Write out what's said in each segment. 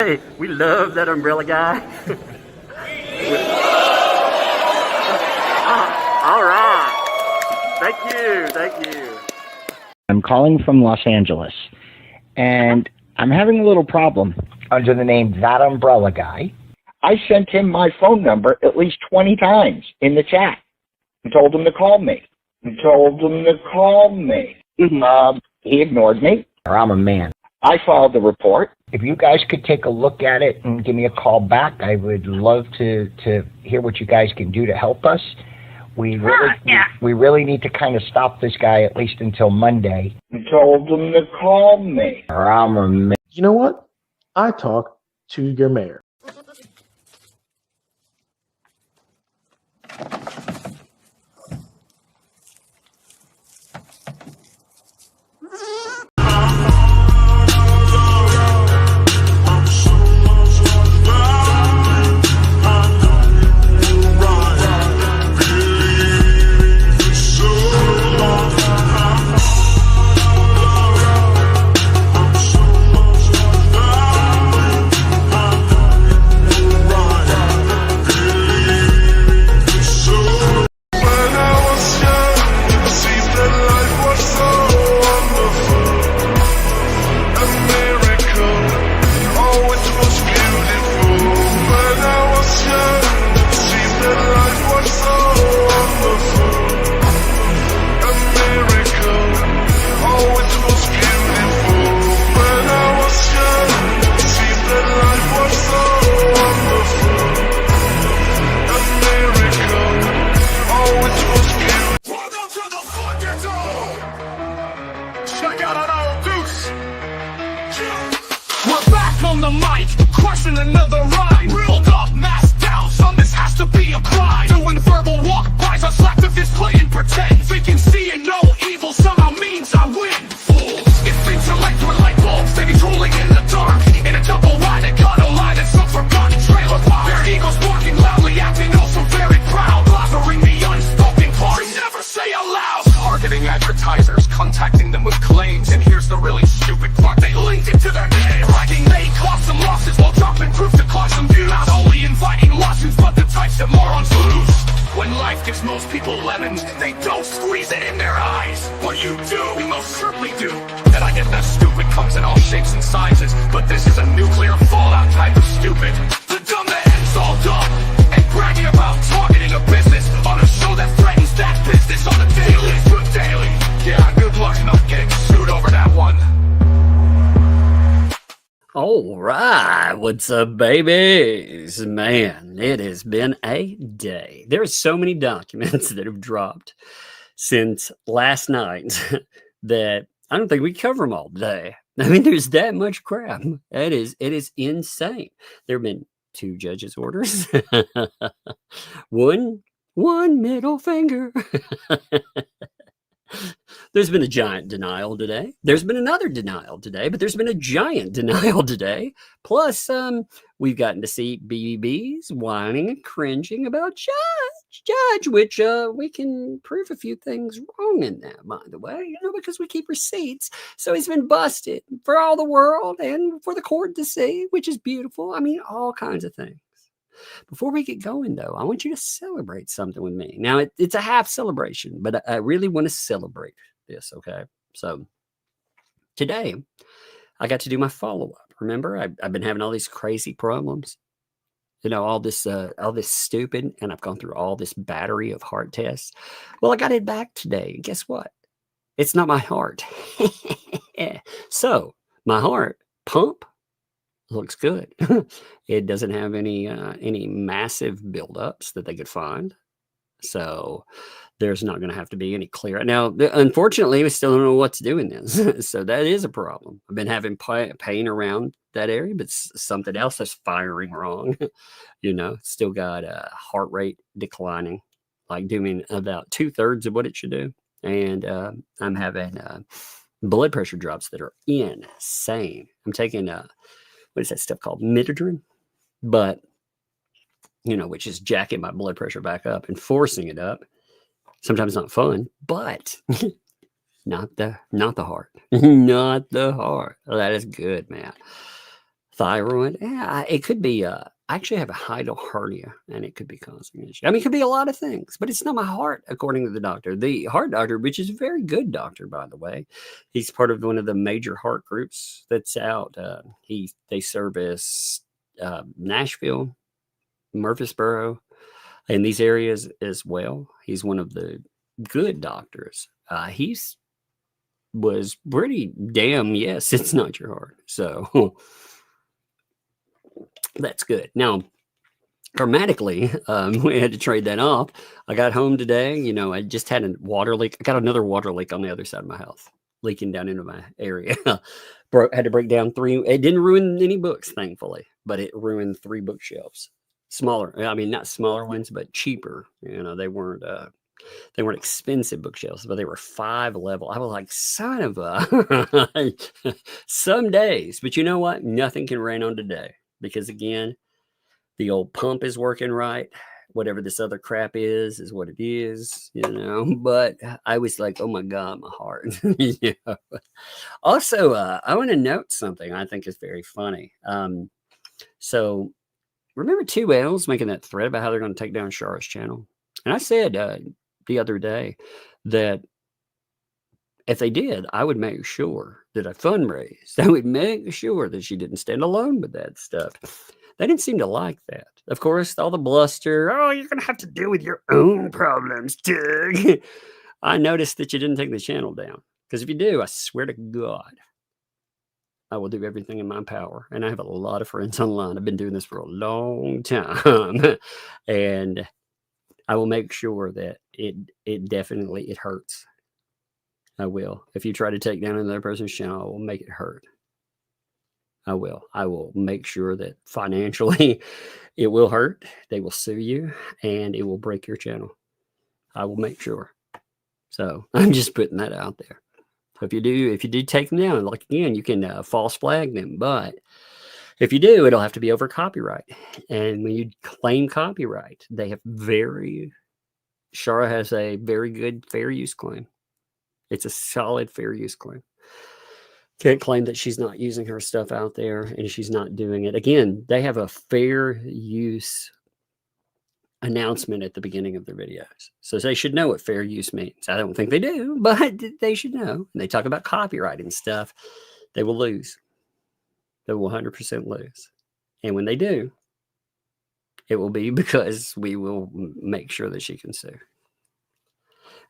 Hey, we love that umbrella guy. All right. Thank you. I'm calling from Los Angeles, and I'm having a little problem under the name ThATuMBRELLAgUY. I sent him my phone number at least 20 times in the chat and told him to call me. He ignored me. I'm a man. I filed the report. If you guys could take a look at it and give me a call back, I would love to hear what you guys can do to help us. We really need to kind of stop this guy at least until Monday. I told him to call me. I'm a man. You know what? I talk to your mayor. We're back on the mic, crushing another rhyme. Hold up, mask down, son, this has to be a crime. Doing verbal walk-bys, I slap the fist, play and pretend. Thinking seeing no evil somehow means I win. Fools, if intellect were light bulbs, they'd be drooling in the dark. In a double wide and got a line and some forgotten trailer park. Their egos barking loudly, acting also very proud. Blathering the unspoken parts, they never say aloud. Targeting advertisers, contacting them with claims. And here's the really stupid part, they linked it to their name. Bragging they caused some losses while dropping proof to cause some views. Not only inviting lawsuits, but the types that morons lose. When life gives most people lemons, they don't squeeze it in their eyes. What you do, we most certainly do. And I get that stupid comes in all shapes and sizes, but this is a nuclear fallout type of stupid. The dumb that ends all dumb, and bragging about targeting a business on a show that threatens that business on a daily. Good daily. Yeah, good luck not getting sued over that one. All right, what's up, babies? Man, it has been a day. There are so many documents that have dropped since last night that I don't think we cover them all today. I mean, there's that much crap. It is insane. There have been 2 judges' orders, one middle finger. There's been a giant denial today. There's been another denial today, but there's been a giant denial today. Plus, we've gotten to see BBBs whining and cringing about judge, which we can prove a few things wrong in that, by the way, because we keep receipts. So he's been busted for all the world and for the court to see, which is beautiful. I mean, all kinds of things. Before we get going, though, I want you to celebrate something with me. Now, it's a half celebration, but I really want to celebrate this, okay? So today, I got to do my follow-up. Remember, I've been having all these crazy problems, all this stupid, and I've gone through all this battery of heart tests. Well, I got it back today. Guess what? It's not my heart. So my heart pump looks good. It doesn't have any massive buildups that they could find. So there's not going to have to be any clear. Now, unfortunately, we still don't know what to do in this. So that is a problem. I've been having pain around that area, but something else is firing wrong. Still got a heart rate declining, like doing about 2/3 of what it should do. And I'm having blood pressure drops that are insane. I'm taking what is that stuff called? Midodrine, but which is jacking my blood pressure back up and forcing it up. Sometimes not fun, but not the heart, not the heart. That is good, man. Thyroid, yeah, it could be. I actually have a hiatal hernia, and it could be causing an issue. I mean, it could be a lot of things, but it's not my heart, according to the doctor. The heart doctor, which is a very good doctor, by the way, he's part of one of the major heart groups that's out. They service Nashville, Murfreesboro, and these areas as well. He's one of the good doctors. He's was pretty damn yes, it's not your heart. So that's good. Now, dramatically, we had to trade that off. I got home today. You know, I just had a water leak. I got another water leak on the other side of my house, leaking down into my area. Had to break down 3. It didn't ruin any books, thankfully, but it ruined 3 bookshelves. Smaller. I mean, not smaller ones, but cheaper. You know, they weren't expensive bookshelves, but they were 5 level. I was like, son of a some days. But you know what? Nothing can rain on today. Because again, the old pump is working right. Whatever this other crap is what it is, you know. But I was like, oh my God, my heart. You know? Also, I want to note something I think is very funny. So remember 2Ls making that thread about how they're going to take down Shara's channel? And I said the other day that if they did, I would make sure that I fundraised. I would make sure that she didn't stand alone with that stuff. They didn't seem to like that. Of course, all the bluster. Oh, you're going to have to deal with your own problems, Doug. I noticed that you didn't take the channel down. Because if you do, I swear to God, I will do everything in my power. And I have a lot of friends online. I've been doing this for a long time. And I will make sure that it definitely hurts. I will. If you try to take down another person's channel, I will make it hurt. I will. I will make sure that financially it will hurt. They will sue you and it will break your channel. I will make sure. So I'm just putting that out there. So if you do take them down, like again, you can false flag them. But if you do, it'll have to be over copyright. And when you claim copyright, Shara has a very good fair use claim. It's a solid fair use claim. Can't claim that she's not using her stuff out there and she's not doing it. Again, they have a fair use announcement at the beginning of their videos. So they should know what fair use means. I don't think they do, but they should know. And they talk about copyright and stuff. They will lose. They will 100% lose. And when they do, it will be because we will make sure that she can sue.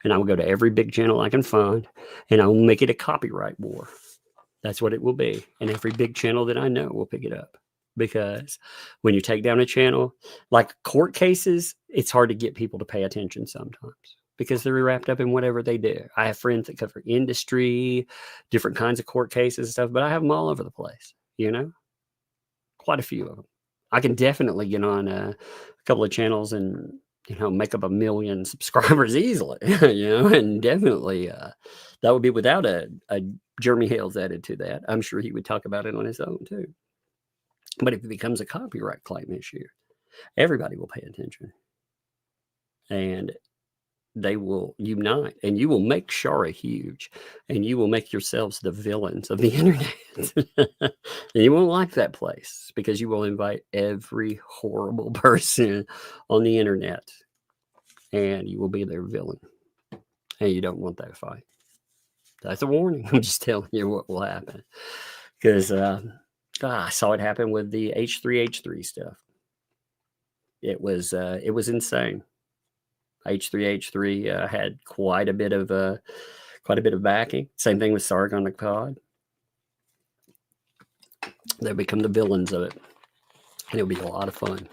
And I will go to every big channel I can find, and I will make it a copyright war. That's what it will be. And every big channel that I know will pick it up. Because when you take down a channel, like court cases, it's hard to get people to pay attention sometimes because they're wrapped up in whatever they do. I have friends that cover industry, different kinds of court cases and stuff, but I have them all over the place, you know? Quite a few of them. I can definitely get on a couple of channels and make up 1 million subscribers easily, and definitely that would be without a Jeremy Hale's added to that. I'm sure he would talk about it on his own too. But if it becomes a copyright claim issue, everybody will pay attention. And they will unite, and you will make Shara huge, and you will make yourselves the villains of the internet. And you won't like that place because you will invite every horrible person on the internet, and you will be their villain. And you don't want that fight. That's a warning. I'm just telling you what will happen. Because I saw it happen with the H3H3 stuff. It was insane. H3H3 had quite a bit of backing. Same thing with Sargon the Cod. They become the villains of it, and it'll be a lot of fun.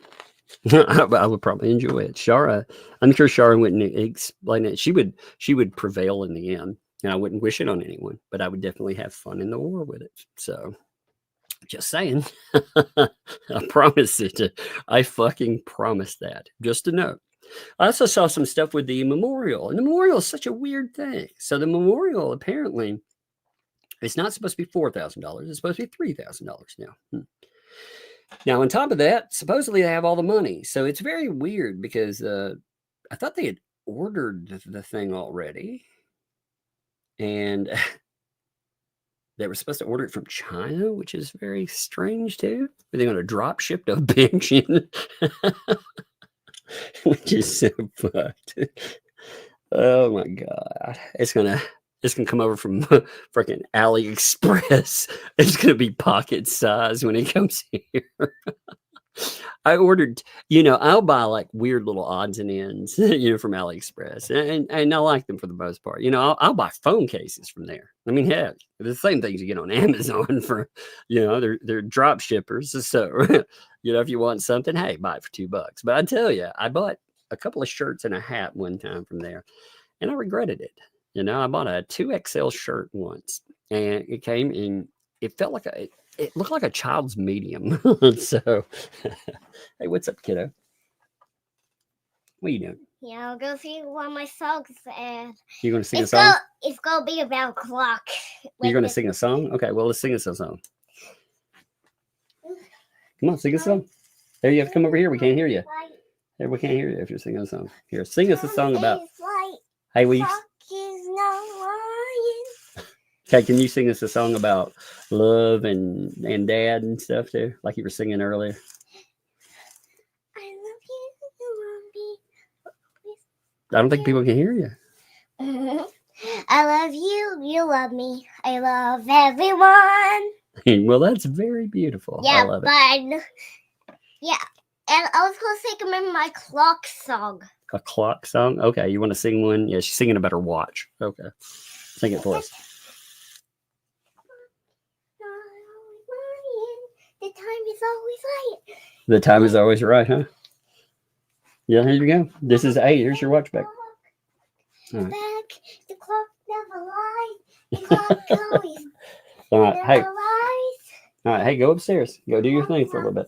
I would probably enjoy it. Shara, I'm sure Shara wouldn't explain it. She would prevail in the end, and I wouldn't wish it on anyone. But I would definitely have fun in the war with it. So, just saying. I promise it. I fucking promise that. Just a note. I also saw some stuff with the memorial, and the memorial is such a weird thing. So the memorial apparently it's not supposed to be $4,000. It's supposed to be $3,000 now. Now, on top of that, supposedly they have all the money. So it's very weird because I thought they had ordered the thing already, and They were supposed to order it from China, which is very strange too. Are they going to drop ship to a bench in? Which is so fucked. Oh my god. It's gonna come over from freaking AliExpress. It's gonna be pocket size when it comes here. I ordered, I'll buy like weird little odds and ends, from AliExpress, and I like them for the most part. I'll buy phone cases from there. I mean, heck, the same things you get on Amazon for, they're drop shippers. So, if you want something, hey, buy it for $2. But I tell you, I bought a couple of shirts and a hat one time from there, and I regretted it. I bought a 2XL shirt once, and it came in. It felt like it looked like a child's medium. So, hey, what's up, kiddo? What are you doing? Yeah, I'll go see what my song's at. You're going to sing a song? It's going to be about clock. You're going to sing a song? Okay, well, let's sing us a song. Come on, sing a song. There, you have to come over here. We can't hear you. Hey, we can't hear you if you're singing a song. Here, sing us a song about... Hey, will you... Okay, can you sing us a song about love and dad and stuff too, like you were singing earlier? I love you, I don't think people can hear you. I love you, you love me. I love everyone. Well, that's very beautiful. Yeah, I love it. Yeah, and I was going to sing remember my clock song. A clock song? Okay, you want to sing one? Yeah, she's singing about her watch. Okay, sing it for us. The time is always right. The time is always right, huh? Yeah, here you go. This is, hey, here's your watch back. All right. Back. The clock never lies. The clock always All right, hey. never lies. All right, hey, go upstairs. Go do your thing for a little bit.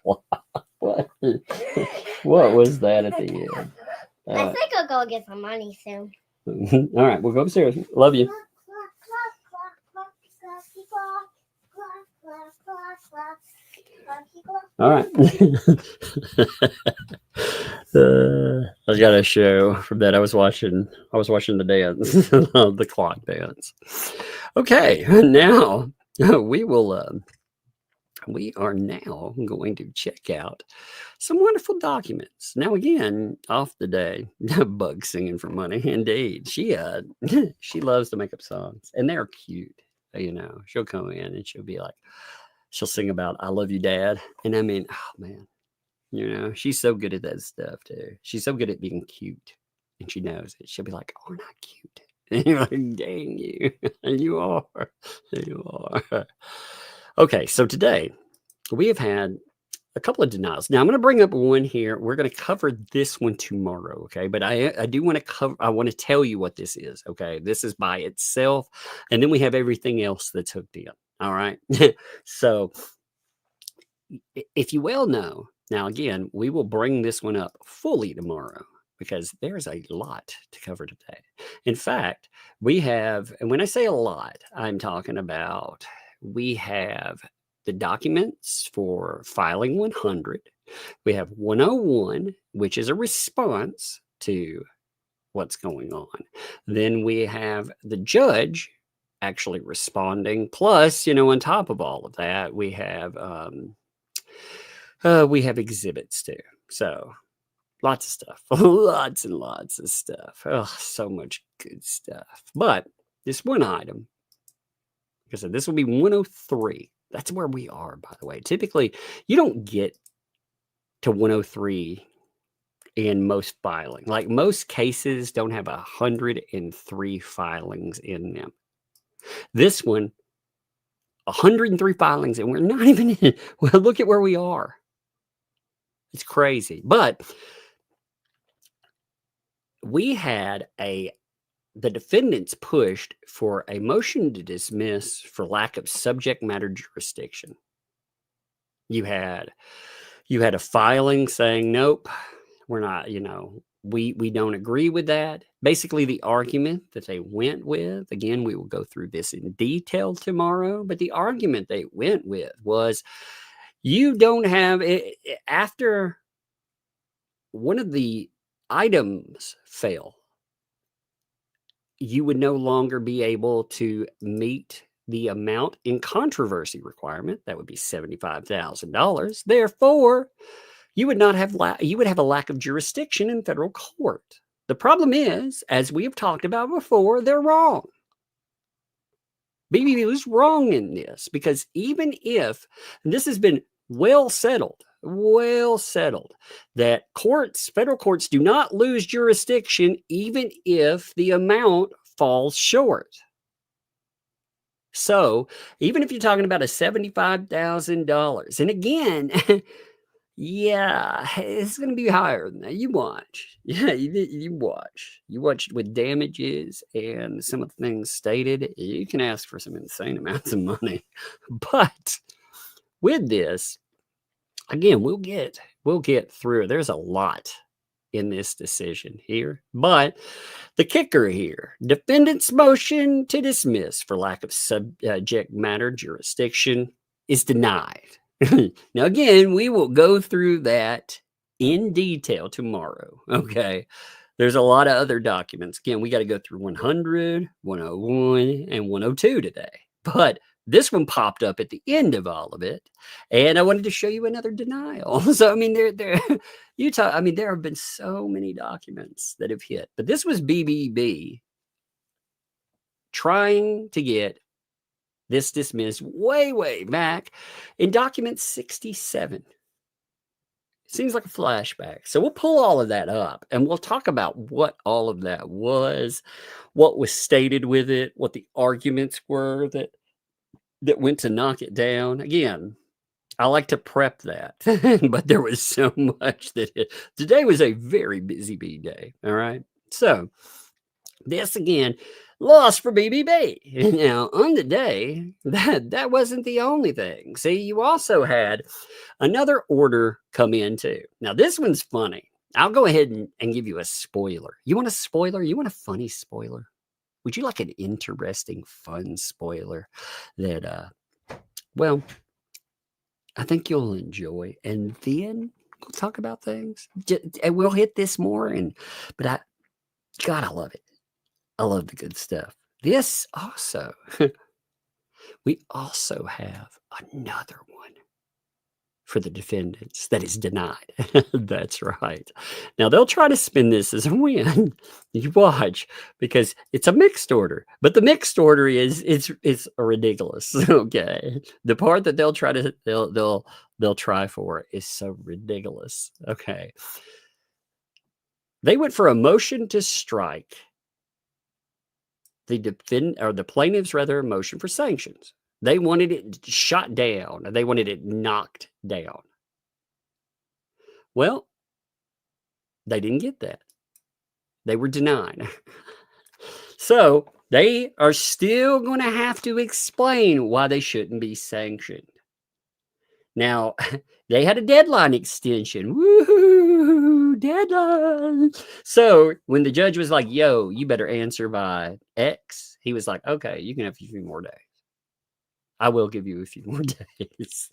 What? What was that at the end? I think I'll go get some money soon. All right, we'll go upstairs. Love you. All right. I got a show from that. I was watching the dance, the clock dance. Okay, now we are now going to check out some wonderful documents. Now, again, off the day, Bug singing for money. Indeed, she loves to make up songs, and they're cute. She'll come in and she'll be like, she'll sing about "I love you, Dad," and I mean, oh man, she's so good at that stuff too. She's so good at being cute, and she knows it. She'll be like, "Oh, not cute." And you're like, "Dang you, you are." Okay, so today we have had a couple of denials. Now I'm going to bring up one here. We're going to cover this one tomorrow, okay? But I do want to cover. I want to tell you what this is, okay? This is by itself, and then we have everything else that's hooked in. All right. So if you well know, now again, we will bring this one up fully tomorrow because there's a lot to cover today. In fact, we have, and when I say a lot, I'm talking about we have the documents for filing 100. We have 101, which is a response to what's going on. Then we have the judge actually responding. Plus, on top of all of that, we have exhibits too. So lots of stuff, lots and lots of stuff. Oh, so much good stuff. But this one item, like I said, this will be 103. That's where we are, by the way. Typically, you don't get to 103 in most filing. Like most cases don't have 103 filings in them. This one, 103 filings, and we're not even in. Well, look at where we are. It's crazy. But we had the defendants pushed for a motion to dismiss for lack of subject matter jurisdiction. You had a filing saying, nope, we're not, we don't agree with that. Basically, the argument that they went with, again, we will go through this in detail tomorrow, but the argument they went with was you don't have it after one of the items fail. you would no longer be able to meet the amount in controversy requirement. That would be $75,000. Therefore, you would not have you would have a lack of jurisdiction in federal court. The problem is, as we have talked about before, they're wrong. BBB was wrong in this, because even if, and this has been well settled, that federal courts do not lose jurisdiction even if the amount falls short. So even if you're talking about a $75,000, and again, yeah, it's going to be higher than that. You watch. Yeah, you watch. You watch with damages and some of the things stated. You can ask for some insane amounts of money. But with this, again, we'll get through. There's a lot in this decision here. But the kicker here, defendant's motion to dismiss for lack of subject matter jurisdiction is denied. Now, again, we will go through that in detail tomorrow. Okay. There's a lot of other documents. Again, we got to go through 100, 101, and 102 today. But this one popped up at the end of all of it. And I wanted to show you another denial. So, I mean, there have been so many documents that have hit. But this was BBB trying to get this dismissed way back in document 67. Seems like a flashback. So we'll pull all of that up and we'll talk about what all of that was, what was stated with it, what the arguments were that went to knock it down. Again, I like to prep that, but there was so much today was a very busy bee day. All right. So this again, loss for BBB. Now, on the day, that wasn't the only thing. See, you also had another order come in too. Now, this one's funny. I'll go ahead and give you a spoiler. You want a spoiler? You want a funny spoiler? Would you like an interesting, fun spoiler that, well, I think you'll enjoy. And then we'll talk about things. And we'll hit this more. But God, I love it. I love the good stuff. This also, we also have another one for the defendants that is denied. That's right. Now they'll try to spin this as a win. You watch, because it's a mixed order, but the mixed order is ridiculous. Okay. The part that they'll try for is so ridiculous. Okay. They went for a motion to strike the plaintiffs, rather, a motion for sanctions. They wanted it shot down. They wanted it knocked down. Well, they didn't get that. They were denied. So they are still going to have to explain why they shouldn't be sanctioned. Now, they had a deadline extension. Woo, deadline. So when the judge was like, yo, you better answer by X, he was like, okay, you can have a few more days. I will give you a few more days.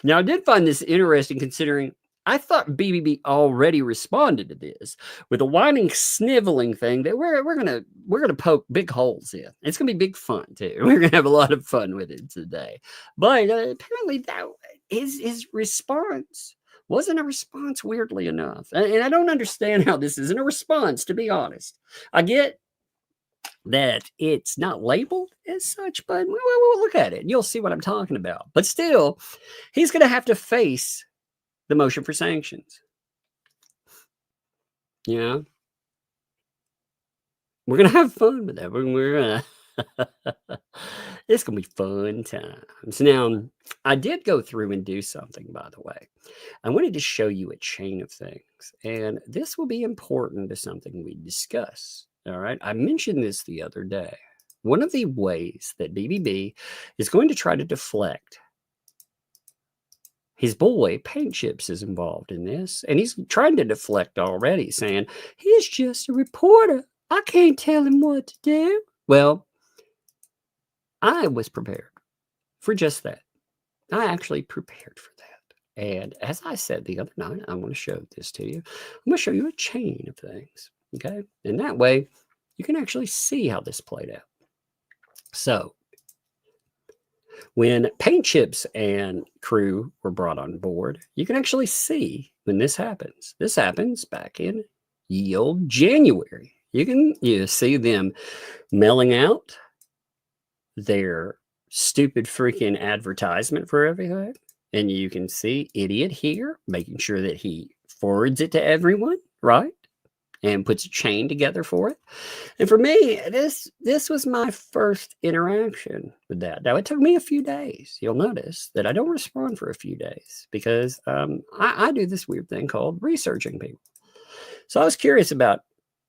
Now, I did find this interesting, considering I thought BBB already responded to this with a whining, sniveling thing that we're gonna poke big holes in. It's gonna be big fun too. We're gonna have a lot of fun with it today. But apparently, that his response wasn't a response. Weirdly enough, and I don't understand how this isn't a response. To be honest, I get that it's not labeled as such, but we'll look at it and you'll see what I'm talking about. But still, he's gonna have to face the motion for sanctions. Yeah. We're going to have fun with that. We're it's going to be fun times. Now, I did go through and do something, by the way. I wanted to show you a chain of things, and this will be important to something we discuss. All right. I mentioned this the other day. One of the ways that BBB is going to try to deflect, his boy, Paint Chips, is involved in this, and he's trying to deflect already, saying, he's just a reporter. I can't tell him what to do. Well, I was prepared for just that. I actually prepared for that. And as I said the other night, I want to show this to you. I'm going to show you a chain of things, okay? And that way, you can actually see how this played out. So when Paint Chips and crew were brought on board, you can actually see when this happens. This happens back in ye old January. You see them mailing out their stupid freaking advertisement for everything. And you can see idiot here making sure that he forwards it to everyone, right? And puts a chain together for it. And for me, this was my first interaction with that. Now, it took me a few days. You'll notice that I don't respond for a few days because I do this weird thing called researching people. So I was curious about,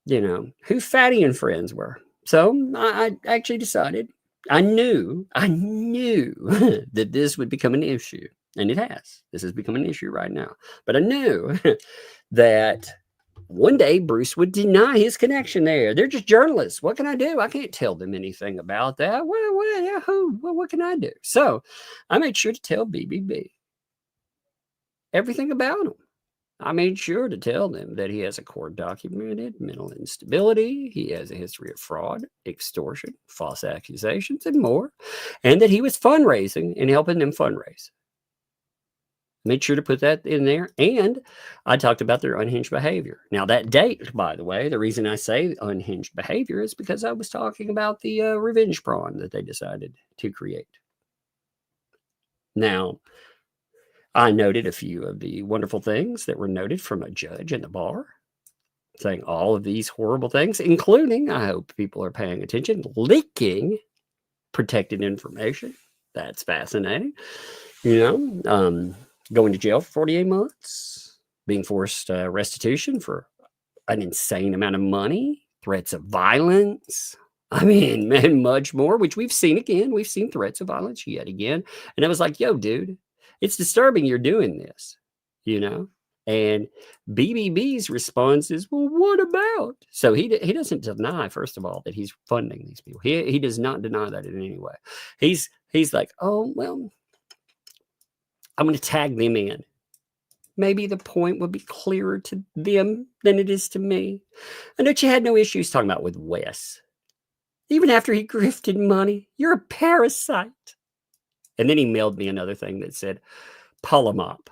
who Fatty and friends were. So I actually decided, I knew that this would become an issue. And it has. This has become an issue right now. But I knew that one day Bruce would deny his connection there. They're just journalists. What can I do? I can't tell them anything about that. What can I do? So I made sure to tell BBB everything about him. I made sure to tell them that he has a court-documented mental instability. He has a history of fraud, extortion, false accusations, and more. And that he was fundraising and helping them fundraise. Made sure to put that in there. And I talked about their unhinged behavior. Now, that date, by the way, the reason I say unhinged behavior is because I was talking about the revenge prawn that they decided to create. Now, I noted a few of the wonderful things that were noted from a judge in the bar, saying all of these horrible things, including, I hope people are paying attention, leaking protected information. That's fascinating. Going to jail for 48 months, being forced restitution for an insane amount of money, threats of violence. And much more, which we've seen again. We've seen threats of violence yet again. And I was like, yo, dude, it's disturbing you're doing this, And BBB's response is, well, what about? So he doesn't deny, first of all, that he's funding these people. He does not deny that in any way. He's like, oh, well, I'm going to tag them in. Maybe the point would be clearer to them than it is to me. I know you had no issues talking about with Wes. Even after he grifted money, you're a parasite. And then he mailed me another thing that said Polamop,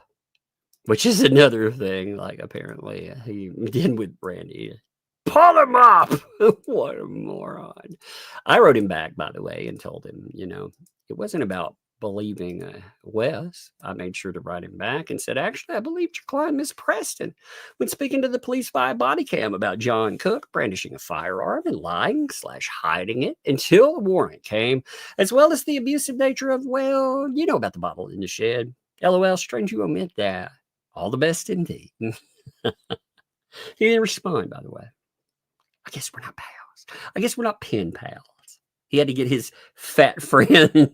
which is another thing, like apparently he did with Brandy. Polamop! What a moron. I wrote him back, by the way, and told him, it wasn't about believing Wes. I made sure to write him back and said, actually, I believed your client, Miss Preston, when speaking to the police via body cam about John Cook brandishing a firearm and lying/hiding it until the warrant came, as well as the abusive nature of, well, you know about the bottle in the shed. LOL, strange you omit that. All the best indeed. He didn't respond, by the way. I guess we're not pals. I guess we're not pen pals. He had to get his fat friend.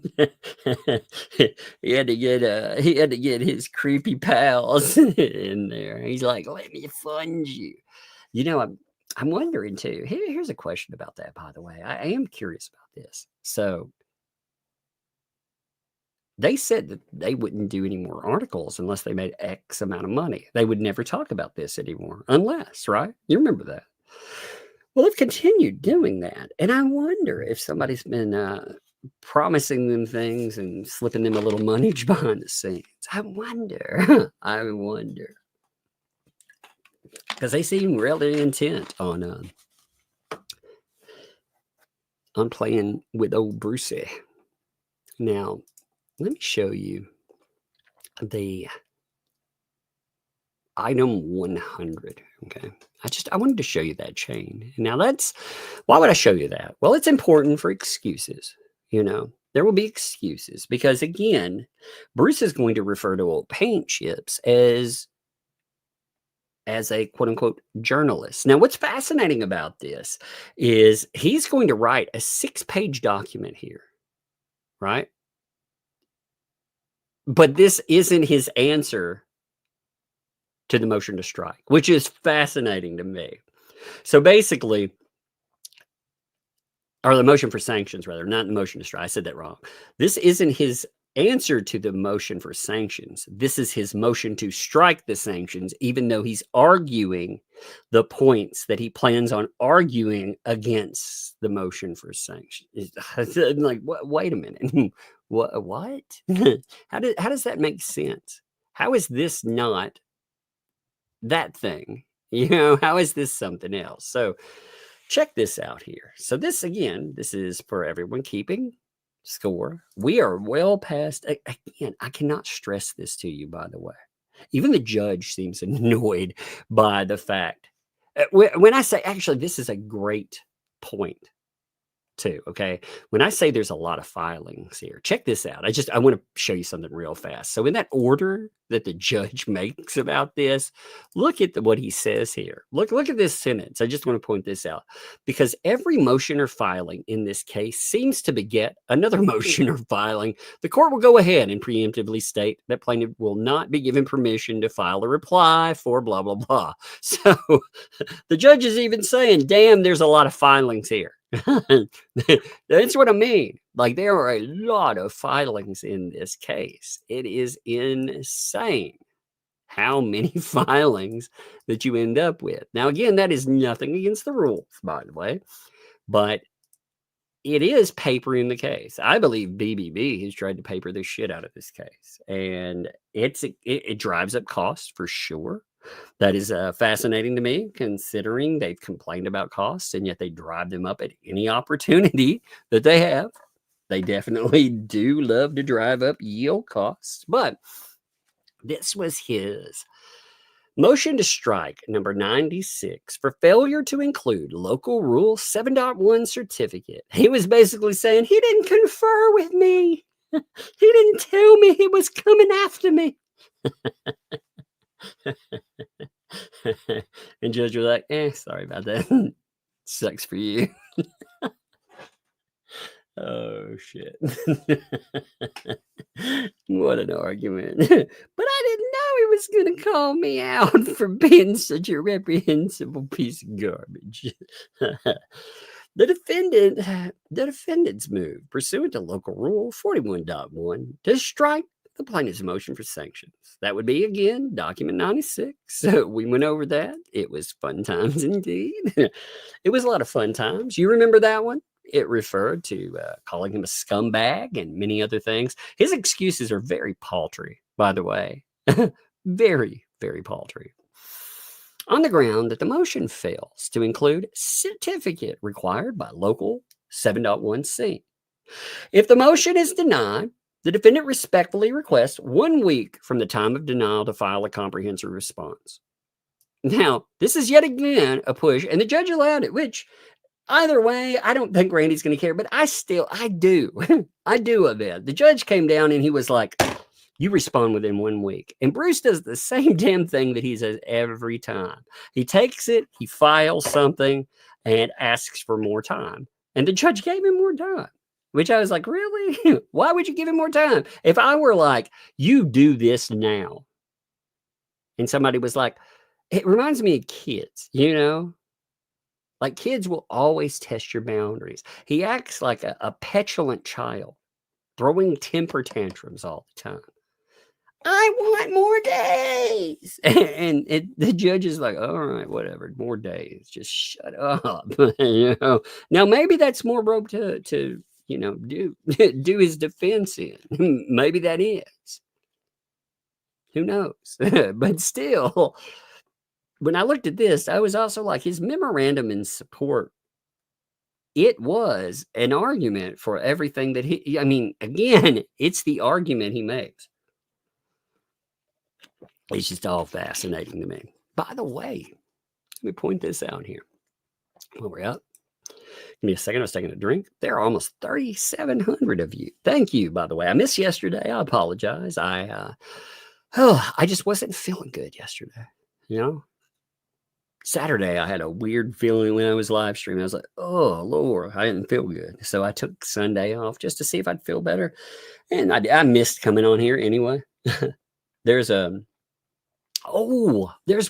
he had to get his creepy pals in there. He's like, let me fund you. I'm wondering too. Here's a question about that, by the way. I am curious about this. So they said that they wouldn't do any more articles unless they made X amount of money. They would never talk about this anymore, unless, right? You remember that. Well, they've continued doing that. And I wonder if somebody's been promising them things and slipping them a little money behind the scenes. I wonder. Because they seem really intent on playing with old Brucey. Now, let me show you the item 100. Okay. I wanted to show you that chain. Now why would I show you that? Well, it's important for excuses. There will be excuses because again, Bruce is going to refer to old Paint Chips as a quote unquote journalist. Now, what's fascinating about this is he's going to write a 6-page document here, right? But this isn't his answer to the motion to strike, which is fascinating to me. So basically, or the motion for sanctions, rather, not the motion to strike. I said that wrong. This isn't his answer to the motion for sanctions. This is his motion to strike the sanctions, even though he's arguing the points that he plans on arguing against the motion for sanctions. Like, wait a minute. What? How does that make sense? How is this not that thing? How is this something else? So check this out here. So this, again, this is for everyone keeping score. We are well past, again, I cannot stress this to you, by the way. Even the judge seems annoyed by the fact. When I say, actually, this is a great point too. Okay. When I say there's a lot of filings here, check this out. I want to show you something real fast. So in that order that the judge makes about this, look at what he says here. Look at this sentence. I just want to point this out because every motion or filing in this case seems to beget another motion or filing. The court will go ahead and preemptively state that plaintiff will not be given permission to file a reply for blah, blah, blah. So the judge is even saying, damn, there's a lot of filings here. That's what I mean. Like, there are a lot of filings in this case. It is insane how many filings that you end up with. Now, again, that is nothing against the rules, by the way, but it is papering the case. I believe BBB has tried to paper the shit out of this case, and it drives up costs for sure. That is fascinating to me, considering they've complained about costs, and yet they drive them up at any opportunity that they have. They definitely do love to drive up yield costs. But this was his motion to strike number 96 for failure to include local rule 7.1 certificate. He was basically saying he didn't confer with me. He didn't tell me he was coming after me. And judge was like, sorry about that. Sucks for you. Oh, shit. What an argument. But I didn't know he was going to call me out for being such a reprehensible piece of garbage. The defendant's move, pursuant to local rule 41.1, to strike the plaintiff's motion for sanctions. That would be, again, document 96. So we went over that. It was fun times indeed. It was a lot of fun times. You remember that one? It referred to calling him a scumbag and many other things. His excuses are very paltry, by the way. Very, very paltry. On the ground that the motion fails to include certificate required by local 7.1c. If the motion is denied, the defendant respectfully requests 1 week from the time of denial to file a comprehensive response. Now, this is yet again a push, and the judge allowed it, which either way, I don't think Randy's going to care, but I do. I do a bit. The judge came down and he was like, you respond within 1 week. And Bruce does the same damn thing that he says every time. He takes it, he files something, and asks for more time. And the judge gave him more time. Which I was like, really? Why would you give him more time? If I were like, you do this now. And somebody was like, it reminds me of kids, Like, kids will always test your boundaries. He acts like a petulant child, throwing temper tantrums all the time. I want more days. And the judge is like, all right, whatever, more days. Just shut up. Now, maybe that's more rope to do his defense in. Maybe that is. Who knows? But still, when I looked at this, I was also like, his memorandum in support, it was an argument for everything that again, it's the argument he makes. It's just all fascinating to me. By the way, let me point this out here. While we're up. Give me a second. I was taking a drink. There are almost 3,700 of you. Thank you, by the way. I missed yesterday. I apologize. I just wasn't feeling good yesterday. Saturday, I had a weird feeling when I was live streaming. I was like, oh, Lord, I didn't feel good. So I took Sunday off just to see if I'd feel better. And I missed coming on here anyway. There's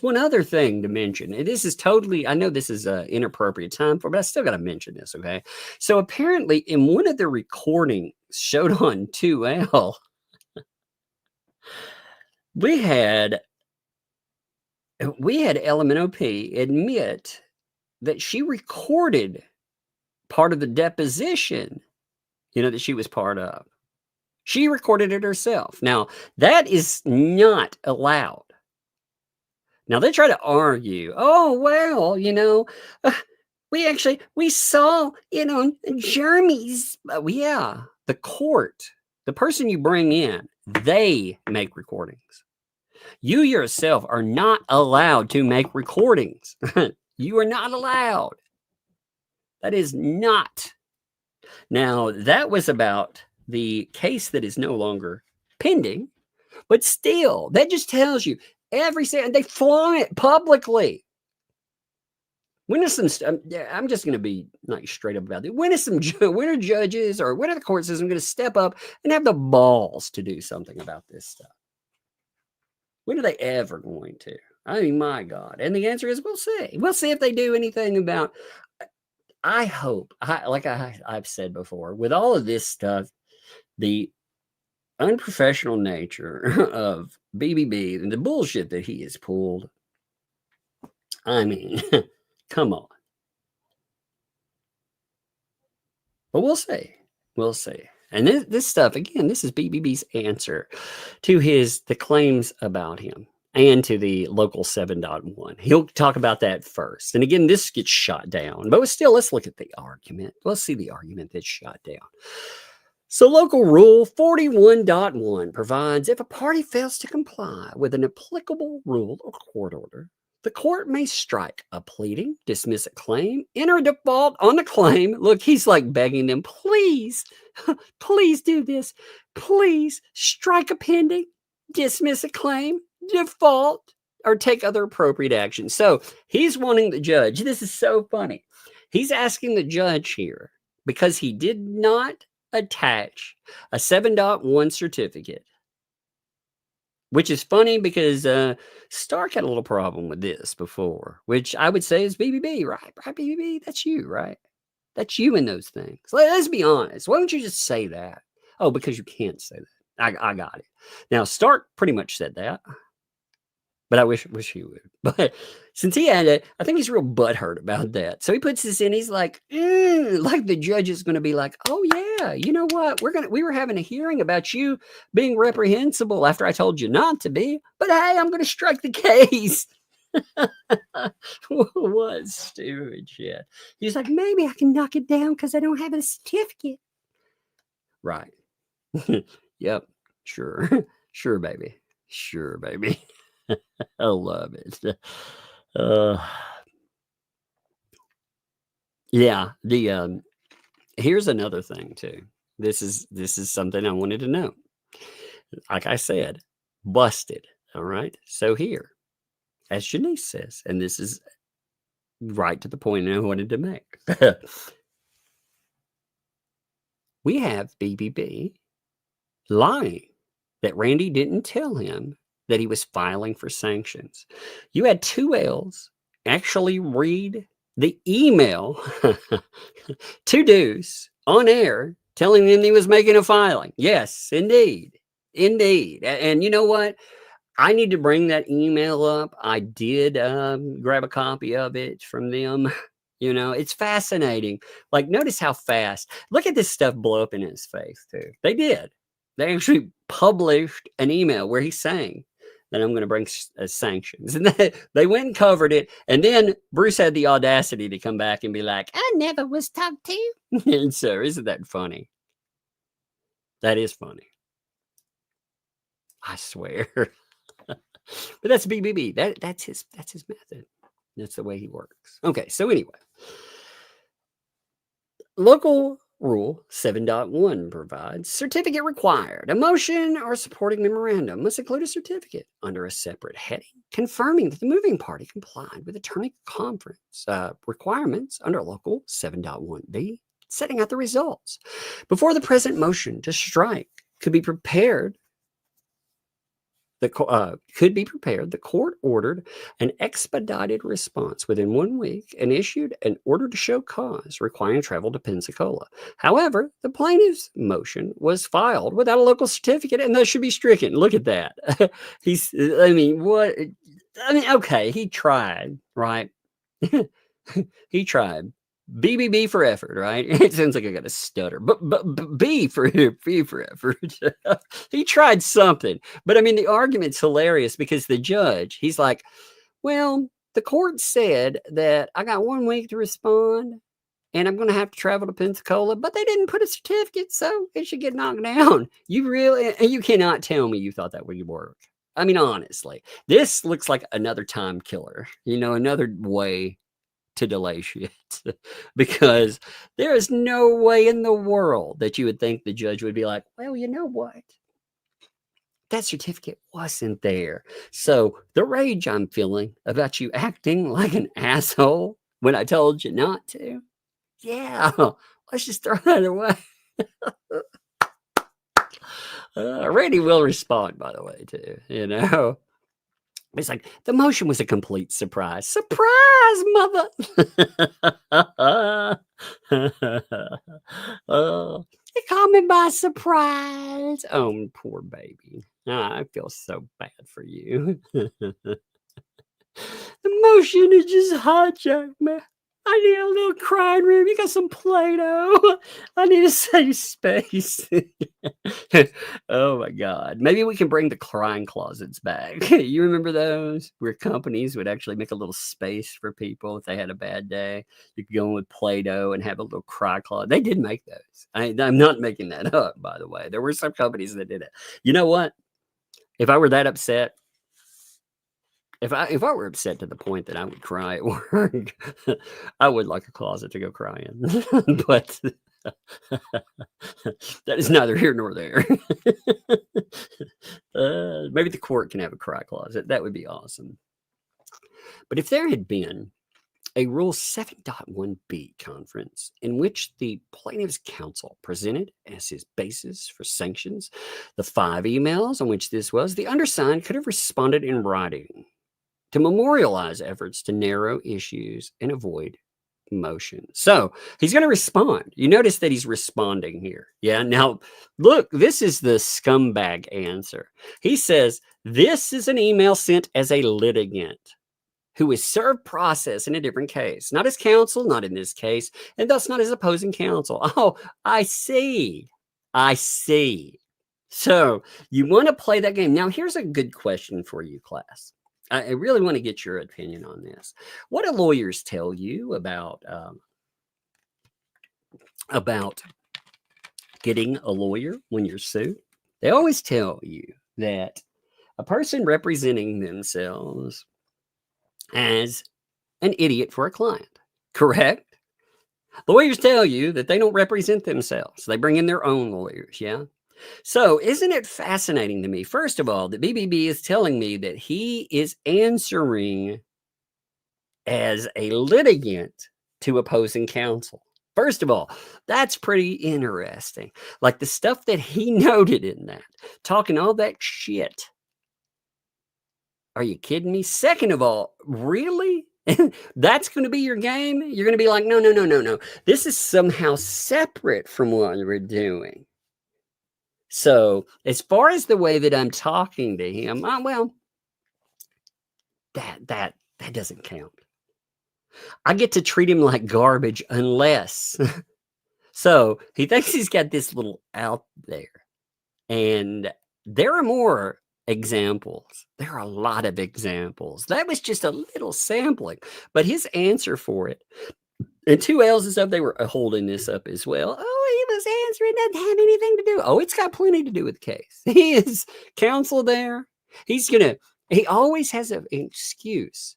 one other thing to mention. And this is totally, I know this is an inappropriate time for, but I still got to mention this, okay? So apparently in one of the recordings showed on 2L, We had LMNOP admit that she recorded part of the deposition, that she was part of. She recorded it herself. Now, that is not allowed. Now, they try to argue, oh, well, we saw it on Jeremy's. Yeah, the court, the person you bring in, they make recordings. You yourself are not allowed to make recordings. You are not allowed. That is not. Now, that was about the case that is no longer pending, but still, that just tells you they flaunt it publicly. When are some? I'm just going to be like straight up about it. When are judges or when are the court system going to step up and have the balls to do something about this stuff? When are they ever going to? I mean, my God. And the answer is we'll see. We'll see if they do anything about. I hope, like I've said before, with all of this stuff, the unprofessional nature of BBB and the bullshit that he has pulled. I mean, come on. But we'll see. We'll see. And this stuff, again, this is BBB's answer to the claims about him and to the local 7.1. He'll talk about that first. And again, this gets shot down. But still, let's look at the argument. Let's see the argument that's shot down. So local rule 41.1 provides if a party fails to comply with an applicable rule or court order, the court may strike a pleading, dismiss a claim, enter a default on the claim. Look, he's like begging them, please, please do this. Please strike a pending, dismiss a claim, default, or take other appropriate action. So he's wanting the judge. This is so funny. He's asking the judge here because he did not attach a 7.1 certificate, which is funny because Stark had a little problem with this before, which I would say is BBB, right? Right, BBB? That's you, right? That's you in those things. Let's be honest. Why don't you just say that? Oh, because you can't say that. I got it. Now, Stark pretty much said that, but I wish he would. But since he had it, I think he's real butthurt about that. So he puts this in. He's like the judge is going to be like, oh yeah, you know what? We were having a hearing about you being reprehensible after I told you not to be. But hey, I'm going to strike the case. What stupid shit. He's like, maybe I can knock it down because I don't have a certificate. Right. Yep. Sure. Sure, baby. Sure, baby. I love it. Yeah. Here's another thing too. This is something I wanted to know. Like I said, busted. All right. So here, as Janice says, and this is right to the point I wanted to make. We have BBB lying that Randy didn't tell him that he was filing for sanctions. You had 2Ls actually read the email to Deuce on air telling him he was making a filing. Yes, indeed. Indeed. And you know what? I need to bring that email up. I did grab a copy of it from them. It's fascinating. Like, notice how fast. Look at this stuff blow up in his face, too. They did. They actually published an email where he's saying that I'm going to bring sanctions. And they went and covered it. And then Bruce had the audacity to come back and be like, I never was talked to. And so, isn't that funny? That is funny. I swear. But that's BBB. That's his method. That's the way he works. Okay, so anyway. Local Rule 7.1 provides certificate required. A motion or supporting memorandum must include a certificate under a separate heading confirming that the moving party complied with attorney conference requirements under Local 7.1b, setting out the results. Before the present motion to strike could be prepared, could be prepared. The court ordered an expedited response within 1 week and issued an order to show cause requiring travel to Pensacola. However, the plaintiff's motion was filed without a local certificate and thus should be stricken. Look at that. Okay, he tried, right? He tried. BBB for effort, right? It sounds like I got a stutter, but B for effort. He tried something, but I mean, the argument's hilarious because the judge, he's like, well, the court said that I got 1 week to respond and I'm going to have to travel to Pensacola, but they didn't put a certificate, so it should get knocked down. You cannot tell me you thought that would work. I mean, honestly, this looks like another time killer, another way to delay shit, because there is no way in the world that you would think the judge would be like, well, you know what? That certificate wasn't there. So the rage I'm feeling about you acting like an asshole when I told you not to, yeah, let's just throw that away. Randy will respond, by the way, too, It's like, the motion was a complete surprise. Surprise, mother! It caught me by surprise. Oh, poor baby. I feel so bad for you. The motion is just hijacked me. I need a little crying room. You got some Play-Doh. I need a safe space. Oh my God. Maybe we can bring the crying closets back. You remember those? Where companies would actually make a little space for people if they had a bad day. You could go in with Play-Doh and have a little cry closet. They did make those. I'm not making that up, by the way. There were some companies that did it. You know what? If I were that upset, if I were upset to the point that I would cry at work, I would like a closet to go cry in. But that is neither here nor there. Maybe the court can have a cry closet. That would be awesome. But if there had been a Rule 7.1b conference in which the plaintiff's counsel presented as his basis for sanctions the 5 emails on which this was, the undersigned could have responded in writing to memorialize efforts to narrow issues and avoid motion. So he's going to respond. You notice that he's responding here. Yeah. Now, look, this is the scumbag answer. He says, this is an email sent as a litigant who is served process in a different case, not as counsel, not in this case, and thus not as opposing counsel. Oh, I see. So you want to play that game. Now, here's a good question for you, class. I really want to get your opinion on this. What do lawyers tell you about getting a lawyer when you're sued? They always tell you that a person representing themselves as an idiot for a client, correct? Lawyers tell you that they don't represent themselves. They bring in their own lawyers, yeah? So isn't it fascinating to me, first of all, that BBB is telling me that he is answering as a litigant to opposing counsel. First of all, that's pretty interesting. Like the stuff that he noted in that, talking all that shit. Are you kidding me? Second of all, really? That's going to be your game? You're going to be like, no. This is somehow separate from what we're doing. So as far as the way that I'm talking to him, well, that doesn't count. I get to treat him like garbage unless. So he thinks he's got this little out there. And there are more examples. There are a lot of examples. That was just a little sampling. But his answer for it, and 2Ls and stuff, they were holding this up as well. Oh, he was answering, doesn't have anything to do. Oh, it's got plenty to do with the case. He is counsel there. He always has an excuse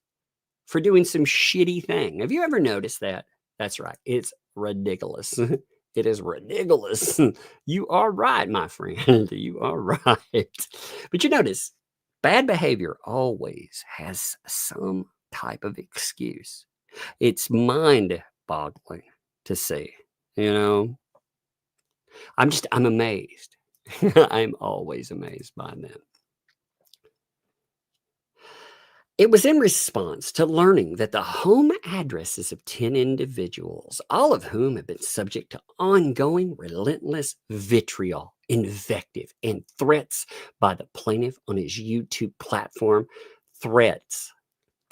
for doing some shitty thing. Have you ever noticed that? That's right. It's ridiculous. It is ridiculous. You are right, my friend. You are right. But you notice, bad behavior always has some type of excuse. It's mind-boggling to see, I'm amazed. I'm always amazed by them. It was in response to learning that the home addresses of 10 individuals, all of whom have been subject to ongoing, relentless vitriol, invective, and threats by the plaintiff on his YouTube platform. Threats.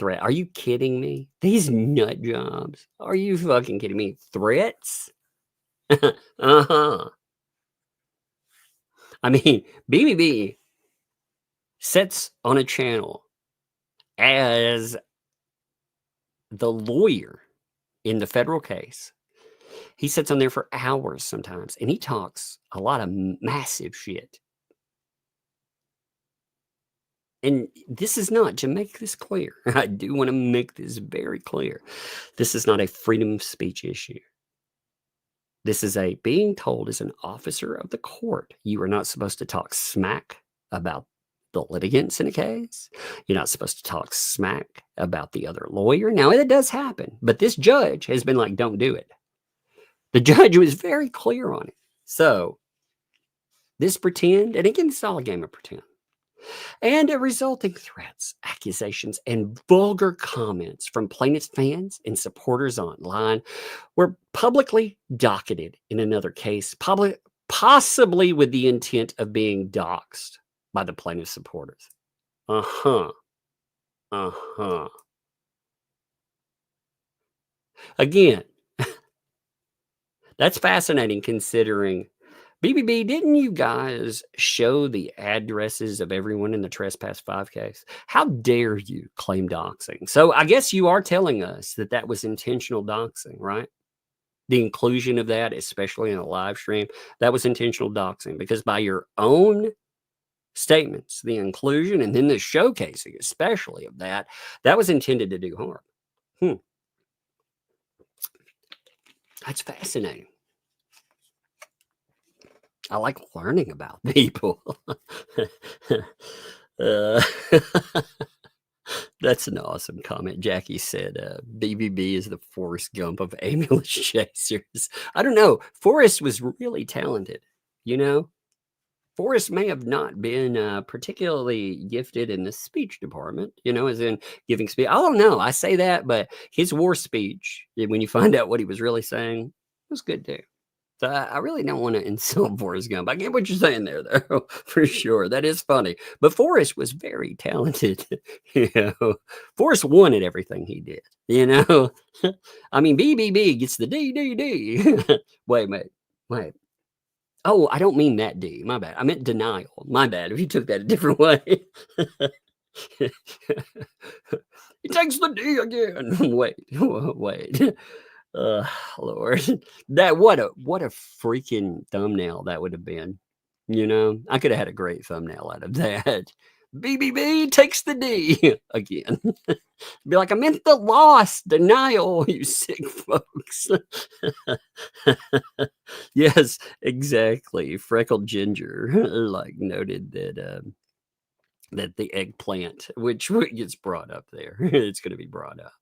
Are you kidding me? These nut jobs. Are you fucking kidding me? Threats? Uh-huh. I mean, BBB sits on a channel as the lawyer in the federal case. He sits on there for hours sometimes, and he talks a lot of massive shit. And this is not, to make this clear, I do want to make this very clear. This is not a freedom of speech issue. This is a being told as an officer of the court, you are not supposed to talk smack about the litigants in a case. You're not supposed to talk smack about the other lawyer. Now, it does happen, but this judge has been like, don't do it. The judge was very clear on it. So this pretend, and again, it's all a game of pretend, and resulting threats, accusations, and vulgar comments from plaintiffs' fans and supporters online were publicly docketed in another case, possibly with the intent of being doxxed by the plaintiff supporters. Again, that's fascinating considering BBB, didn't you guys show the addresses of everyone in the Trespass 5 case? How dare you claim doxing? So I guess you are telling us that that was intentional doxing, right? The inclusion of that, especially in a live stream, that was intentional doxing, because by your own statements, the inclusion and then the showcasing, especially of that, that was intended to do harm. That's fascinating. I like learning about people. That's an awesome comment. Jackie said, BBB is the Forrest Gump of ambulance chasers. I don't know. Forrest was really talented, you know? Forrest may have not been particularly gifted in the speech department, you know, as in giving speech. I don't know. I say that, but his war speech, when you find out what he was really saying, was good too. So I really don't want to insult Forrest Gump. I get what you're saying there, though, for sure. That is funny. But Forrest was very talented. You know, Forrest won at everything he did. You know, I mean, BBB gets the D. Wait. Oh, I don't mean that D. My bad. I meant denial. My bad. If you took that a different way. He takes the D again. Wait. Lord, that what a freaking thumbnail that would have been. You know, I could have had a great thumbnail out of that. BBB takes the D again. Be like, I meant the loss, denial, you sick folks. Yes, exactly. Freckled Ginger like noted that that the eggplant, which gets brought up there, it's going to be brought up.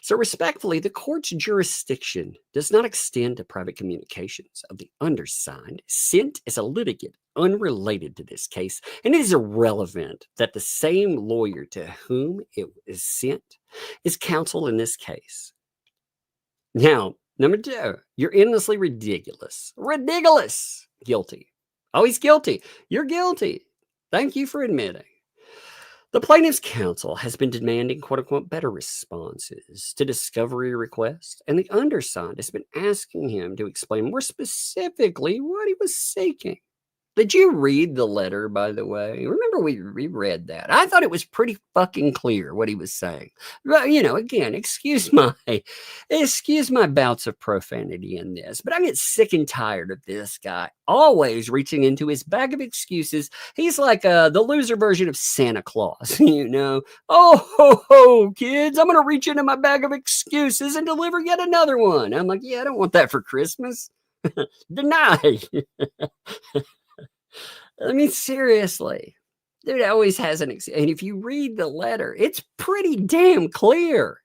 So respectfully, the court's jurisdiction does not extend to private communications of the undersigned sent as a litigant unrelated to this case, and it is irrelevant that the same lawyer to whom it is sent is counsel in this case. Now, number 2, you're endlessly ridiculous. Guilty. Oh, he's guilty. You're guilty. Thank you for admitting. The plaintiff's counsel has been demanding, quote unquote, better responses to discovery requests, and the undersigned has been asking him to explain more specifically what he was seeking. Did you read the letter, by the way? Remember, we reread that. I thought it was pretty fucking clear what he was saying. But, you know, again, excuse my bouts of profanity in this, but I get sick and tired of this guy always reaching into his bag of excuses. He's like the loser version of Santa Claus, you know? Oh, ho, ho, kids, I'm going to reach into my bag of excuses and deliver yet another one. I'm like, yeah, I don't want that for Christmas. Denied. I mean, seriously, dude always has and if you read the letter, it's pretty damn clear.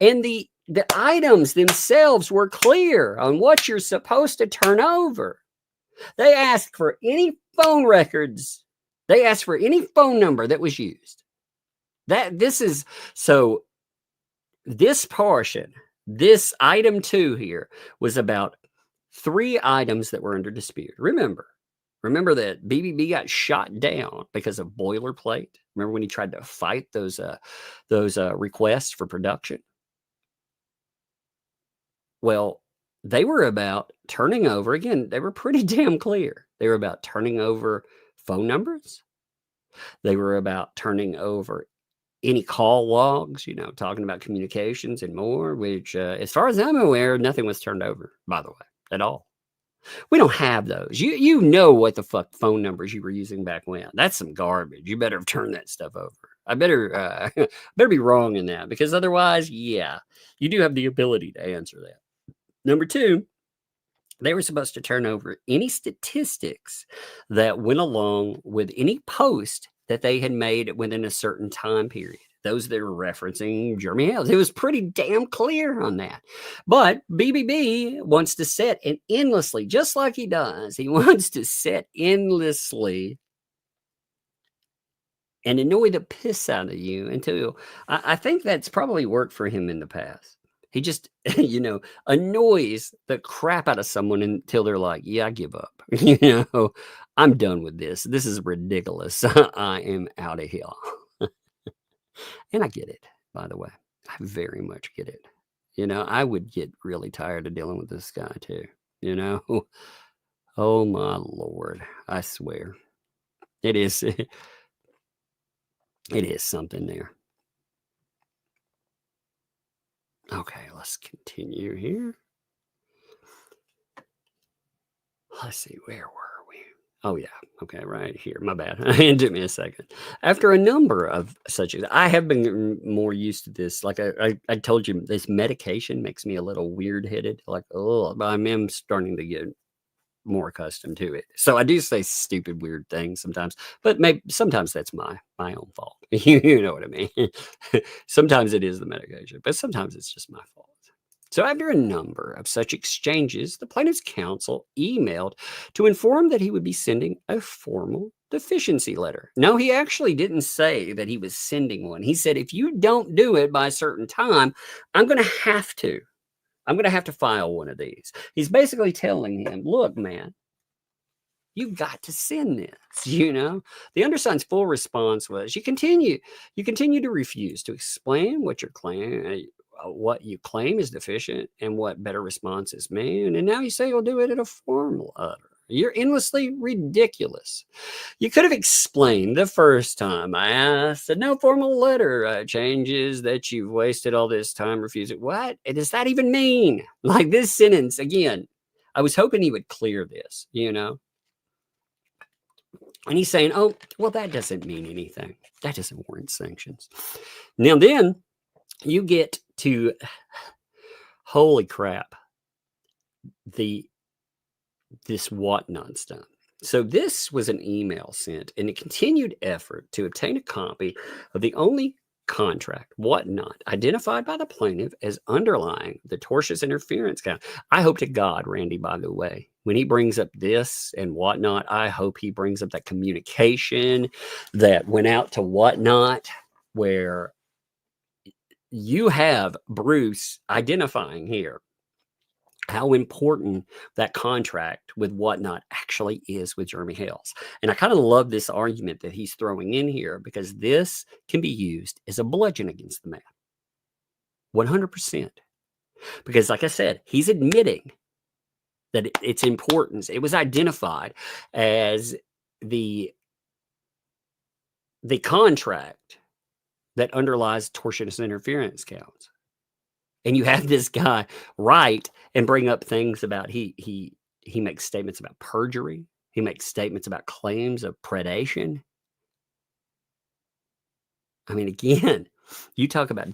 And the items themselves were clear on what you're supposed to turn over. They asked for any phone records. They asked for any phone number that was used. This portion, this item 2 here was about 3 items that were under dispute. Remember that BBB got shot down because of boilerplate. Remember when he tried to fight those requests for production? Well, they were about turning over, again, they were pretty damn clear. They were about turning over phone numbers. They were about turning over any call logs, talking about communications and more, which, as far as I'm aware, nothing was turned over, by the way, at all. We don't have those. You know what the fuck phone numbers you were using back when. That's some garbage. You better have turned that stuff over. I better be wrong in that, because otherwise, yeah, you do have the ability to answer that. Number 2, they were supposed to turn over any statistics that went along with any post that they had made within a certain time period. Those that were referencing Jeremy Hale. It was pretty damn clear on that. But BBB wants to set and endlessly, just like he does, he wants to set endlessly and annoy the piss out of you until I think that's probably worked for him in the past. He just, annoys the crap out of someone until they're like, yeah, I give up. I'm done with this. This is ridiculous. I am out of here. And I get it, by the way. I very much get it. I would get really tired of dealing with this guy too. Oh my Lord. I swear. It is. It is something there. Okay, let's continue here. Let's see, where were we? Oh, yeah. Okay, right here. My bad. It took me a second. After a number of such, I have been more used to this. Like I told you, this medication makes me a little weird-headed. Like, oh, I am starting to get more accustomed to it. So I do say stupid, weird things sometimes, but maybe sometimes that's my own fault. You know what I mean? Sometimes it is the medication, but sometimes it's just my fault. So after a number of such exchanges, the plaintiff's counsel emailed to inform that he would be sending a formal deficiency letter. No, he actually didn't say that he was sending one. He said, if you don't do it by a certain time, I'm going to have to file one of these. He's basically telling him, look, man, you've got to send this, The undersigned's full response was, you continue to refuse to explain what you claim is deficient and what better response is made. And now you say you'll do it in a formal letter. You're endlessly ridiculous. You could have explained the first time I asked that no formal letter changes that you've wasted all this time refusing. What does that even mean? Like this sentence, again, I was hoping he would clear this, And he's saying, oh, well, that doesn't mean anything. That doesn't warrant sanctions. Now then, you get to, holy crap, this whatnot stuff. So this was an email sent in a continued effort to obtain a copy of the only contract, whatnot, identified by the plaintiff as underlying the tortious interference count. I hope to God, Randy, by the way, when he brings up this and whatnot, I hope he brings up that communication that went out to whatnot, where you have Bruce identifying here how important that contract with whatnot actually is with Jeremy Hales. And I kind of love this argument that he's throwing in here, because this can be used as a bludgeon against the man. 100%. Because like I said, he's admitting that its importance, it was identified as the contract that underlies tortious interference counts. And you have this guy write and bring up things about he makes statements about perjury. He makes statements about claims of predation. I mean, again, you talk about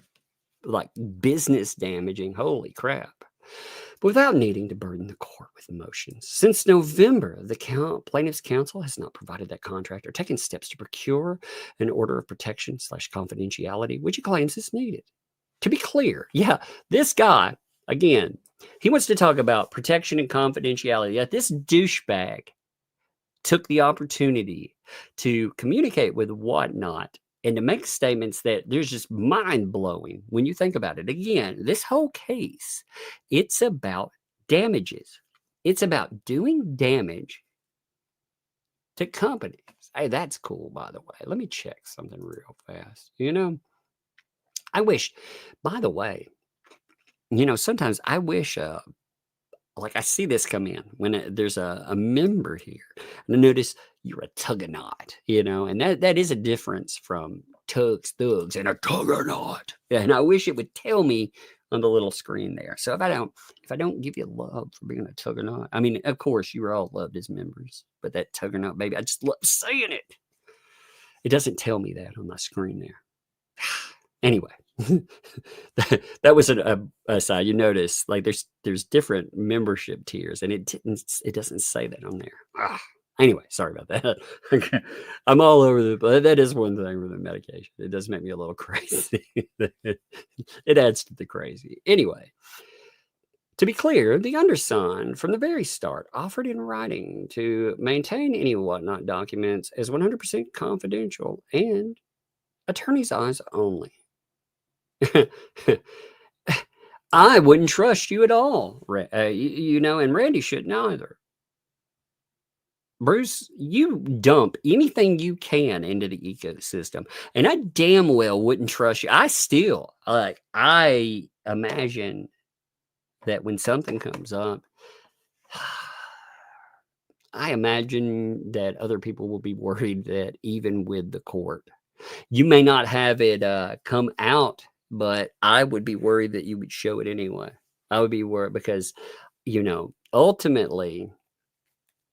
like business damaging. Holy crap. But without needing to burden the court with motions. Since November, the plaintiff's counsel has not provided that contract or taken steps to procure an order of protection / confidentiality, which he claims is needed. To be clear, yeah, this guy, again, he wants to talk about protection and confidentiality. Yet this douchebag took the opportunity to communicate with whatnot and to make statements that there's just mind-blowing when you think about it. Again, this whole case, it's about damages. It's about doing damage to companies. Hey, that's cool, by the way. Let me check something real fast. I wish, by the way, sometimes I wish, like I see this come in when there's a member here, and I notice you're a tuggernaut, and that is a difference from tugs, thugs, and a tuggernaut. And I wish it would tell me on the little screen there. So if I don't give you love for being a tuggernaut, I mean, of course you were all loved as members, but that tuggernaut, baby, I just love saying it. It doesn't tell me that on my screen there. Anyway, that was an aside. You notice, like, there's different membership tiers, and it doesn't say that on there. Anyway, sorry about that. I'm all over the place. That is one thing with the medication. It does make me a little crazy. It adds to the crazy. Anyway, to be clear, the undersigned from the very start offered in writing to maintain any whatnot documents as 100% confidential and attorney's eyes only. I wouldn't trust you at all, and Randy shouldn't either. Bruce, you dump anything you can into the ecosystem, and I damn well wouldn't trust you. I imagine that when something comes up, I imagine that other people will be worried that even with the court, you may not have it come out, but I would be worried that you would show it anyway. I would be worried because, ultimately,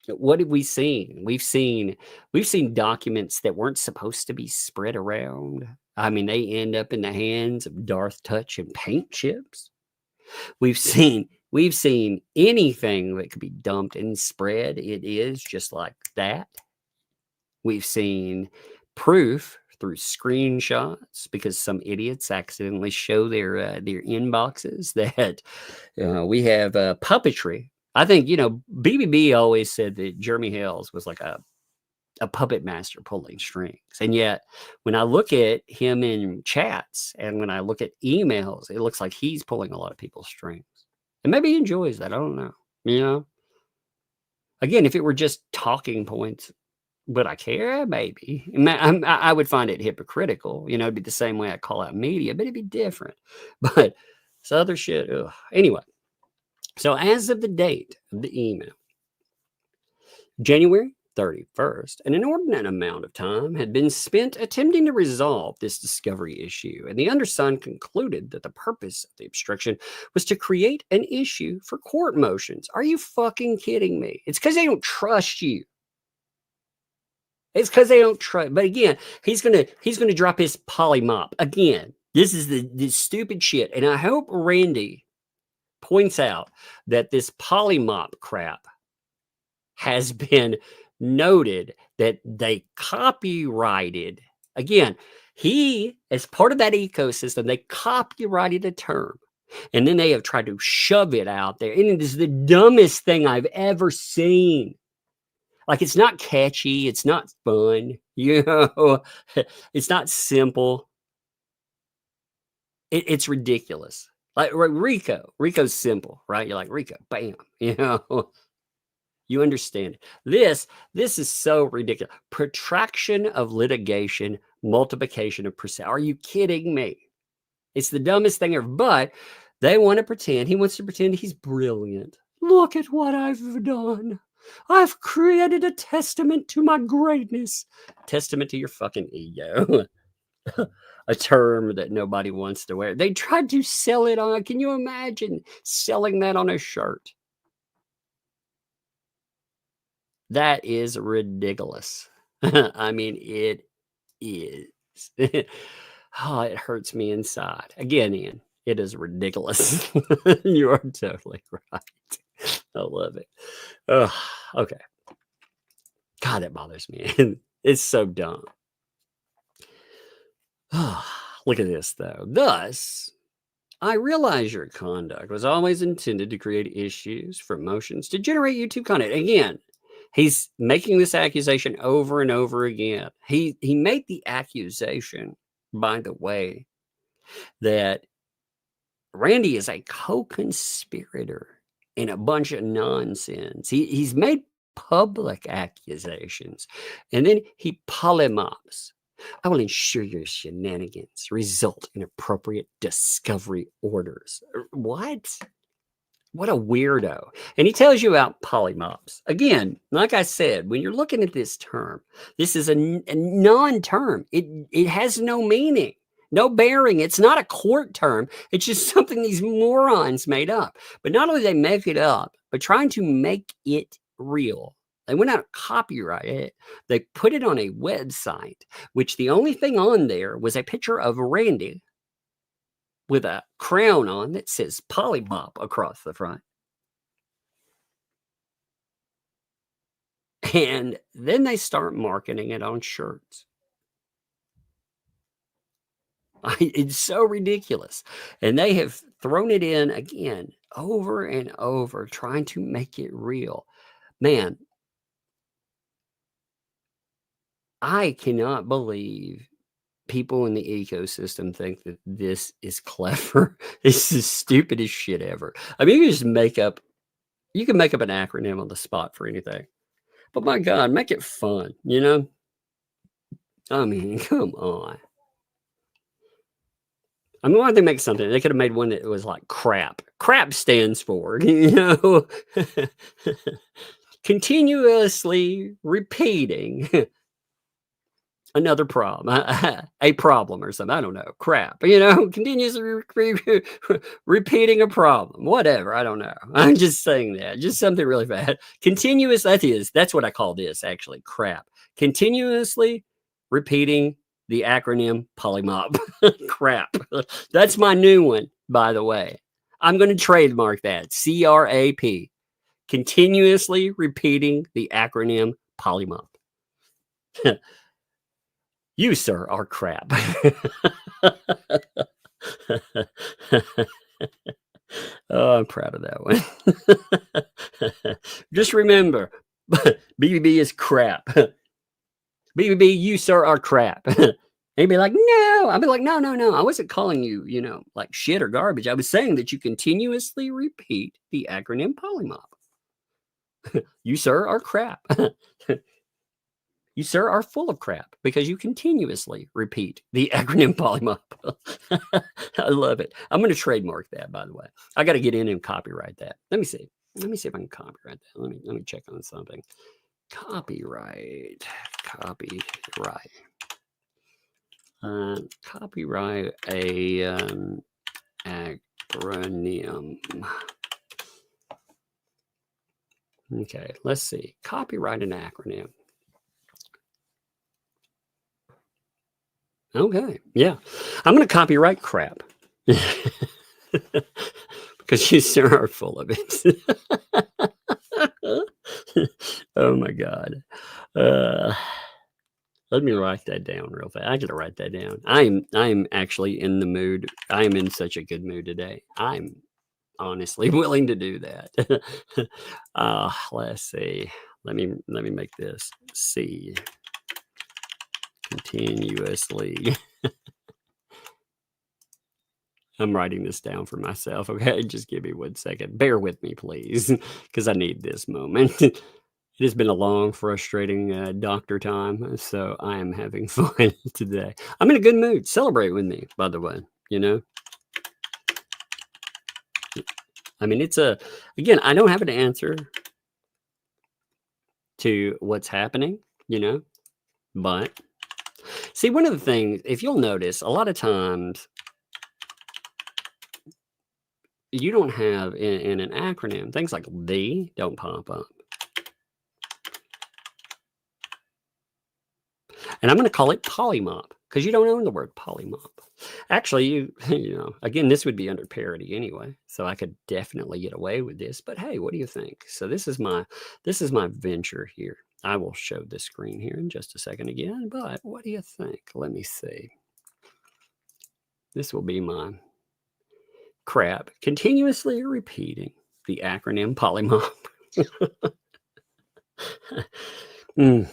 what have we seen? We've seen documents that weren't supposed to be spread around. I mean, they end up in the hands of Darth Touch and paint chips. We've seen anything that could be dumped and spread. It is just like that. We've seen proof through screenshots because some idiots accidentally show their inboxes that we have puppetry. I think, BBB always said that Jeremy Hales was like a puppet master pulling strings. And yet when I look at him in chats and when I look at emails, it looks like he's pulling a lot of people's strings. And maybe he enjoys that. I don't know. Again, if it were just talking points, would I care? Maybe. I would find it hypocritical. It'd be the same way I call out media, but it'd be different. But this other shit, ugh. Anyway. So as of the date of the email, January 31st, an inordinate amount of time had been spent attempting to resolve this discovery issue, and the undersigned concluded that the purpose of the obstruction was to create an issue for court motions. Are you fucking kidding me? It's because they don't trust you. It's because they don't trust. But again, he's gonna drop his Polamop again. This is the stupid shit, and I hope Randy points out that this Polamop crap has been noted, that they copyrighted. Again, he, as part of that ecosystem, they copyrighted a term, and then they have tried to shove it out there. And it is the dumbest thing I've ever seen. Like, it's not catchy. It's not fun. It's not simple. It's ridiculous. Like Rico's simple, right? You're like, Rico, bam, you understand it. This is so ridiculous. Protraction of litigation, multiplication of percent. Are you kidding me? It's the dumbest thing ever, but they want to pretend. He wants to pretend he's brilliant. Look at what I've done. I've created a testament to my greatness. Testament to your fucking ego. A term that nobody wants to wear. They tried to sell it on. Can you imagine selling that on a shirt? That is ridiculous. I mean, it is. Oh, it hurts me inside. Again, Ian, it is ridiculous. You are totally right. I love it. Oh, okay. God, that bothers me. It's so dumb. Look at this, though. Thus, I realize your conduct was always intended to create issues for motions to generate YouTube content. Again, He's making this accusation over and over again. He made the accusation, by the way, that Randy is a co-conspirator in a bunch of nonsense. He's made public accusations, and then he polymops. I will ensure your shenanigans result in appropriate discovery orders. What? What a weirdo. And he tells you about polymops. Again, like I said, when you're looking at this term, this is a non-term. It has no meaning, no bearing. It's not a court term. It's just something these morons made up. But not only they make it up, but trying to make it real. They went out and copyrighted it. They put it on a website, which the only thing on there was a picture of Randy with a crown on that says Polamop across the front. And then they start marketing it on shirts. It's so ridiculous. And they have thrown it in again, over and over, trying to make it real. Man, I cannot believe people in the ecosystem think that this is clever. It's the stupidest shit ever. I mean, you can make up an acronym on the spot for anything. But my God, make it fun, you know? I mean, come on. I mean, why did they make something? They could have made one that was like crap. Crap stands for, you know, continuously repeating another problem, a problem or something. I don't know. Crap, you know, continuously repeating a problem, whatever. I don't know. I'm just saying that. Just something really bad. Continuous. That's what I call this actually. Crap. Continuously repeating the acronym Polamop. Crap. That's my new one, by the way. I'm going to trademark that. CRAP. Continuously repeating the acronym Polamop. You, sir, are crap. Oh, I'm proud of that one. Just remember, BBB is crap. BBB, you, sir, are crap. And he'd be like, no. I'd be like, no. I wasn't calling you, you know, like shit or garbage. I was saying that you continuously repeat the acronym Polamop. You, sir, are crap. You, sir, are full of crap because you continuously repeat the acronym Polamop. I love it. I'm going to trademark that, by the way. I got to get in and copyright that. Let me see. Let me see if I can copyright that. Let me check on something. Copyright. Copyright a acronym. Okay, let's see. Copyright an acronym. Okay, yeah. I'm going to copyright crap. Because you, sir, are full of it. Oh, my God. Let me write that down real fast. I got to write that down. I'm actually in the mood. I am in such a good mood today. I'm honestly willing to do that. Let's see. Let me make this C. Continuously. I'm writing this down for myself. Okay, just give me 1 second. Bear with me, please, because I need this moment. It has been a long, frustrating doctor time, so I am having fun today. I'm in a good mood. Celebrate with me, by the way. You know, I mean, again, I don't have an answer to what's happening. You know, but see, one of the things, if you'll notice, a lot of times you don't have in an acronym, things like the don't pop up. And I'm going to call it Polamop because you don't own the word Polamop. Actually, you know, again, this would be under parody anyway, so I could definitely get away with this. But hey, what do you think? So this is my venture here. I will show the screen here in just a second again. But what do you think? Let me see. This will be my crap. Continuously repeating the acronym Polamop. Mm,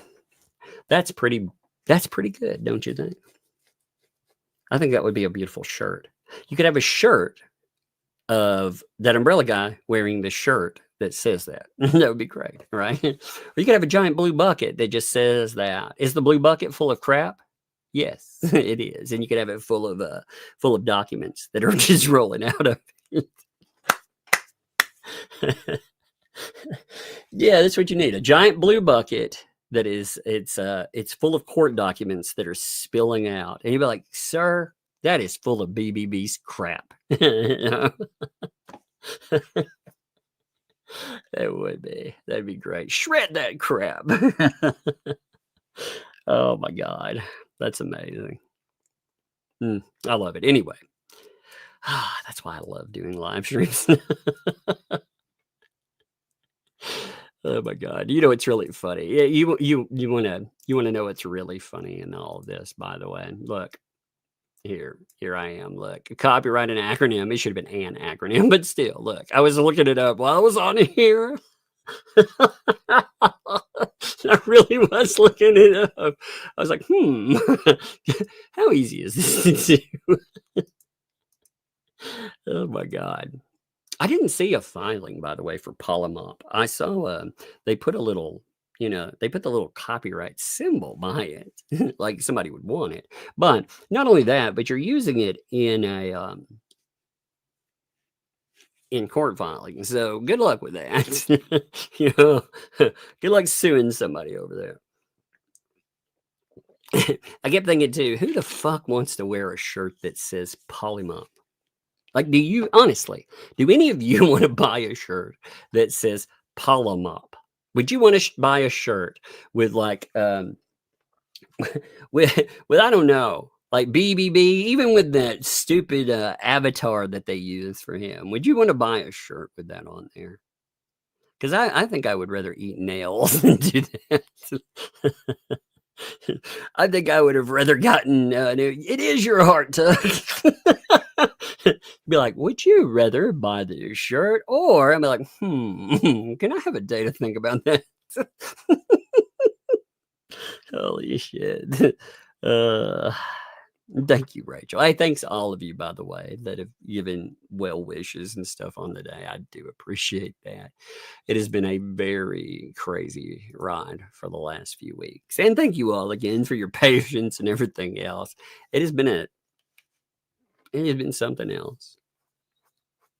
that's pretty good, don't you think? I think that would be a beautiful shirt. You could have a shirt of that umbrella guy wearing the shirt that says that. That would be great, right? Or you could have a giant blue bucket that just says that. Is the blue bucket full of crap? Yes, it is. And you could have it full of documents that are just rolling out of it. Yeah, that's what you need. A giant blue bucket that is it's full of court documents that are spilling out. And you'd be like, "Sir, that is full of BBB's crap." You know? That would be. That'd be great. Shred that crap. Oh my God. That's amazing. I love it. Anyway. That's why I love doing live streams. Oh my God. You know it's really funny. Yeah, you wanna know what's really funny in all of this, by the way. Look, here I am. Look, copyright an acronym. It should have been an acronym, but still, look, I was looking it up while I was on here. I really was looking it up. I was like, how easy is this to do? Oh my God. I didn't see a filing, by the way, for Polamop. I saw they put a little, they put the little copyright symbol by it, like somebody would want it. But not only that, but you're using it in a in court filing. So good luck with that. Good luck suing somebody over there. I kept thinking too, who the fuck wants to wear a shirt that says Polamop? Like, do any of you want to buy a shirt that says Polamop? Would you want to buy a shirt with like, with I don't know, like BBB, even with that stupid avatar that they use for him? Would you want to buy a shirt with that on there? Because I think I would rather eat nails than do that. I think I would have rather gotten, it is your heart, Tuck. Be like, would you rather buy the shirt? Or I'd be like, can I have a day to think about that? Holy shit. Thank you, Rachel. Hey, thanks all of you, by the way, that have given well wishes and stuff on the day. I do appreciate that. It has been a very crazy ride for the last few weeks. And thank you all again for your patience and everything else. It has been something else.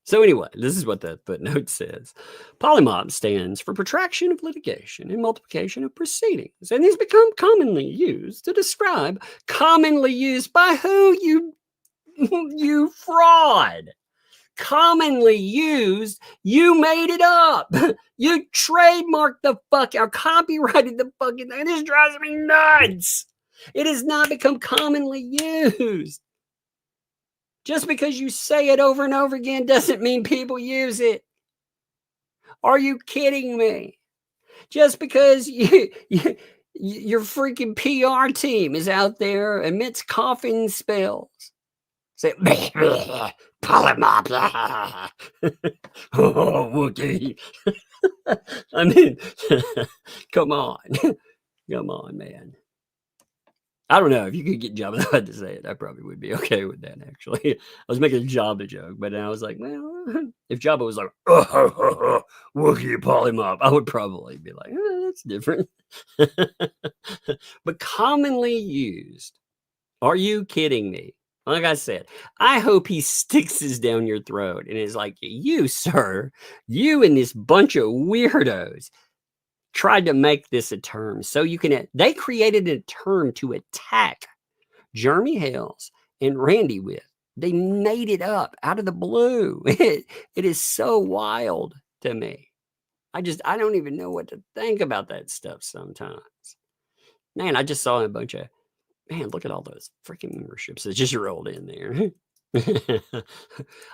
So anyway, this is what the footnote says. Polamop stands for protraction of litigation and multiplication of proceedings, and has become commonly used to describe commonly used by who, you fraud. Commonly used, you made it up. You trademarked the fuck or copyrighted the fucking thing. This drives me nuts. It has not become commonly used. Just because you say it over and over again doesn't mean people use it. Are you kidding me? Just because your freaking PR team is out there amidst coughing spells, say, Polamop. Oh, Wookie. I mean, come on. Come on, man. I don't know if you could get Jabba the Hutt to say it. I probably would be okay with that, actually. I was making a Jabba joke, but then I was like, well, if Jabba was like, Wookiee Polamop, I would probably be like, that's different. But commonly used. Are you kidding me? Like I said, I hope he sticks this down your throat and is like, you, sir, you and this bunch of weirdos tried to make this a term so you can, they created a term to attack Jeremy Hales and Randy with. They made it up out of the blue. It is so wild to me. I don't even know what to think about that stuff sometimes. Man, I just saw a bunch of, look at all those freaking memberships that just rolled in there.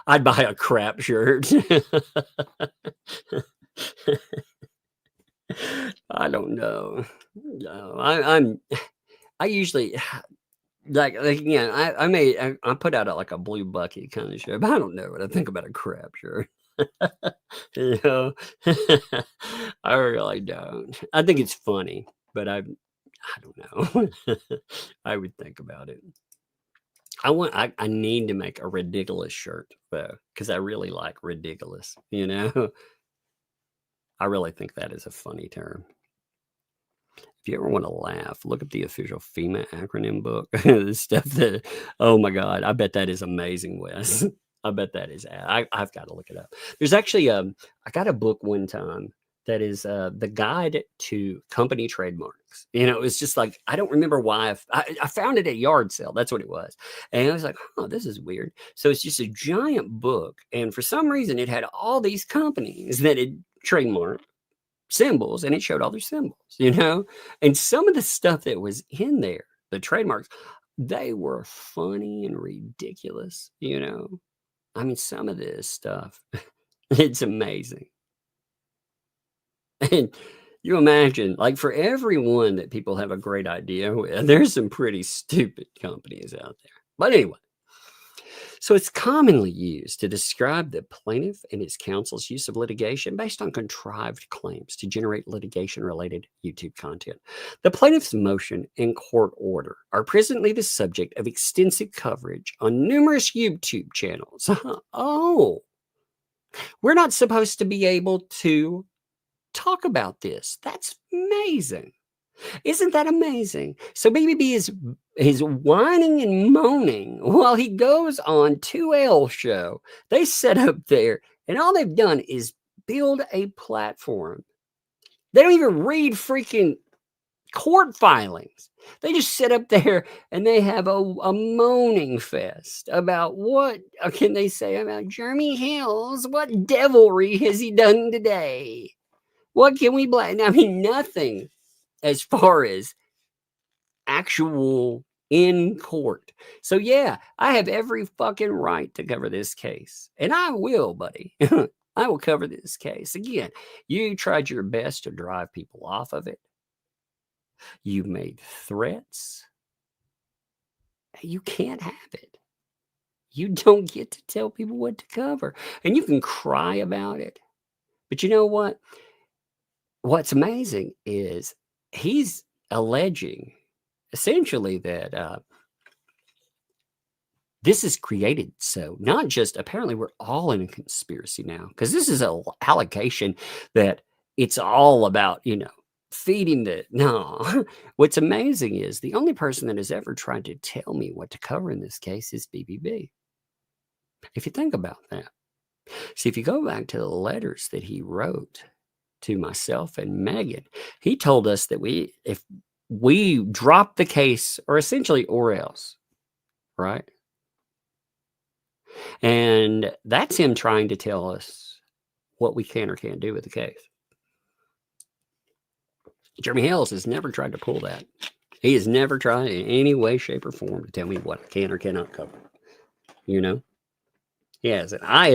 I'd buy a crap shirt. I don't know. No, I usually like again. I put out like a blue bucket kind of shirt, but I don't know what I think about a crap shirt. You know, I really don't. I think it's funny, but I don't know. I would think about it. I need to make a ridiculous shirt though, because I really like ridiculous. You know, I really think that is a funny term. If you ever want to laugh, look up the official FEMA acronym book. The stuff that, oh my God, I bet that is amazing, Wes. I bet that is. I've got to look it up. There's actually I got a book one time that is the guide to company trademarks. You know, it's just like I don't remember why I found it at a yard sale. That's what it was, and I was like, oh, this is weird. So it's just a giant book, and for some reason, it had all these companies that had trademarked symbols, and it showed all their symbols. You know, and some of the stuff that was in there, the trademarks, they were funny and ridiculous. You know. I mean, some of this stuff, it's amazing. And you imagine, like, for every one that people have a great idea with, there's some pretty stupid companies out there. But anyway, so it's commonly used to describe the plaintiff and his counsel's use of litigation based on contrived claims to generate litigation-related YouTube content. The plaintiff's motion and court order are presently the subject of extensive coverage on numerous YouTube channels. Oh, we're not supposed to be able to talk about this. That's amazing. Isn't that amazing? So BBB is whining and moaning while he goes on 2L show. They set up there, and all they've done is build a platform. They don't even read freaking court filings. They just sit up there and they have a moaning fest about what can they say about Jeremy Hales? What devilry has he done today? What can we blame? I mean, nothing as far as actual in court. So yeah, I have every fucking right to cover this case. And I will, buddy. I will cover this case. Again, you tried your best to drive people off of it. You made threats. You can't have it. You don't get to tell people what to cover. And you can cry about it. But you know what? What's amazing is he's alleging essentially that this is created. So not just apparently we're all in a conspiracy now, because this is an allegation that it's all about, you know, feeding the no. What's amazing is the only person that has ever tried to tell me what to cover in this case is BBB. If you think about that. See, if you go back to the letters that he wrote to myself and Megan, he told us that if we drop the case, or essentially or else, right? And that's him trying to tell us what we can or can't do with the case. Jeremy Hales has never tried to pull that. He has never tried in any way, shape, or form to tell me what I can or cannot cover. You know? Yes, and I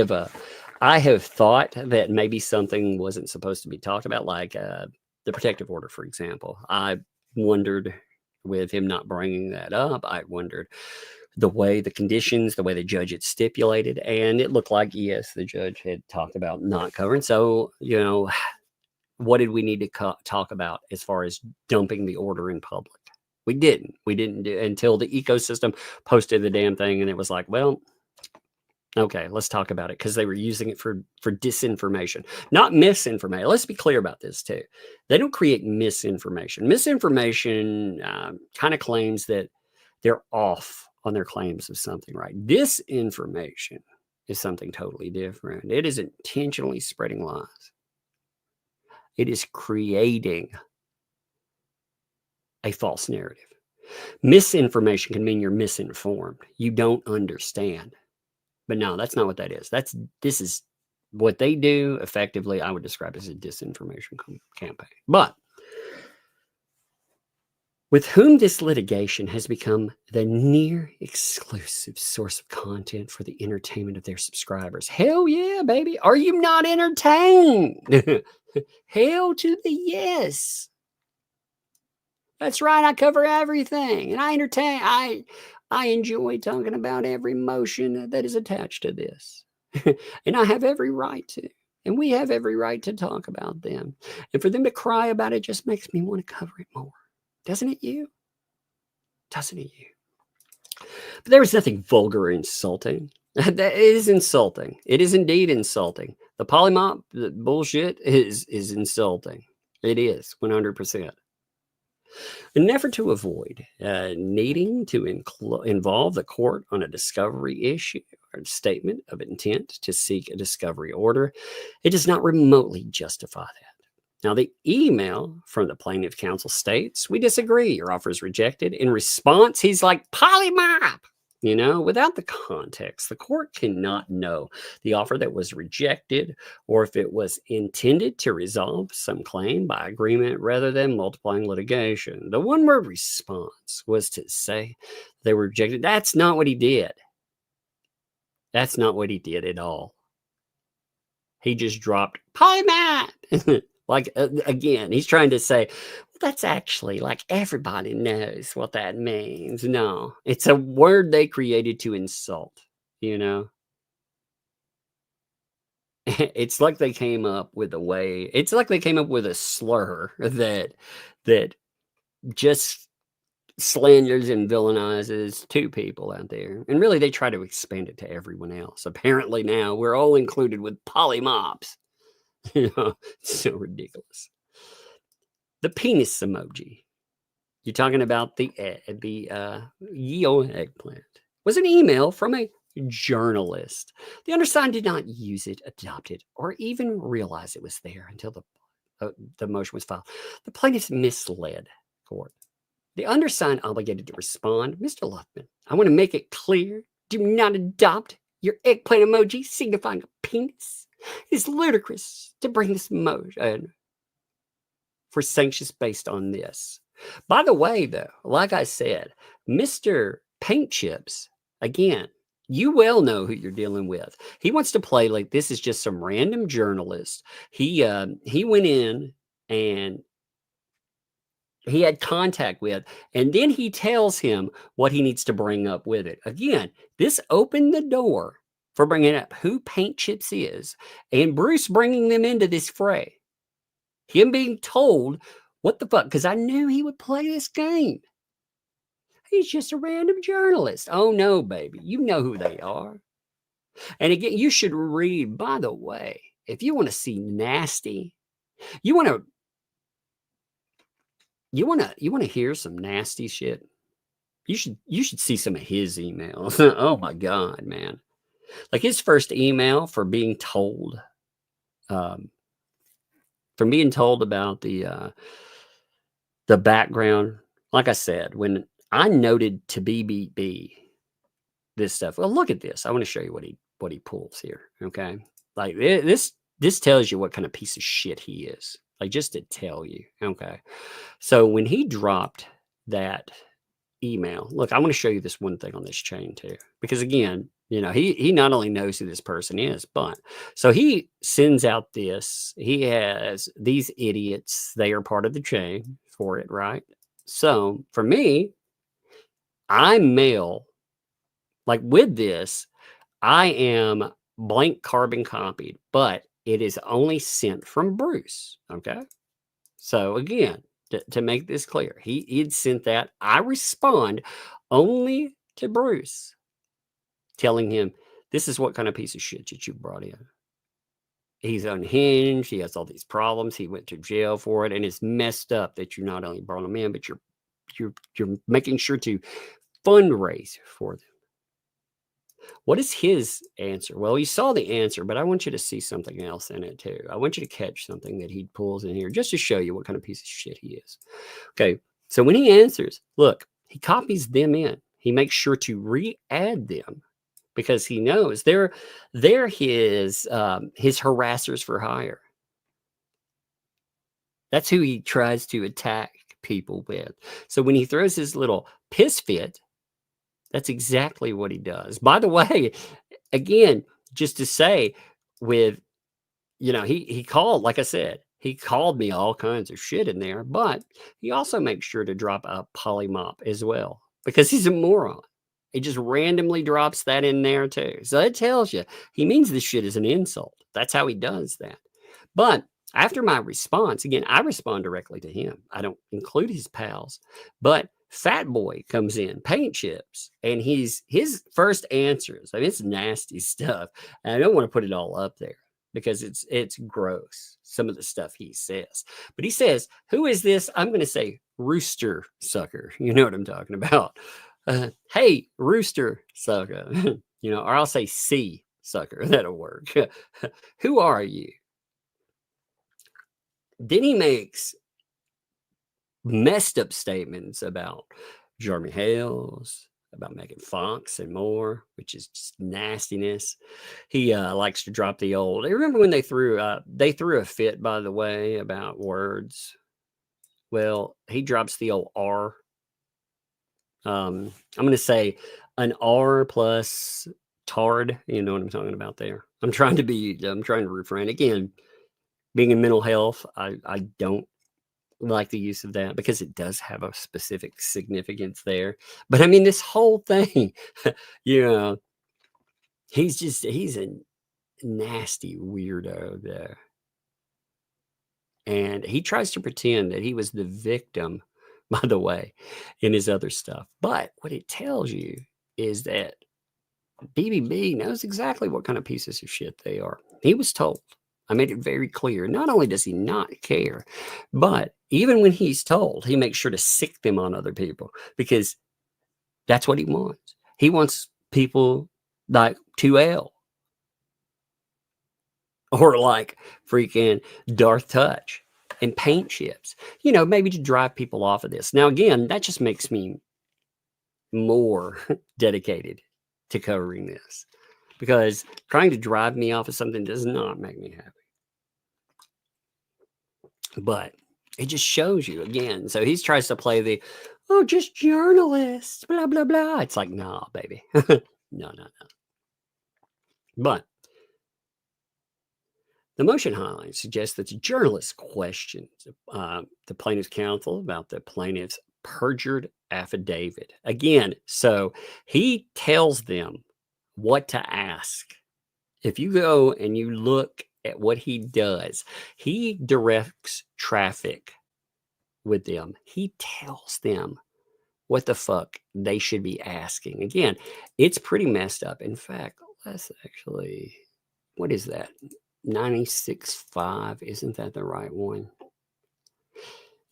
have thought that maybe something wasn't supposed to be talked about, like the protective order, for example. I wondered, with him not bringing that up, I wondered the way the conditions, the way the judge had stipulated, and it looked like, yes, the judge had talked about not covering. So, you know, what did we need to talk about as far as dumping the order in public? We didn't do until the ecosystem posted the damn thing, and it was like, well, okay, let's talk about it, because they were using it for disinformation, not misinformation. Let's be clear about this too. They don't create misinformation. Misinformation kind of claims that they're off on their claims of something, right? Disinformation is something totally different. It is intentionally spreading lies. It is creating a false narrative. Misinformation can mean you're misinformed. You don't understand. But no, that's not what that is. This is what they do effectively. I would describe as a disinformation campaign. But with whom this litigation has become the near exclusive source of content for the entertainment of their subscribers. Hell yeah, baby. Are you not entertained? Hell to the yes. That's right. I cover everything, and I entertain. I enjoy talking about every motion that is attached to this. And I have every right to. And we have every right to talk about them. And for them to cry about it just makes me want to cover it more. Doesn't it you? Doesn't it you? But there was nothing vulgar or insulting. That is insulting. It is indeed insulting. The Polamop bullshit is insulting. It is 100%. In an effort to avoid needing to involve the court on a discovery issue or statement of intent to seek a discovery order, it does not remotely justify that. Now, the email from the plaintiff counsel states, "We disagree. Your offer is rejected." In response, he's like, "Polamop." You know, without the context, the court cannot know the offer that was rejected or if it was intended to resolve some claim by agreement rather than multiplying litigation. The one-word response was to say they were rejected. That's not what he did. That's not what he did at all. He just dropped Polamop. Like, again, he's trying to say, well, that's actually like everybody knows what that means. No, it's a word they created to insult, you know? It's like they came up with a way, it's like they came up with a slur that just slanders and villainizes two people out there. And really, they try to expand it to everyone else. Apparently now we're all included with polymops. You know, it's so ridiculous. The penis emoji. You're talking about the yeo eggplant. Was an email from a journalist. The undersigned did not use it, adopt it, or even realize it was there until the motion was filed. The plaintiffs misled court. The undersigned obligated to respond. Mr. Luffman, I want to make it clear. Do not adopt your eggplant emoji signifying a penis. It is ludicrous to bring this motion for sanctions based on this. By the way, though, like I said, Mr. Paint Chips, again, you well know who you're dealing with. He wants to play like this is just some random journalist. He went in and he had contact with, and then he tells him what he needs to bring up with it. Again, this opened the door for bringing up who Paint Chips is, and Bruce bringing them into this fray. Him being told, what the fuck, because I knew he would play this game. He's just a random journalist. Oh, no, baby. You know who they are. And again, you should read, by the way, if you want to see nasty, you want to hear some nasty shit, you should see some of his emails. Oh, my God, man. Like his first email for being told, about the background. Like I said, when I noted to BBB this stuff, well, look at this. I want to show you what he pulls here. Okay, like this tells you what kind of piece of shit he is. Like just to tell you. Okay, so when he dropped that email, look, I want to show you this one thing on this chain too, because again, you know, he not only knows who this person is, but so he sends out this. He has these idiots. They are part of the chain for it, right? So for me, I mail, like with this, I am blank carbon copied, but it is only sent from Bruce. Okay. So again, to make this clear, he'd sent that. I respond only to Bruce, telling him, this is what kind of piece of shit that you brought in. He's unhinged. He has all these problems. He went to jail for it. And it's messed up that you not only brought him in, but you're making sure to fundraise for them. What is his answer? Well, you saw the answer, but I want you to see something else in it too. I want you to catch something that he pulls in here just to show you what kind of piece of shit he is. Okay, so when he answers, look, he copies them in. He makes sure to re-add them because he knows they're his harassers for hire. That's who he tries to attack people with. So when he throws his little piss fit, that's exactly what he does. By the way, again, just to say with, you know, he called, like I said, he called me all kinds of shit in there, but he also makes sure to drop a Polamop as well because he's a moron. It just randomly drops that in there too. So it tells you he means this shit as an insult. That's how he does that. But after my response, again, I respond directly to him. I don't include his pals. But Fat Boy comes in, paint chips, and his first answers. I mean, it's nasty stuff. And I don't want to put it all up there because it's gross, some of the stuff he says. But he says, "Who is this?" I'm going to say rooster sucker. You know what I'm talking about. Hey, rooster sucker. Or I'll say C sucker. That'll work. Who are you? Then he makes messed up statements about Jeremy Hales, about Megan Fox and more, which is just nastiness. He likes to drop the old. I remember when they threw a fit, by the way, about words. Well, he drops the old R. I'm going to say an R plus tard. You know what I'm talking about there. I'm trying to refrain. Again, being in mental health, I don't like the use of that because it does have a specific significance there. But I mean, this whole thing, he's a nasty weirdo there. And he tries to pretend that he was the victim, by the way, in his other stuff. But what it tells you is that BBB knows exactly what kind of pieces of shit they are. He was told. I made it very clear. Not only does he not care, but even when he's told, he makes sure to sick them on other people because that's what he wants. He wants people like 2L or like freaking Darth Touch and paint chips, maybe to drive people off of this. Now, again, that just makes me more dedicated to covering this because trying to drive me off of something does not make me happy. But it just shows you again. So he tries to play the, just journalists, blah, blah, blah. It's like, nah, baby. No. But the motion highlight suggests that the journalist questions the plaintiff's counsel about the plaintiff's perjured affidavit. Again, so he tells them what to ask. If you go and you look at what he does, he directs traffic with them. He tells them what the fuck they should be asking. Again, it's pretty messed up. In fact, let's actually, what is that? 96.5. Isn't that the right one?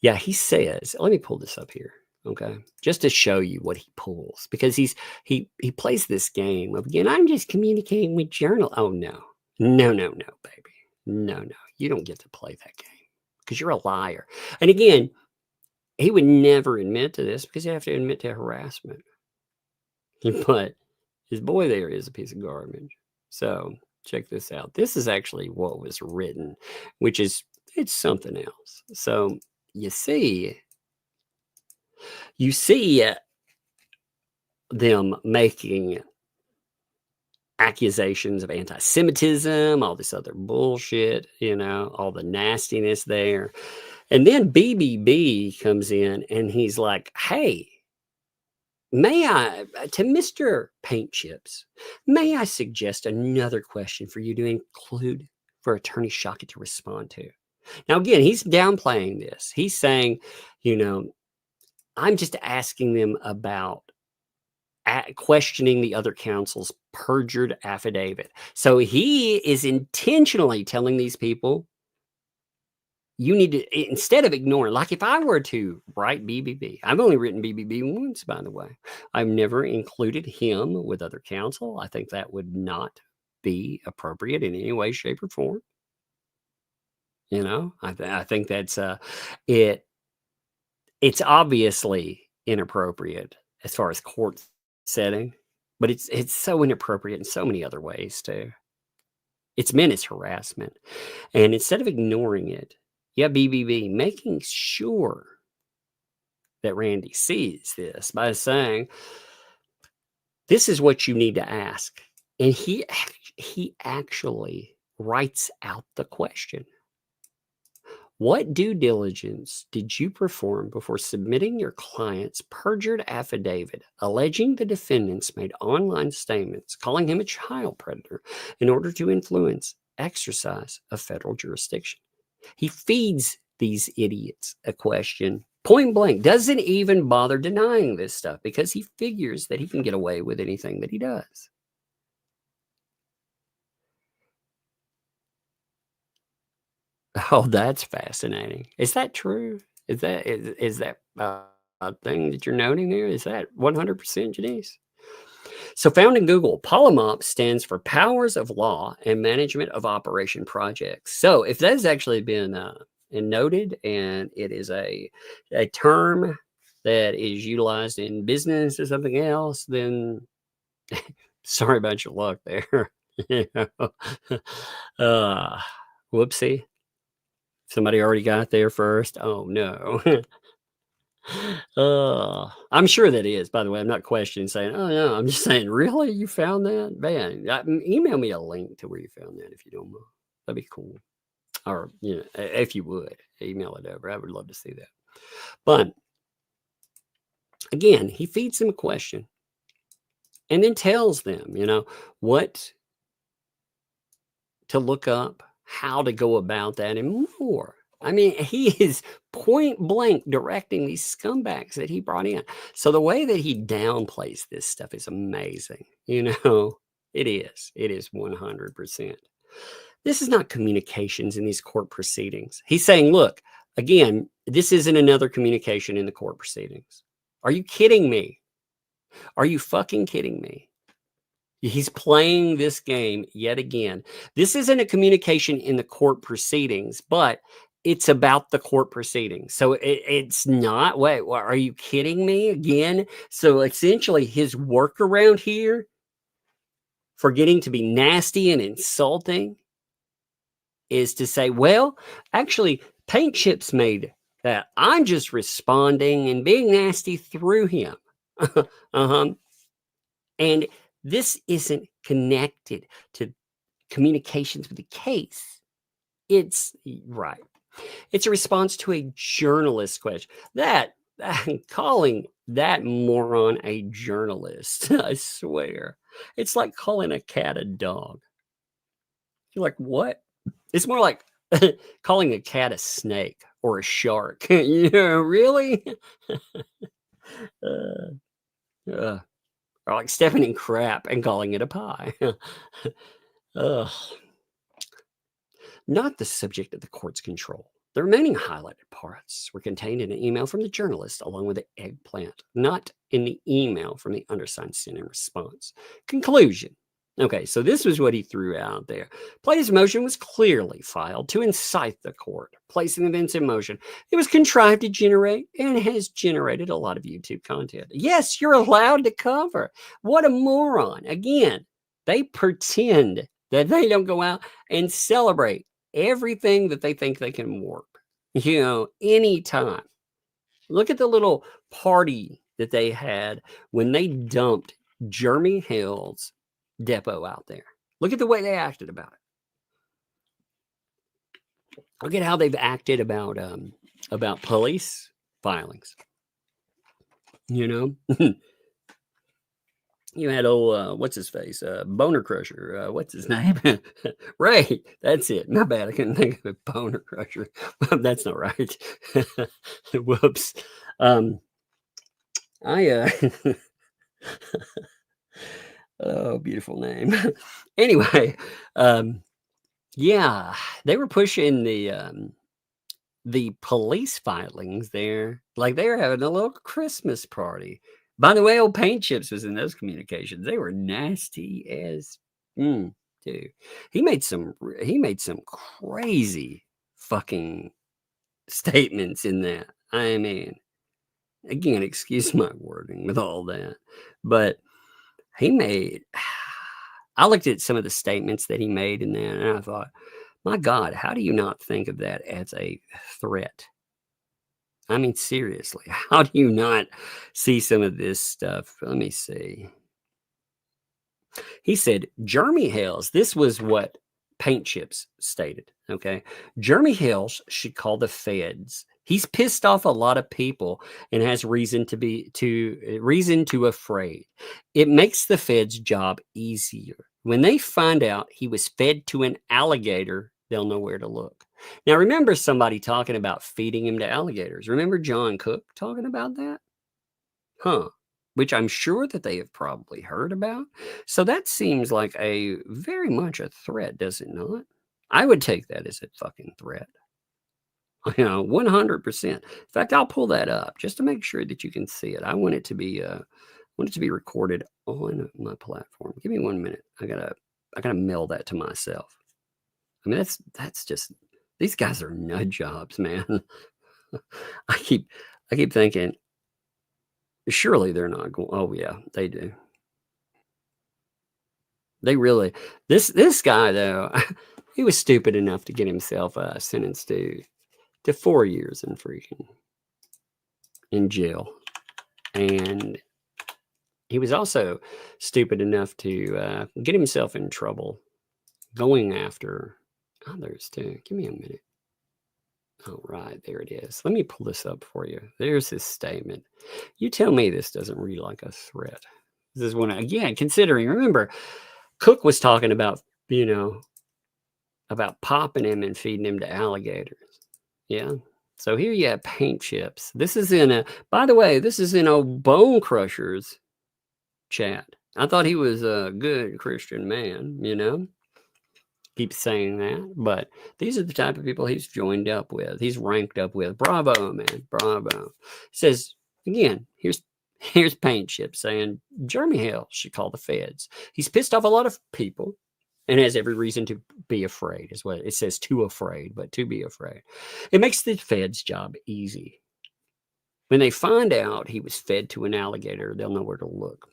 Yeah, he says, let me pull this up here. Okay. Just to show you what he pulls, because he plays this game of, again, I'm just communicating with journal. Oh no, baby. No. You don't get to play that game because you're a liar. And again, he would never admit to this because you have to admit to harassment. But his boy there is a piece of garbage. So check this out. This is actually what was written, which is, it's something else. So you see them making accusations of anti-Semitism, all this other bullshit, all the nastiness there. And then BBB comes in and he's like, hey, may I, to Mr. Paint Chips, may I suggest another question for you to include for Attorney Shockett to respond to? Now, again, he's downplaying this. He's saying, I'm just asking them about questioning the other counsel's perjured affidavit. So he is intentionally telling these people, you need to, instead of ignoring, like if I were to write BBB, I've only written BBB once, by the way. I've never included him with other counsel. I think that would not be appropriate in any way, shape, or form. I think that's it's obviously inappropriate as far as court setting, but it's so inappropriate in so many other ways too. It's meant as harassment. And instead of ignoring it, you have BBB making sure that Randy sees this by saying, this is what you need to ask. And he actually writes out the question. What due diligence did you perform before submitting your client's perjured affidavit alleging the defendants made online statements calling him a child predator in order to influence exercise of federal jurisdiction? He feeds these idiots a question point blank, doesn't even bother denying this stuff because he figures that he can get away with anything that he does. Oh, that's fascinating. Is that true? Is that a thing that you're noting there? Is that 100% Janice? So found in Google, Polamop stands for Powers of Law and Management of Operation Projects. So if that has actually been noted, and it is a term that is utilized in business or something else, then sorry about your luck there. Whoopsie. Somebody already got there first. Oh no. I'm sure that is, by the way. I'm not questioning saying, oh no, I'm just saying, really? You found that? Man, email me a link to where you found that if you don't mind. That'd be cool. Or, if you would, email it over. I would love to see that. But again, he feeds them a question and then tells them, what to look up, how to go about that, and more. I mean, he is point blank directing these scumbags that he brought in. So the way that he downplays this stuff is amazing. It is. It is 100%. This is not communications in these court proceedings. He's saying, look, again, this isn't another communication in the court proceedings. Are you kidding me? Are you fucking kidding me? He's playing this game yet again. This isn't a communication in the court proceedings, but it's about the court proceedings. So it's not, wait, are you kidding me again? So essentially his workaround here for getting to be nasty and insulting is to say, well, actually Paint Chips made that. I'm just responding and being nasty through him. And this isn't connected to communications with the case. It's right. It's a response to a journalist question. Calling that moron a journalist, I swear. It's like calling a cat a dog. You're like, what? It's more like calling a cat a snake or a shark. Really? Or like stepping in crap and calling it a pie. Not the subject of the court's control. The remaining highlighted parts were contained in an email from the journalist along with the eggplant, not in the email from the undersigned sent in response. Conclusion. Okay, so this was what he threw out there. Plaintiff's motion was clearly filed to incite the court, placing events in motion. It was contrived to generate and has generated a lot of YouTube content. Yes, you're allowed to cover. What a moron. Again, they pretend that they don't go out and celebrate everything that they think they can warp, anytime. Look at the little party that they had when they dumped Jeremy Hale's depot out there. Look at the way they acted about it. Look at how they've acted about police filings. You had old, what's his face? Boner Crusher. What's his name? Ray. That's it. My bad. I couldn't think of it. Boner Crusher. That's not right. Whoops. Oh, beautiful name. Anyway, yeah, they were pushing the police filings there. Like they were having a little Christmas party. By the way, old Paint Chips was in those communications. They were nasty as too. He made some crazy fucking statements in that. I mean, again, excuse my wording with all that, but I looked at some of the statements that he made in that, and I thought, my God, how do you not think of that as a threat? I mean, seriously, how do you not see some of this stuff? Let me see. He said, Jeremy Hales, this was what Paint Chips stated. Okay. Jeremy Hale should call the feds. He's pissed off a lot of people and has reason to afraid. It makes the feds' job easier. When they find out he was fed to an alligator, they'll know where to look. Now, remember somebody talking about feeding him to alligators. Remember John Cook talking about that? Huh. Which I'm sure that they have probably heard about. So that seems like a very much a threat, does it not? I would take that as a fucking threat. 100%. In fact, I'll pull that up just to make sure that you can see it. I want it to be recorded on my platform. Give me 1 minute. I gotta mail that to myself. I mean, that's just, these guys are nut jobs, man. I keep thinking, surely they're not going. Oh yeah, they do. They really. This guy though, he was stupid enough to get himself sentenced to 4 years in jail, and he was also stupid enough to get himself in trouble going after others too. Give me a minute. All right, there it is. Let me pull this up for you. There's his statement. You tell me this doesn't read like a threat. This is one, again, considering, remember, Cook was talking about, about popping him and feeding him to alligators. Yeah. So here you have paint chips. This is by the way, this is in old Bone Crusher's chat. I thought he was a good Christian man, Keep saying that, but these are the type of people he's joined up with. He's ranked up with. Bravo, man. Bravo. Says, again, here's paint chip saying Jeremy Hale should call the feds. He's pissed off a lot of people and has every reason to be afraid, is what it says, too afraid, but to be afraid. It makes the feds' job easy. When they find out he was fed to an alligator, they'll know where to look.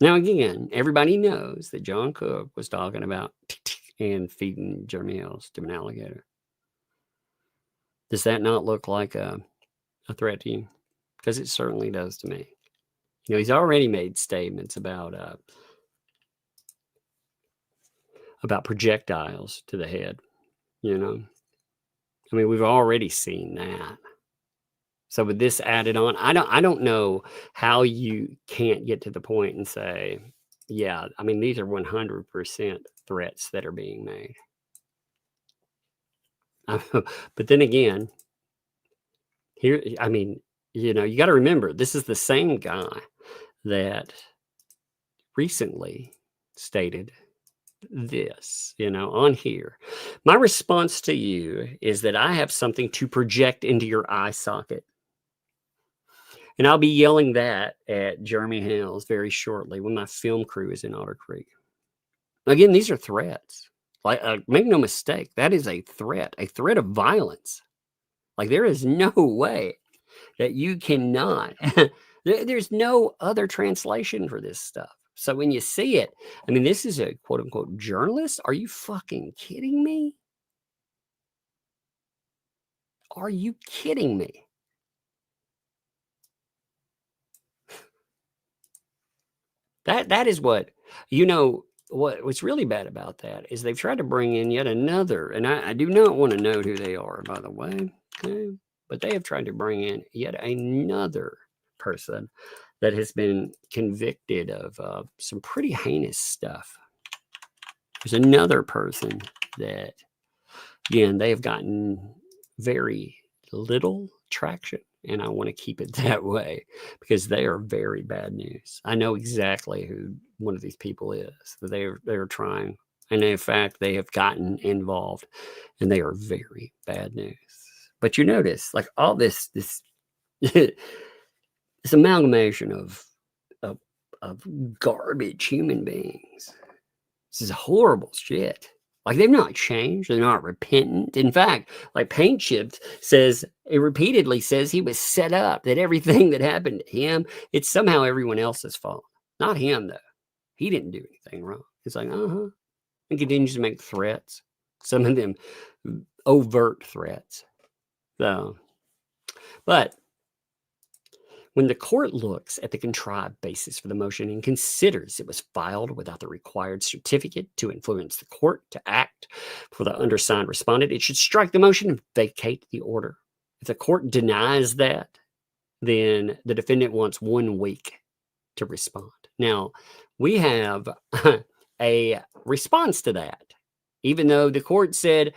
Now, again, everybody knows that John Cook was talking about and feeding Jeremy Hale to an alligator. Does that not look like a threat to you? Because it certainly does to me. He's already made statements about projectiles to the head. I mean, we've already seen that. So with this added on, I don't know how you can't get to the point and say, yeah, I mean, these are 100% threats that are being made. But then again, here, I mean, you got to remember, this is the same guy that recently stated this, on here. My response to you is that I have something to project into your eye socket. And I'll be yelling that at Jeremy Hales very shortly when my film crew is in Otter Creek. Again, these are threats. Like, make no mistake, that is a threat of violence. Like, there is no way that you cannot. There's no other translation for this stuff. So when you see it, I mean, this is a quote unquote journalist. Are you fucking kidding me? Are you kidding me? That is what, what's really bad about that is they've tried to bring in yet another, and I do not want to note who they are, by the way, okay? But they have tried to bring in yet another person that has been convicted of some pretty heinous stuff. There's another person that, again, they have gotten very little traction. And I want to keep it that way because they are very bad news. I know exactly who one of these people is. They are trying, and in fact, they have gotten involved, and they are very bad news. But you notice, like all this this amalgamation of garbage human beings. This is horrible shit. Like, they've not changed. They're not repentant. In fact, like Paint Chips says, it repeatedly says he was set up, that everything that happened to him, it's somehow everyone else's fault. Not him, though. He didn't do anything wrong. It's like, and continues to make threats. Some of them overt threats. So, but When the court looks at the contrived basis for the motion and considers it was filed without the required certificate to influence the court to act for the undersigned respondent, it should strike the motion and vacate the order. If the court denies that, then the defendant wants 1 week to respond. Now, we have a response to that. Even though the court said,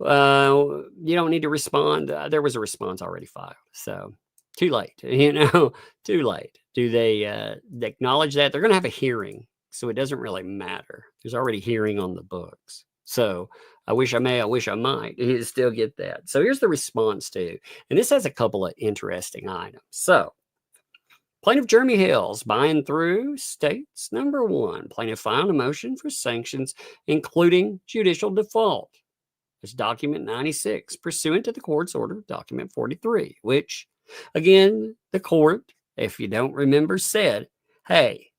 you don't need to respond, there was a response already filed. So too late, too late. Do they acknowledge that? They're going to have a hearing, so it doesn't really matter. There's already hearing on the books. So I wish I may, I wish I might. You still get that. So here's the response to, and this has a couple of interesting items. So plaintiff Jeremy Hales, by and through, states, number 1, plaintiff filed a motion for sanctions, including judicial default. It's document 96, pursuant to the court's order, document 43, which, again, the court, if you don't remember, said, hey,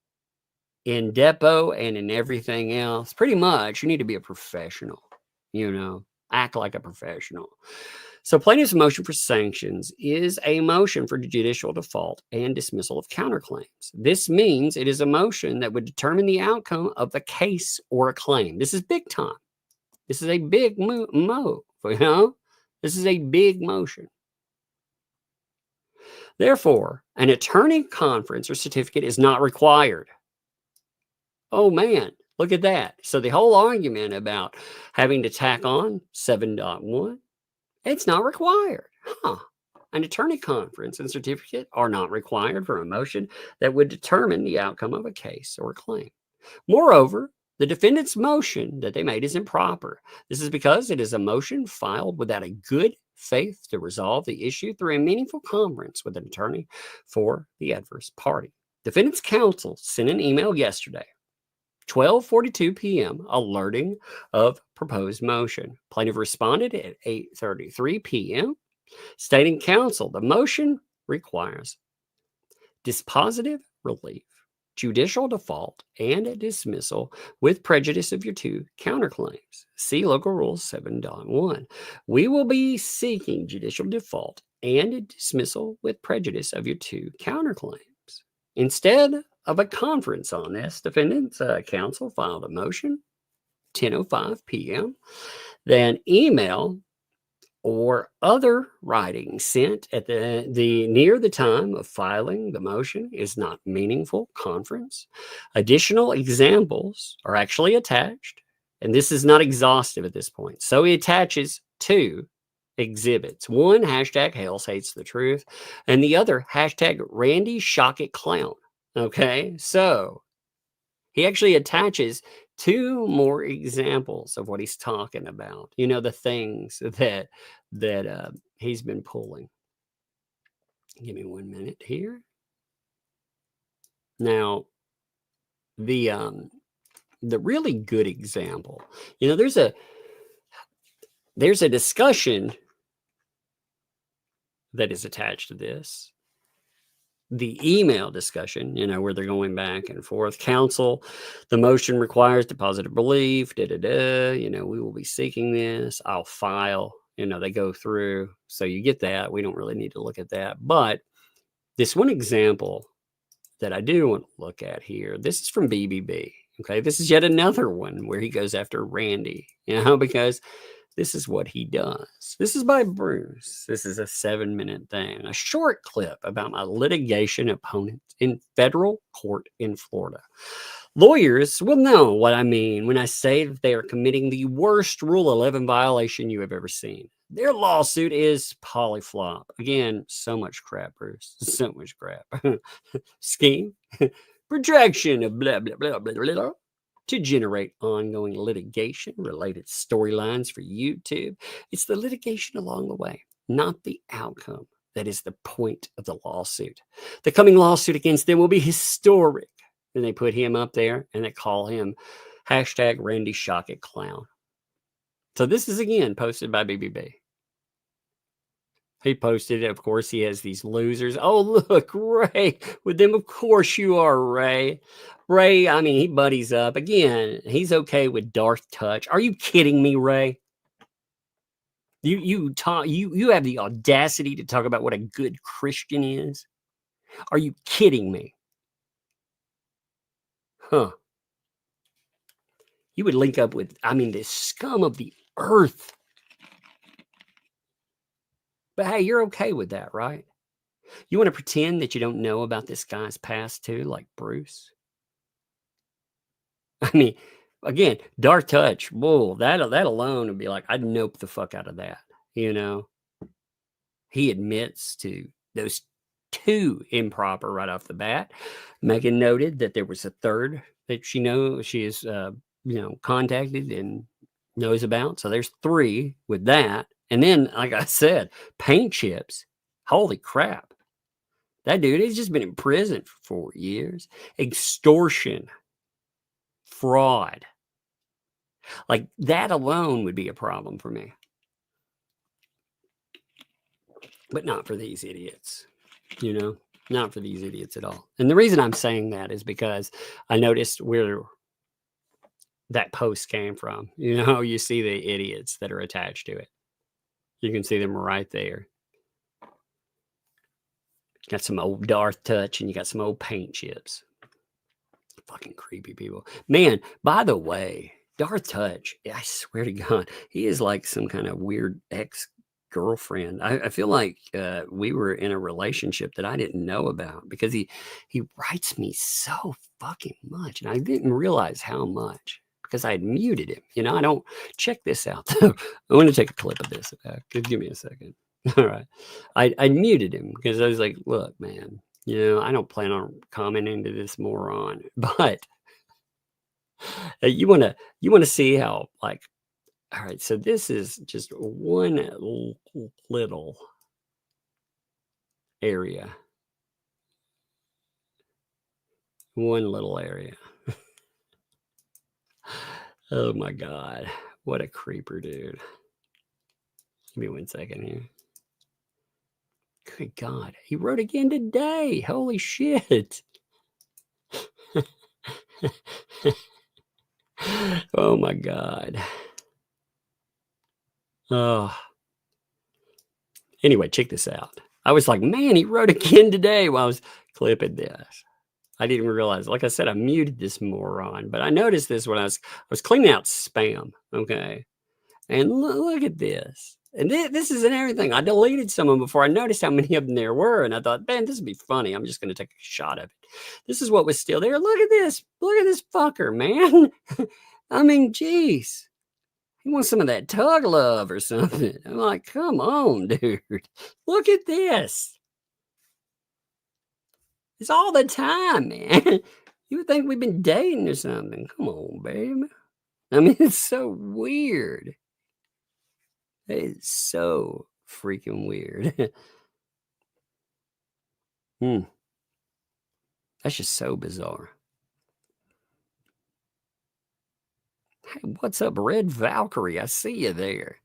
in depot and in everything else, pretty much you need to be a professional, act like a professional. So plaintiff's motion for sanctions is a motion for judicial default and dismissal of counterclaims. This means it is a motion that would determine the outcome of a case or a claim. This is big time. This is a big move, This is a big motion. Therefore, an attorney conference or certificate is not required. Oh man, look at that. So the whole argument about having to tack on 7.1, it's not required. An attorney conference and certificate are not required for a motion that would determine the outcome of a case or a claim. Moreover, the defendant's motion that they made is improper. This is because it is a motion filed without a good faith to resolve the issue through a meaningful conference with an attorney for the adverse party. Defendant's counsel sent an email yesterday, 12:42 p.m., alerting of proposed motion. Plaintiff responded at 8:33 p.m., stating, counsel, the motion requires dispositive relief, judicial default, and a dismissal with prejudice of your 2 counterclaims. See Local Rule 7.1. We will be seeking judicial default and a dismissal with prejudice of your 2 counterclaims. Instead of a conference on this, defendant's counsel filed a motion, 10:05 p.m., then email or other writing sent at the near the time of filing the motion is not meaningful conference. Additional examples are actually attached, and this is not exhaustive at this point. So he attaches 2 exhibits. One, hashtag Hales hates the truth, and the other, hashtag Randy Shockett Clown. Okay, so he actually attaches 2 more examples of what he's talking about. The things that he's been pulling. Give me 1 minute here. Now, the really good example, there's a discussion that is attached to this. The email discussion, where they're going back and forth. Counsel, the motion requires depositive relief, we will be seeking this. I'll file, they go through. So you get that. We don't really need to look at that. But this one example that I do want to look at here, this is from BBB. Okay, this is yet another one where he goes after Randy, because this is what he does. This is by Bruce. This is a 7-minute thing, a short clip about my litigation opponent in federal court in Florida. Lawyers will know what I mean when I say that they are committing the worst Rule 11 violation you have ever seen. Their lawsuit is polyflop. Again, so much crap, Bruce. So much crap. Scheme, projection of blah, blah, blah, blah, blah, blah, to generate ongoing litigation-related storylines for YouTube. It's the litigation along the way, not the outcome, that is the point of the lawsuit. The coming lawsuit against them will be historic. And they put him up there, and they call him hashtag Randy Shockett Clown. So this is, again, posted by BBB. He posted it. Of course, he has these losers. Oh, look, Ray. With them, of course you are, Ray. Ray, he buddies up. Again, he's okay with Darth Touch. Are you kidding me, Ray? You have the audacity to talk about what a good Christian is? Are you kidding me? Huh. You would link up with, I mean, the scum of the earth. But hey, you're okay with that, right? You want to pretend that you don't know about this guy's past too, like Bruce? I mean, again, dark touch. Whoa, that alone would be like, I'd nope the fuck out of that. You know, he admits to those two improper right off the bat. Megan noted that there was a third that she is, contacted and knows about. So there's 3 with that. And then, like I said, paint chips. Holy crap. That dude has just been in prison for 4 years. Extortion. Fraud. Like that alone would be a problem for me. But not for these idiots, not for these idiots at all. And the reason I'm saying that is because I noticed where that post came from. You see the idiots that are attached to it. You can see them right there. Got some old dark touch and you got some old paint chips. Fucking creepy people. Man, by the way, Darth Touch, I swear to God, he is like some kind of weird ex-girlfriend. I feel like we were in a relationship that I didn't know about because he writes me so fucking much. And I didn't realize how much because I had muted him. I don't check this out. I want to take a clip of this. Give me a second. All right. I muted him because I was like, look, man, I don't plan on commenting to this moron, but you want to see how, like, all right, so this is just one little area. One little area. Oh my God. What a creeper, dude. Give me 1 second here. Good God. He wrote again today. Holy shit. Oh my God. Oh. Anyway, check this out. I was like, man, he wrote again today while I was clipping this. I didn't realize, like I said, I muted this moron, but I noticed this when I was cleaning out spam. Okay. And look at this. And this isn't everything. I deleted some of them before I noticed how many of them there were. And I thought, man, this would be funny. I'm just going to take a shot of it. This is what was still there. Look at this. Look at this fucker, man. I mean, geez. He wants some of that tug love or something. I'm like, come on, dude. Look at this. It's all the time, man. You would think we've been dating or something. Come on, babe. I mean, it's so weird. It's so freaking weird. That's just so bizarre. Hey, what's up, Red Valkyrie? I see you there.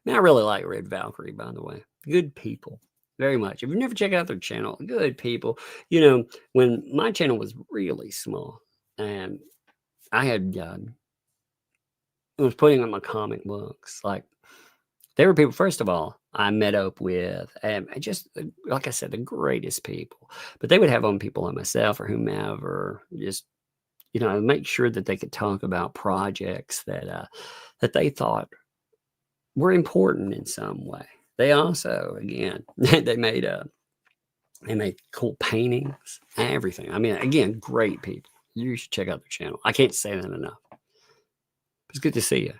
Man, I really like Red Valkyrie, by the way. Good people. Very much. If you've never checked out their channel, good people. When my channel was really small and I had I was putting on my comic books, like, there were people, first of all, I met up with, and just, like I said, the greatest people. But they would have on people like myself or whomever, just, make sure that they could talk about projects that they thought were important in some way. They also, again, they made cool paintings, everything. I mean, again, great people. You should check out their channel. I can't say that enough. It's good to see you.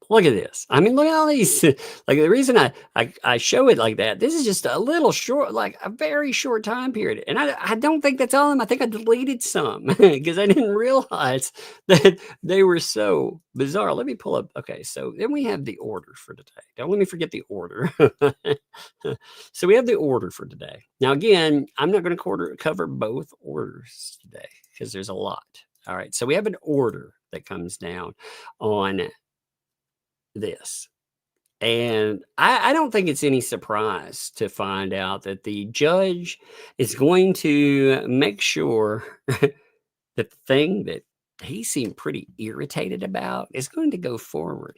Look at this. I mean, look at all these. Like, the reason I show it like that, this is just a little short, like a very short time period. And I don't think that's all of them. I think I deleted some because I didn't realize that they were so bizarre. Let me pull up. Okay, so then we have the order for today. Don't let me forget the order. So we have the order for today. Now, again, I'm not going to cover both orders today because there's a lot. All right, so we have an order that comes down on this. And I don't think it's any surprise to find out that the judge is going to make sure that the thing that he seemed pretty irritated about is going to go forward,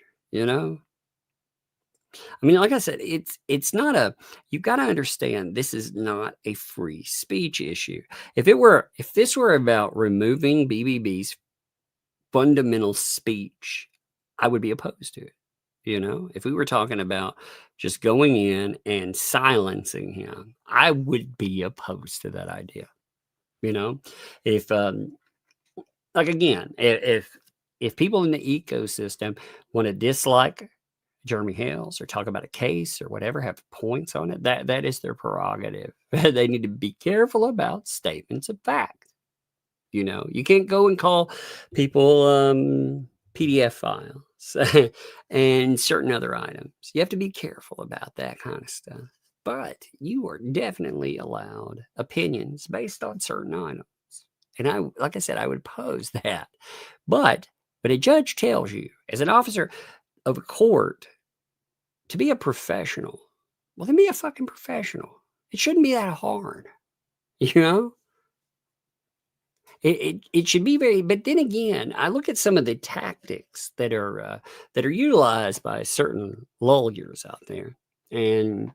I mean, like I said, it's not a, you've got to understand this is not a free speech issue. If this were about removing BBB's fundamental speech, I would be opposed to it. You know, if we were talking about just going in and silencing him, I would be opposed to that idea. You know, if like again, if people in the ecosystem want to dislike Jeremy Hales or talk about a case or whatever, have points on it, that is their prerogative. They need to be careful about statements of fact. You know, you can't go and call people PDF files and certain other items. You have to be careful about that kind of stuff. But you are definitely allowed opinions based on certain items. And like I said, I would oppose that. But a judge tells you, as an officer of a court, to be a professional, well, then be a fucking professional. It shouldn't be that hard, you know? It should be very, but then again, I look at some of the tactics that are utilized by certain lawyers out there, and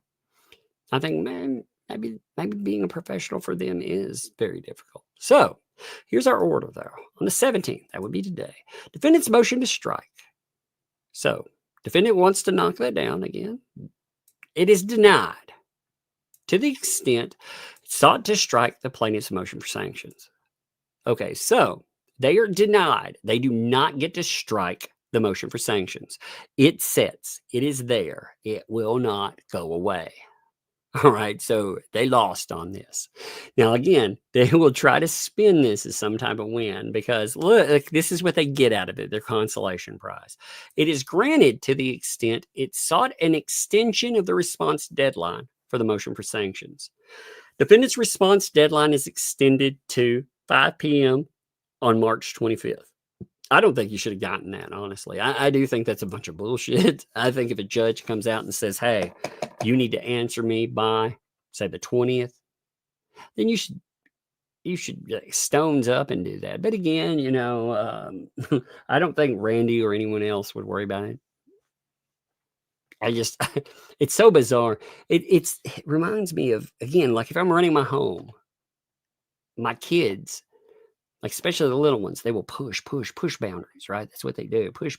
I think, man, maybe being a professional for them is very difficult. So here's our order, though. On the 17th, that would be today, defendant's motion to strike. So defendant wants to knock that down again. It is denied to the extent it sought to strike the plaintiff's motion for sanctions. Okay, so they are denied. They do not get to strike the motion for sanctions. It sits. It is there. It will not go away. All right, so they lost on this. Now, again, they will try to spin this as some type of win because, look, this is what they get out of it, their consolation prize. It is granted to the extent it sought an extension of the response deadline for the motion for sanctions. Defendant's response deadline is extended to 5 p.m. on March 25th. I don't think you should have gotten that, honestly. I do think that's a bunch of bullshit. I think if a judge comes out and says, hey, you need to answer me by, say, the 20th, then you should stones up and do that. But again, you know, I don't think Randy or anyone else would worry about it. It's so bizarre. It reminds me of, again, like if I'm running my home, my kids, like especially the little ones, they will push boundaries, right? That's what they do. Push.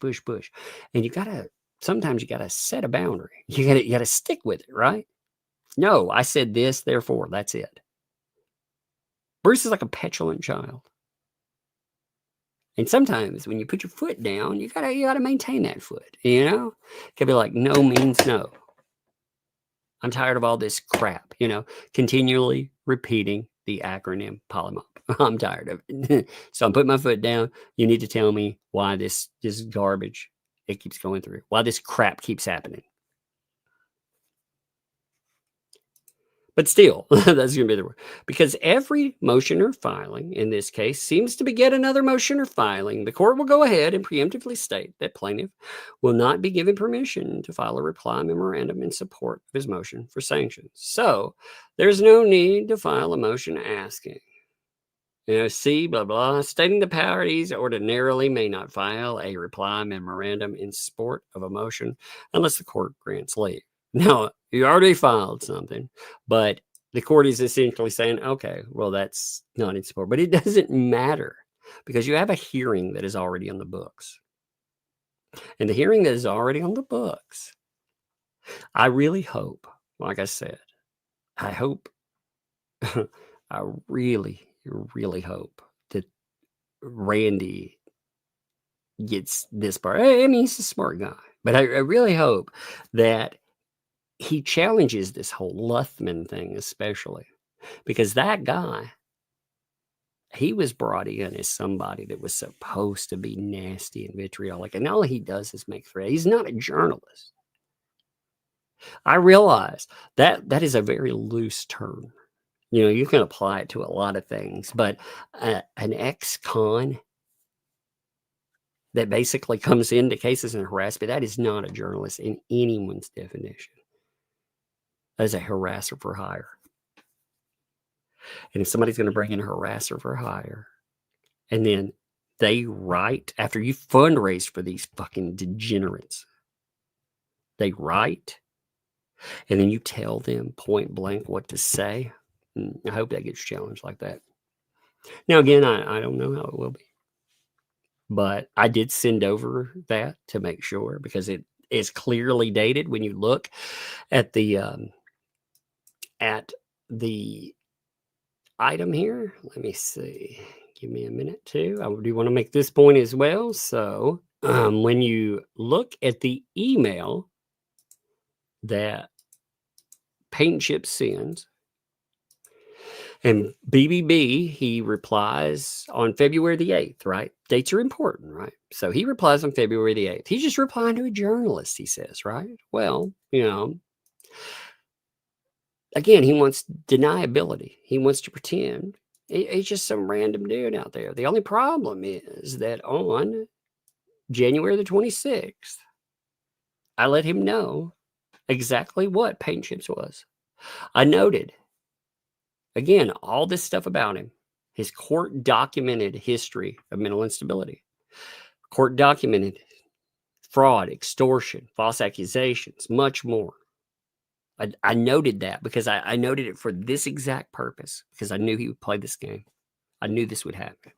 And sometimes you gotta set a boundary. You gotta stick with it, right? No, I said this, therefore that's it. Bruce is like a petulant child. And sometimes when you put your foot down, you gotta maintain that foot, you know? It could be like, no means no. I'm tired of all this crap, you know, continually repeating the acronym Polamop. I'm tired of it. So I'm putting my foot down. You need to tell me why this garbage, it keeps going through, why this crap keeps happening. But still, that's going to be the word. Because every motion or filing, in this case, seems to beget another motion or filing, the court will go ahead and preemptively state that plaintiff will not be given permission to file a reply memorandum in support of his motion for sanctions. So there's no need to file a motion asking, you know, see, blah, blah, stating the parties ordinarily may not file a reply memorandum in support of a motion unless the court grants leave. Now, you already filed something, but the court is essentially saying, okay, well, that's not in support. But it doesn't matter because you have a hearing that is already on the books. And the hearing that is already on the books, I really hope, like I said, I hope, I really hope that Randy gets this part. I mean, he's a smart guy, but I really hope that he challenges this whole Luthman thing, especially because that guy, he was brought in as somebody that was supposed to be nasty and vitriolic, and all he does is make threats. He's not a journalist. I realize that is a very loose term. You know, you can apply it to a lot of things, but an ex-con that basically comes into cases and harassment, that is not a journalist in anyone's definition. As a harasser for hire. And if somebody's going to bring in a harasser for hire, and then they write, after you fundraise for these fucking degenerates, they write, and then you tell them point blank what to say. I hope that gets challenged like that. Now, again, I don't know how it will be, but I did send over that to make sure, because it is clearly dated when you look at the item here. Let me see. Give me a minute too. I do want to make this point as well. So when you look at the email that Paint and Chip sends, and BBB, he replies on February the 8th, right? Dates are important, right? So he replies on February the 8th. He's just replying to a journalist, he says, right? Well, again, he wants deniability. He wants to pretend he's just some random dude out there. The only problem is that on January the 26th, I let him know exactly what Paint and Chips was. I noted, again, all this stuff about him, his court documented history of mental instability, court documented fraud, extortion, false accusations, much more. I noted that because I noted it for this exact purpose, because I knew he would play this game. I knew this would happen,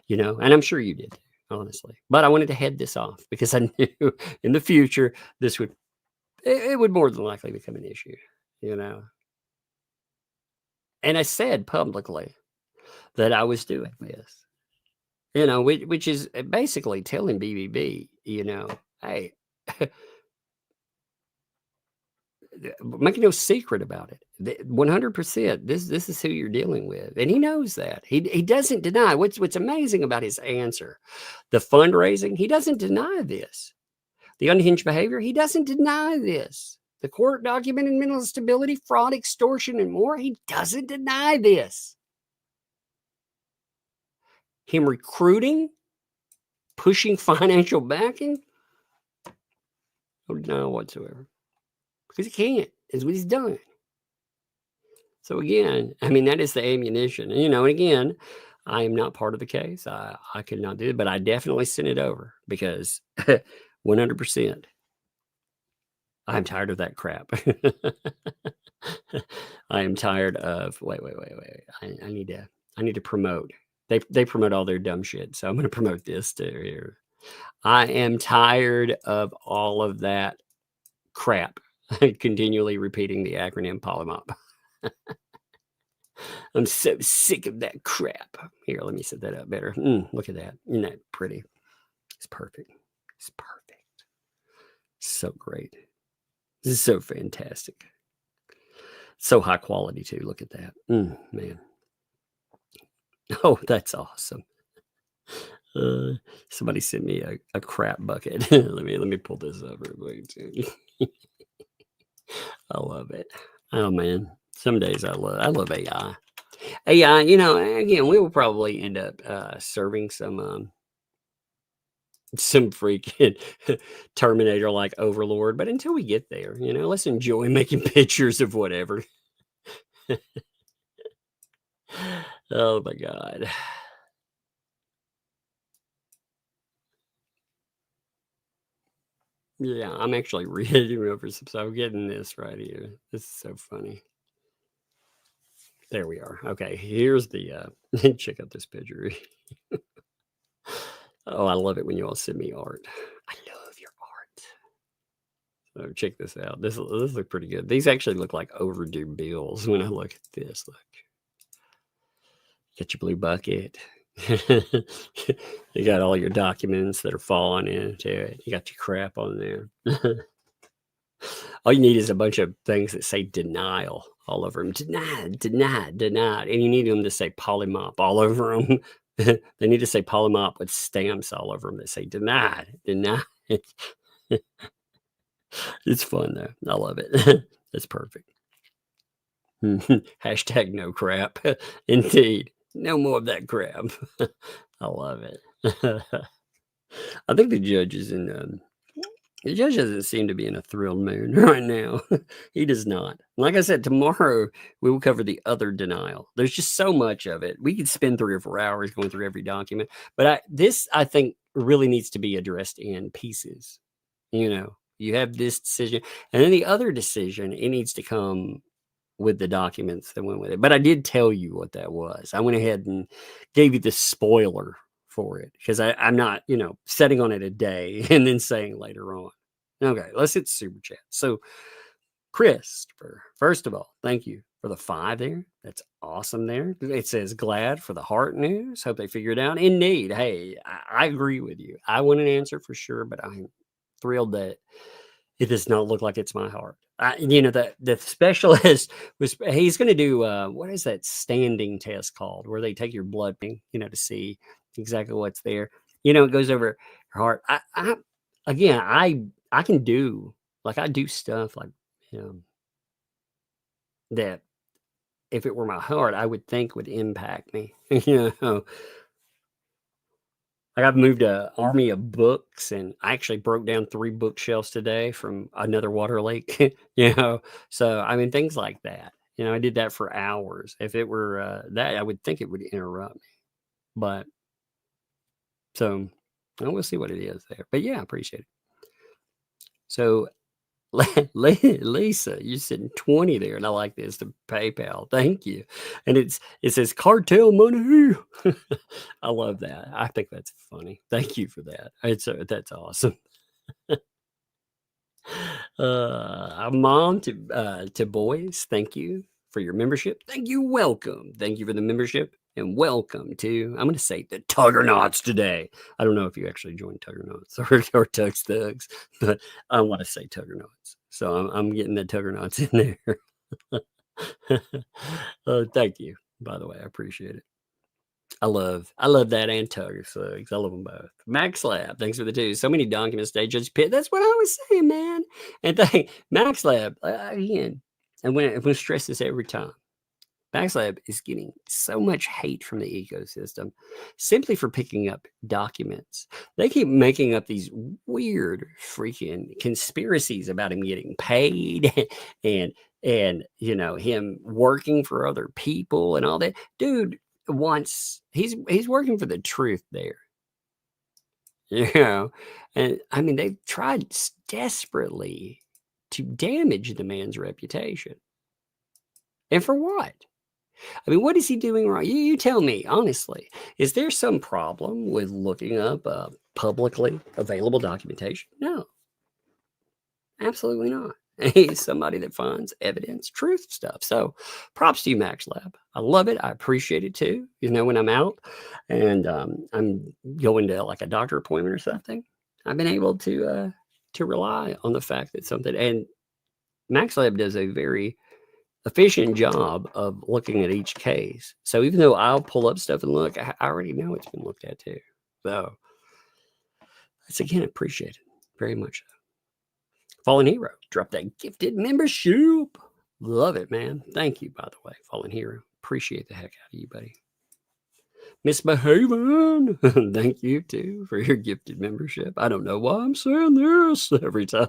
and I'm sure you did, honestly. But I wanted to head this off because I knew in the future this would, it would more than likely become an issue, And I said publicly that I was doing this, which is basically telling BBB, hey, making no secret about it. 100%. This is who you're dealing with, and he knows that. He doesn't deny. What's amazing about his answer, the fundraising, he doesn't deny this. The unhinged behavior, he doesn't deny this. The court documented mental instability, fraud, extortion, and more, he doesn't deny this. Him recruiting, pushing financial backing, no denial whatsoever. Because he can't, is what he's done. So again, that is the ammunition. And again, I am not part of the case. I could not do it, but I definitely sent it over because 100%. I'm tired of that crap. I am tired of, wait. I need to promote. They promote all their dumb shit. So I'm going to promote this too here. I am tired of all of that crap. Continually repeating the acronym Polamop. I'm so sick of that crap. Here, let me set that up better. Look at that. Isn't that pretty? It's perfect. It's perfect. So great. This is so fantastic. So high quality too. Look at that. Man. Oh, that's awesome. Somebody sent me a crap bucket. let me pull this up real quick too. I love it. Oh man, some days I love AI. AI, again, we will probably end up serving some freaking Terminator like overlord. But until we get there, let's enjoy making pictures of whatever. Oh my God. Yeah, I'm actually reading over some stuff. I'm getting this right here. This is so funny. There we are. Okay, here's the check out this picture. Oh, I love it when you all send me art. I love your art. So check this out. This look pretty good. These actually look like overdue bills when I look at this. Look. Get your blue bucket. You got all your documents that are falling into it. You got your crap on there. All you need is a bunch of things that say denial all over them. Denied. And you need them to say Polamop all over them. They need to say Polamop with stamps all over them that say denied. It's fun though. I love it. It's perfect. Hashtag no crap. Indeed. No more of that crap. I love it. I think the judge is the judge doesn't seem to be in a thrilled mood right now. He does not. Like I said, tomorrow we will cover the other denial. There's just so much of it. We could spend 3 or 4 hours going through every document. But this, I think, really needs to be addressed in pieces. You have this decision. And then the other decision, it needs to come with the documents that went with it. But I did tell you what that was. I went ahead and gave you the spoiler for it because I'm not, setting on it a day and then saying later on. Okay, let's hit super chat. So, Christopher, first of all, thank you for the 5 there. That's awesome there. It says, glad for the heart news. Hope they figure it out. Indeed. Hey, I agree with you. I want an answer for sure, but I'm thrilled that it does not look like it's my heart. The specialist he's going to do, what is that standing test called where they take your blood, to see exactly what's there. It goes over your heart. I can do, like, I do stuff like, that if it were my heart, I would think would impact me. Like I've moved an army of books, and I actually broke down 3 bookshelves today from another water lake. So I mean things like that. I did that for hours. If it were that, I would think it would interrupt me. But so we'll see what it is there. But yeah, I appreciate it. So Lisa, you're sitting 20 there, and I like this, the PayPal. Thank you. And it says cartel money. I love that. I think that's funny. Thank you for that. That's awesome. I'm mom to boys. Thank you for your membership. Thank you. Welcome. Thank you for the membership. And welcome to, I'm going to say the Tuggernauts today. I don't know if you actually joined Tuggernauts or Tugs Thugs, but I want to say Tuggernauts. So I'm getting the Tuggernauts in there. Thank you, by the way. I appreciate it. I love that and Tugger Thugs. I love them both. Max Lab, thanks for the 2. So many documents today, Judge Pitt. That's what I was saying, man. And Max Lab, again, I'm going to stress this every time. Maxlab is getting so much hate from the ecosystem simply for picking up documents. They keep making up these weird freaking conspiracies about him getting paid and him working for other people and all that. Dude he's working for the truth there. And I mean they've tried desperately to damage the man's reputation. And for what? I mean, what is he doing wrong? You tell me, honestly. Is there some problem with looking up publicly available documentation? No. Absolutely not. He's somebody that finds evidence, truth stuff. So props to you, Max Lab. I love it. I appreciate it too. When I'm out and I'm going to like a doctor appointment or something, I've been able to rely on the fact that something, and Max Lab does a very efficient job of looking at each case. So even though I'll pull up stuff and look, I already know it's been looked at too. So that's again appreciated very much. Fallen Hero, drop that gifted membership. Love it, man. Thank you, by the way, Fallen Hero. Appreciate the heck out of you, buddy. Misbehaving. Thank you too for your gifted membership. I don't know why I'm saying this every time.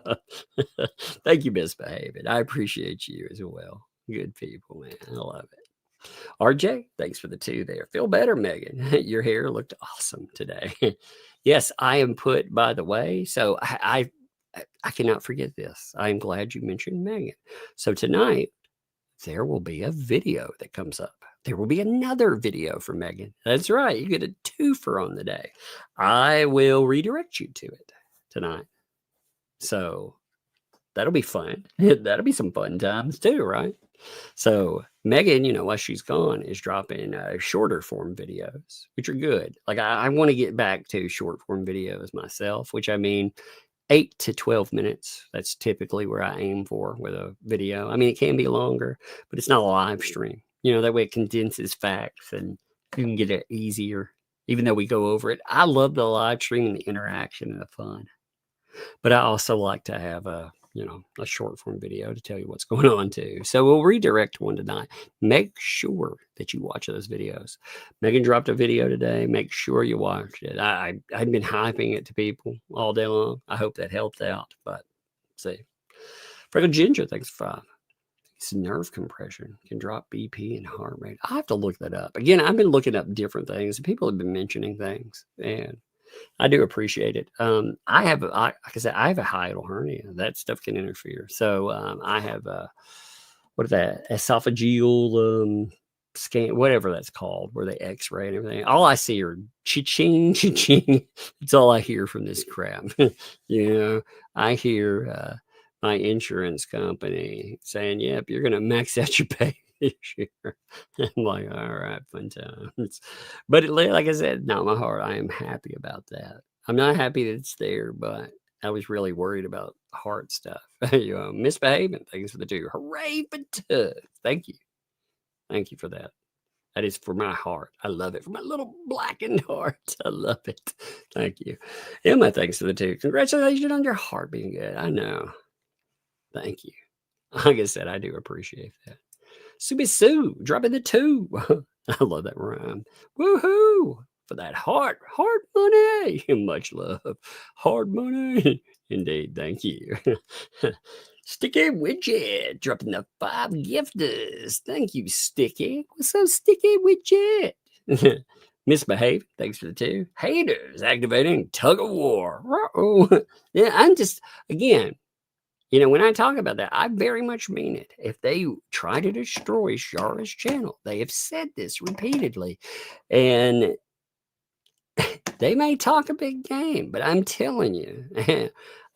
Thank you, Misbehaving. I appreciate you as well. Good people, man. I love it. RJ, thanks for the 2 there. Feel better, Megan. Your hair looked awesome today. Yes, I am put, by the way. So I cannot forget this. I'm glad you mentioned Megan. So tonight, there will be a video that comes up. There will be another video for Megan. That's right. You get a 2-fer on the day. I will redirect you to it tonight. So that'll be fun. That'll be some fun times too, right? So Megan, while she's gone, is dropping shorter form videos, which are good. Like I want to get back to short form videos myself, which I mean 8 to 12 minutes. That's typically where I aim for with a video. I mean, it can be longer, but it's not a live stream. That way it condenses facts and you can get it easier, even though we go over it. I love the live stream and the interaction and the fun. But I also like to have a short form video to tell you what's going on too. So we'll redirect one tonight. Make sure that you watch those videos. Megan dropped a video today. Make sure you watch it. I've been hyping it to people all day long. I hope that helped out. But see, Freckle Ginger, thanks for 5. It's nerve compression can drop BP and heart rate. I have to look that up. Again, I've been looking up different things. People have been mentioning things, and I do appreciate it. Like I said, I have a hiatal hernia. That stuff can interfere. So I have what is that? Esophageal scan, whatever that's called, where they X-ray and everything. All I see are cha-ching, cha-ching. It's all I hear from this crap. I hear my insurance company saying, "Yep, you're going to max out your pay this year." I'm like, all right, fun times. But like I said, not my heart. I am happy about that. I'm not happy that it's there, but I was really worried about heart stuff. Misbehaving. Thanks for the 2. Hooray for Tug. Thank you. Thank you for that. That is for my heart. I love it. For my little blackened heart. I love it. Thank you. Emma, thanks for the 2. Congratulations on your heart being good. I know. Thank you. Like I said, I do appreciate that. Subi Sue, dropping the 2. I love that rhyme. Woohoo! For that heart money. Much love. Hard money. Indeed. Thank you. Sticky Widget, dropping the 5 gifters. Thank you, Sticky. What's up, Sticky Widget? Misbehave. Thanks for the 2. Haters, activating tug of war. Yeah, I'm just, again, when I talk about that, I very much mean it. If they try to destroy Shara's channel, they have said this repeatedly, and they may talk a big game, but I'm telling you,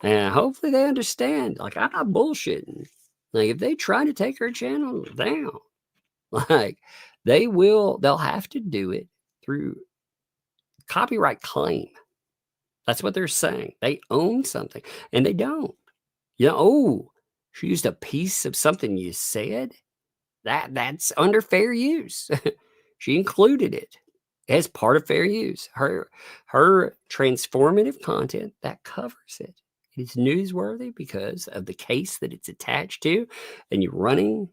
and hopefully they understand, like, I'm not bullshitting. Like, if they try to take her channel down, like, they'll have to do it through copyright claim. That's what they're saying. They own something, and they don't. She used a piece of something you said. That's under fair use. She included it as part of fair use. Her transformative content that covers it. It's newsworthy because of the case that it's attached to, and you're running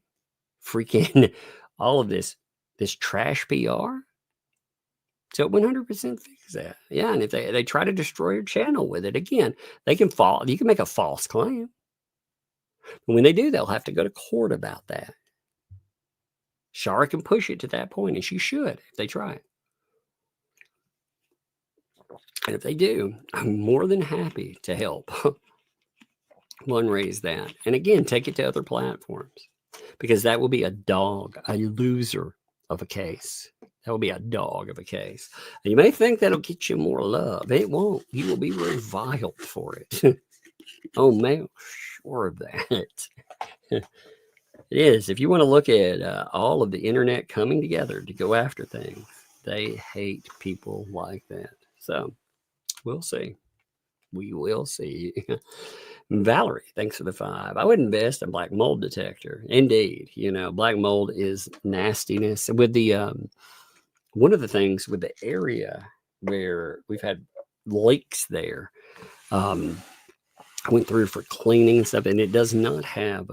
freaking all of this trash PR. So 100% fix that. Yeah, and if they try to destroy your channel with it, again, you can make a false claim. But when they do, they'll have to go to court about that. Shara can push it to that point, and she should if they try it. And if they do, I'm more than happy to help raise that. And again, take it to other platforms, because that will be a loser of a case. That will be a dog of a case. And you may think that'll get you more love. It won't. You will be reviled for it. Oh, man, sure of that. It is. If you want to look at all of the internet coming together to go after things, they hate people like that. So we'll see. We will see. Valerie, thanks for the 5. I would invest in black mold detector. Indeed. Black mold is nastiness. With the one of the things with the area where we've had leaks there, I went through for cleaning and stuff, and it does not have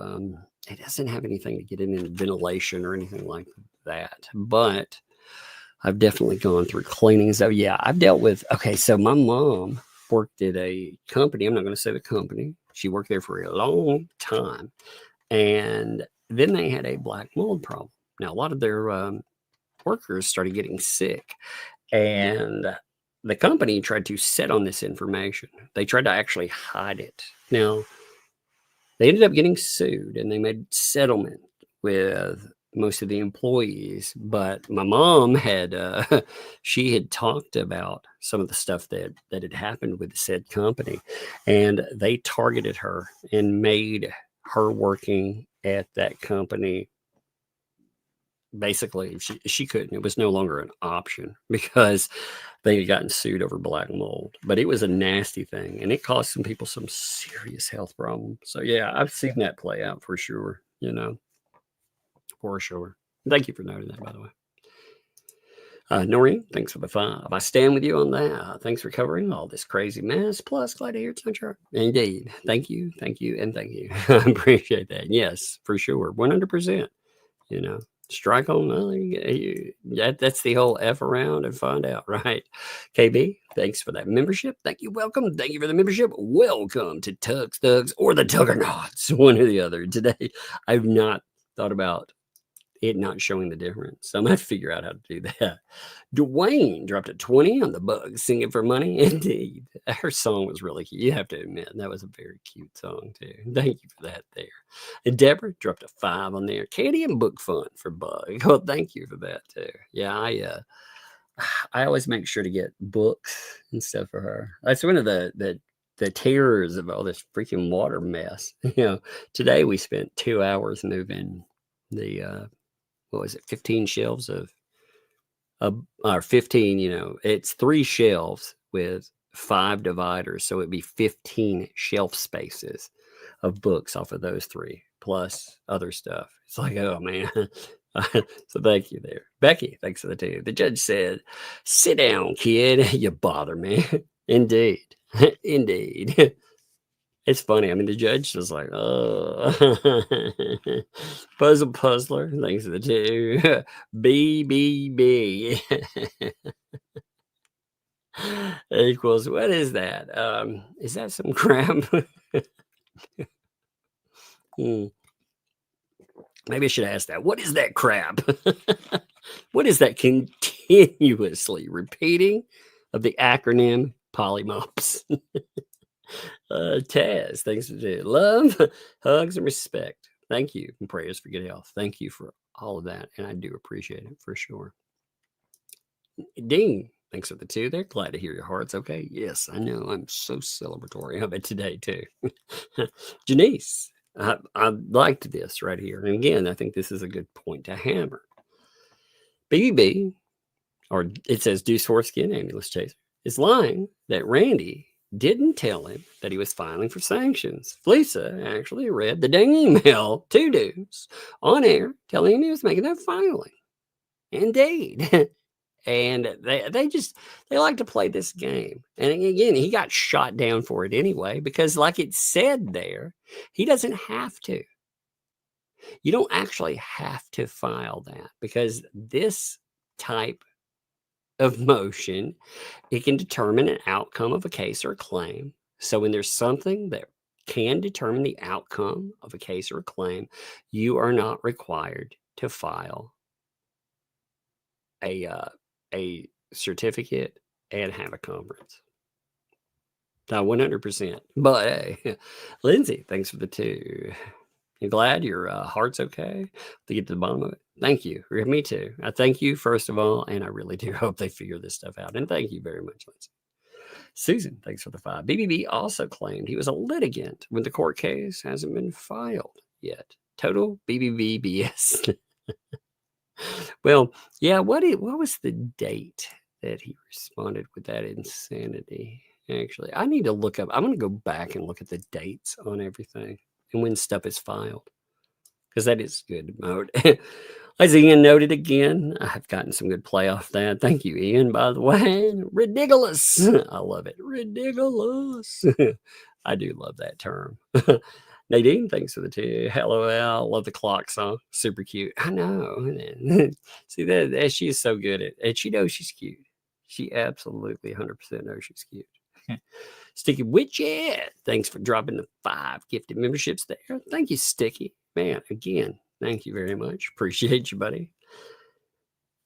it doesn't have anything to get in ventilation or anything like that. But I've definitely gone through cleaning. So yeah, I've dealt with, so my mom worked at a company. I'm not going to say the company. She worked there for a long time. And then they had a black mold problem. Now, a lot of their workers started getting sick. And the company tried to sit on this information. They tried to actually hide it. Now, they ended up getting sued, and they made settlement with most of the employees. But my mom had she had talked about some of the stuff that had happened with the said company, and they targeted her and made her working at that company. Basically, she couldn't. It was no longer an option because they had gotten sued over black mold. But it was a nasty thing, and it caused some people some serious health problems. So yeah, I've seen that play out for sure. For sure. Thank you for noting that, by the way. Noreen, thanks for the 5. I stand with you on that. Thanks for covering all this crazy mess. Plus, glad to hear it's not your. Indeed. Thank you, and thank you. I appreciate that. Yes, for sure. 100%. Strike on. That's the whole F around and find out, right? KB, thanks for that membership. Thank you. Welcome. Thank you for the membership. Welcome to Thugs, or the Tuggernauts, one or the other. Today, I've not thought about it not showing the difference. So I'm going to figure out how to do that. Dwayne dropped a 20 on the bug, singing for money. Indeed. Her song was really cute. You have to admit, that was a very cute song, too. Thank you for that there. And Deborah dropped a 5 on there. Candy and book fun for Bug. Well, thank you for that, too. Yeah, I always make sure to get books and stuff for her. That's one of the terrors of all this freaking water mess. Today we spent 2 hours moving the, 15 shelves or 15, it's 3 shelves with 5 dividers. So it'd be 15 shelf spaces of books off of those 3, plus other stuff. It's like, oh man. So thank you there. Becky, thanks for the 2. The judge said, sit down, kid. You bother me. Indeed. Indeed. It's funny. I mean, the judge was like, oh, puzzler. Thanks for the 2. BBB equals, what is that? Is that some crap? Maybe I should ask that. What is that crap? What is that continuously repeating of the acronym Polymops? Taz, thanks for the love, hugs, and respect. Thank you, and prayers for good health. Thank you for all of that, and I do appreciate it for sure. Dean, thanks for the 2 there. Glad to hear your heart's okay. Yes, I know. I'm so celebratory of it today, too. Janice, I liked this right here. And again, I think this is a good point to hammer. BBB, or it says Deuce Foreskin Ambulance Chaser, is lying that Randy didn't tell him that he was filing for sanctions. Felisa actually read the dang email to Deuce on air telling him he was making that filing. Indeed. And they like to play this game. And again, he got shot down for it anyway, because like it said there, he doesn't have to. You don't actually have to file that, because this type of motion, it can determine an outcome of a case or a claim. So when there's something that can determine the outcome of a case or a claim, you are not required to file a certificate and have a conference. Not 100%. But hey, Lindsay, thanks for the 2. You glad your heart's okay to get to the bottom of it? Thank you. Me too. I thank you, first of all, and I really do hope they figure this stuff out. And thank you very much, Lindsay. Susan, thanks for the 5. BBB also claimed he was a litigant when the court case hasn't been filed yet. Total BBB BS. Well, yeah, what was the date that he responded with that insanity? Actually, I need to look up. I'm going to go back and look at the dates on everything and when stuff is filed, because that is good mode. As Ian noted again, I have gotten some good play off that. Thank you, Ian, by the way. Ridiculous. I love it. Ridiculous. I do love that term. Nadine, thanks for the 2. Hello, Al. Love the clock song. Super cute. I know. See, that she is so good at it. She knows she's cute. She absolutely 100% knows she's cute. Sticky Widget, thanks for dropping the 5 gifted memberships there. Thank you, Sticky. Man, again, thank you very much. Appreciate you, buddy.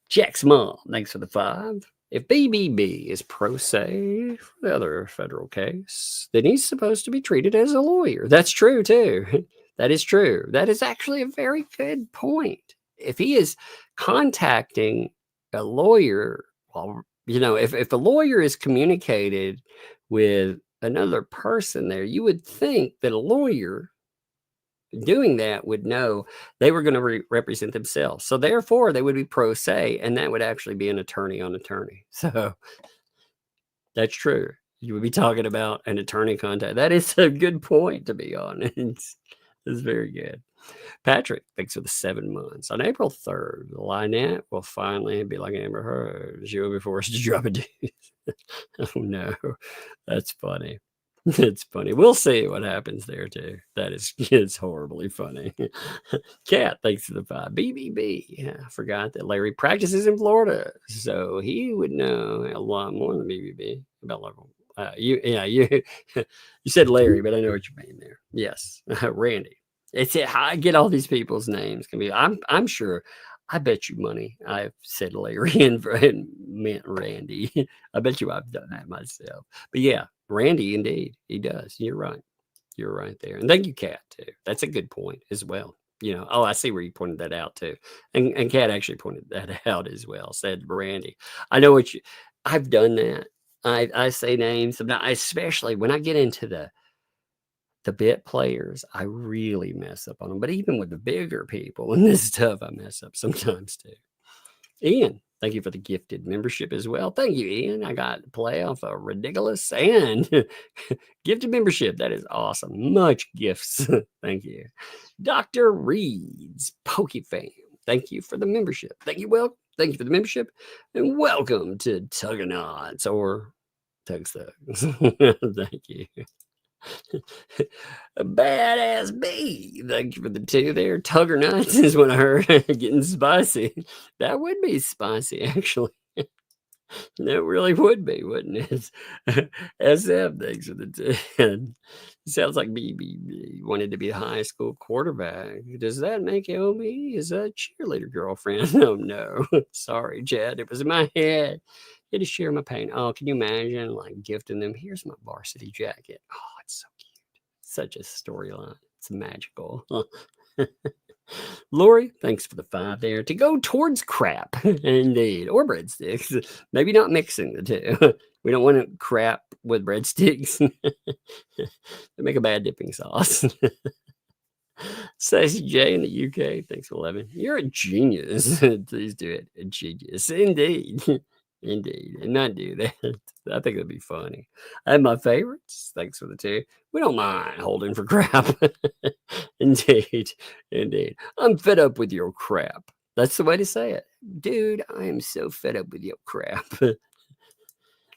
Jack's mom, thanks for the 5. If BBB is pro se for the other federal case, then he's supposed to be treated as a lawyer. That's true, too. That is true. That is actually a very good point. If he is contacting a lawyer, well, if a lawyer is communicated with another person there, you would think that a lawyer doing that would know they were going to represent themselves. So therefore they would be pro se, and that would actually be an attorney on attorney. So that's true. You would be talking about an attorney contact. That is a good point, to be honest. It's very good. Patrick, thanks for the 7 months. On April 3rd, the Lynette will finally be like Amber Heard. She will be forced to drop a deuce. Oh no, that's funny. It's funny. We'll see what happens there too. It's horribly funny. Cat, thanks for the 5. BBB. Yeah, I forgot that Larry practices in Florida, so he would know a lot more than BBB about local. You said Larry, but I know what you mean there. Yes, Randy. It's it. I get all these people's names. Can be. I'm sure. I bet you money. I've said Larry and meant Randy. I bet you I've done that myself. But yeah, Randy, indeed, he does. You're right. You're right there. And thank you, Kat, too. That's a good point as well. Oh, I see where you pointed that out too. And Kat actually pointed that out as well. Said Randy. I know what I've done that. I say names, especially when I get into the bit players, I really mess up on them. But even with the bigger people and this stuff, I mess up sometimes too. Ian, thank you for the gifted membership as well. Thank you, Ian. I got to play off a ridiculous and gifted membership. That is awesome. Much gifts. Thank you. Dr. Reed's Pokefam. Thank you for the membership. Thank you, Will. Thank you for the membership. And welcome to Tuggernauts or Tug Thugs. Thank you. A badass bee. Thank you for the 2 there. Tuggernauts is what I heard. Getting spicy. That would be spicy, actually. That really would be, wouldn't it? SF, thanks for the 10. Sounds like BB wanted to be a high school quarterback. Does that make LB? Is that cheerleader girlfriend? Oh, no. Sorry, Chad. It was in my head. Had to share my pain. Oh, can you imagine like gifting them? Here's my varsity jacket. Oh, it's so cute. Such a storyline. It's magical. Lori, thanks for the 5 there. To go towards crap, indeed, or breadsticks. Maybe not mixing the 2. We don't want to crap with breadsticks. They make a bad dipping sauce. Stacey J in the UK, thanks for 11. You're a genius. Please do it. A genius, indeed. Indeed, and not do that. I think it'd be funny. I have my favorites. Thanks for the 2. We don't mind holding for crap. Indeed, indeed. I'm fed up with your crap. That's the way to say it, dude. I am so fed up with your crap.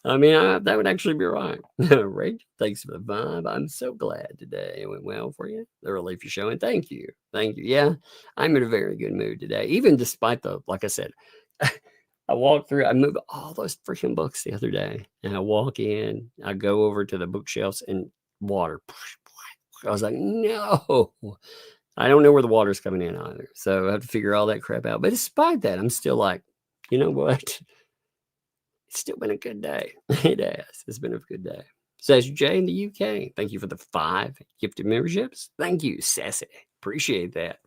I mean, that would actually be right. Rachel, thanks for the 5. I'm so glad today it went well for you. The relief you're showing. Thank you. Thank you. Yeah, I'm in a very good mood today, even despite like I said. I walked through, I moved all those freaking books the other day, and I walk in, I go over to the bookshelves and water. I was like, no, I don't know where the water's coming in either. So I have to figure all that crap out. But despite that, I'm still like, you know what? It's still been a good day. It has. It's been a good day. Says Jay in the UK. Thank you for the 5 gifted memberships. Thank you, Sassy. Appreciate that.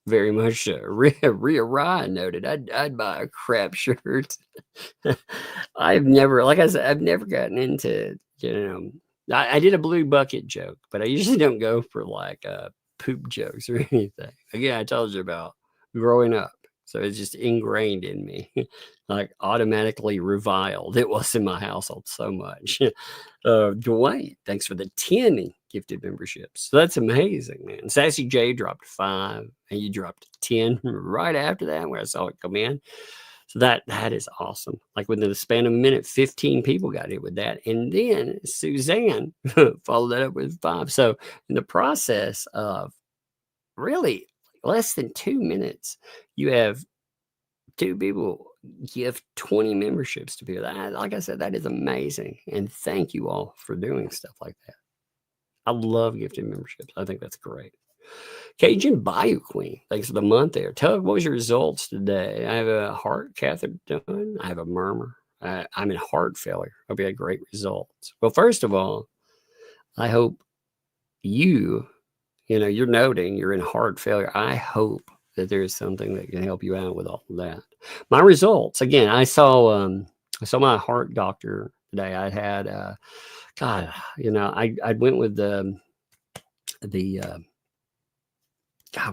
Very much so. Rhea Ryan noted, I'd buy a crap shirt. I've never, like I said, I've never gotten into, I did a blue bucket joke, but I usually don't go for like poop jokes or anything. Again, I told you about growing up. So it's just ingrained in me, like automatically reviled. It was in my household so much. Dwayne, thanks for the 10 gifted memberships. So that's amazing, man. Sassy J dropped 5 and you dropped 10 right after that where I saw it come in. So that is awesome. Like within the span of a minute, 15 people got hit with that. And then Suzanne followed that up with 5. So in the process of really less than 2 minutes, you have 2 people give 20 memberships to people. Like I said, that is amazing. And thank you all for doing stuff like that. I love gifted memberships. I think that's great. Cajun Bayou Queen, thanks for the month there. Tug, what was your results today? I have a heart catheter done. I have a murmur. I'm in heart failure. Hope you had great results. Well, first of all, I hope you're noting you're in heart failure. I hope that there is something that can help you out with all of that. My results, again, I saw my heart doctor today. I had, I went with the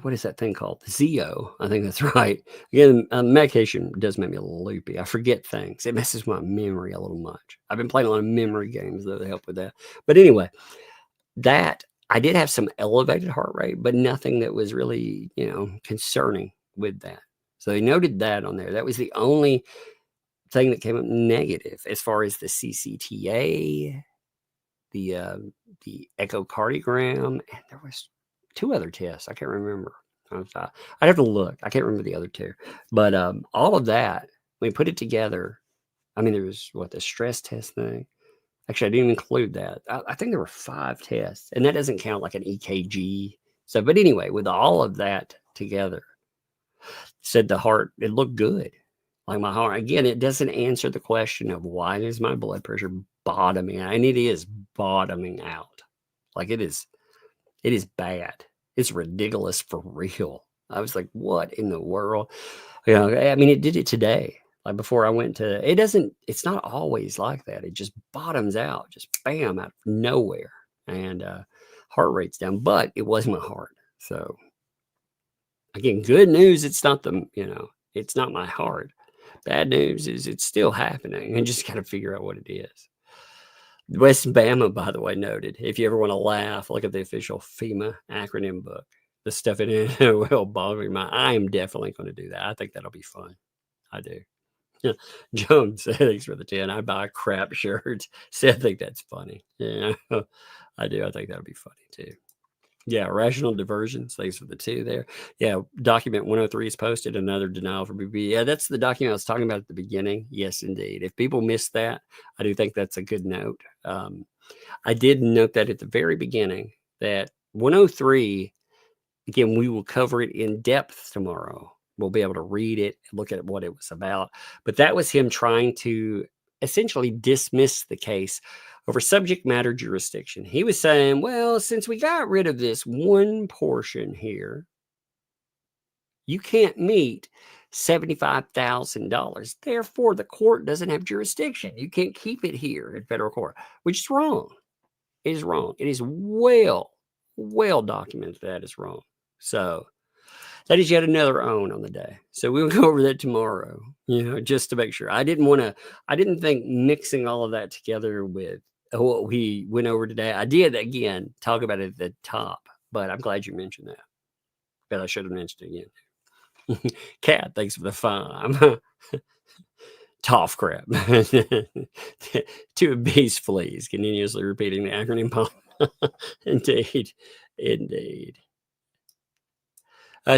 what is that thing called? Zeo. I think that's right. Again, medication does make me a little loopy. I forget things. It messes my memory a little much. I've been playing a lot of memory games that help with that. But anyway, that I did have some elevated heart rate, but nothing that was really, concerning with that. So they noted that on there. That was the only thing that came up negative as far as the CCTA, the echocardiogram, and there was 2 other tests. I can't remember. I'd have to look. I can't remember the other 2. But all of that, when we put it together, I mean, there was the stress test thing. Actually, I didn't include that. I think there were 5 tests, and that doesn't count like an EKG. So, but anyway, with all of that together, said the heart, it looked good. Like my heart, again, it doesn't answer the question of why is my blood pressure bottoming out? And it is bottoming out. Like it is bad. It's ridiculous for real. I was like, what in the world? You know, I mean, it did it today. Like before I went to, it's not always like that. It just bottoms out, just bam, out of nowhere. And heart rate's down, but it was my heart. So again, good news, it's not it's not my heart. Bad news is it's still happening and just got to figure out what it is. West Bama, by the way, noted, if you ever want to laugh, look at the official FEMA acronym book. The stuff in it will boggle your mind. I am definitely going to do that. I think that'll be fun. I do. Yeah. Jones, thanks for the 10. I buy crap shirts. So I think that's funny. Yeah, I do. I think that'll be funny too. Yeah, rational diversions. Thanks for the 2 there. Yeah, document 103 is posted. Another denial for BB. Yeah, that's the document I was talking about at the beginning. Yes, indeed. If people missed that, I do think that's a good note. I did note that at the very beginning that 103, again, we will cover it in depth tomorrow. We'll be able to read it, look at what it was about. But that was him trying to essentially dismiss the case over subject matter jurisdiction. He was saying, well, since we got rid of this one portion here, you can't meet $75,000. Therefore, the court doesn't have jurisdiction. You can't keep it here in federal court, which is wrong. It is wrong. It is well documented that is wrong. So that is yet another own on the day. So we'll go over that tomorrow, just to make sure. I didn't think mixing all of that together with what we went over today. I did, again, talk about it at the top, but I'm glad you mentioned that. But I should have mentioned it again. Cat, thanks for the 5. Tough crap. 2 beast fleas, continuously repeating the acronym. Indeed.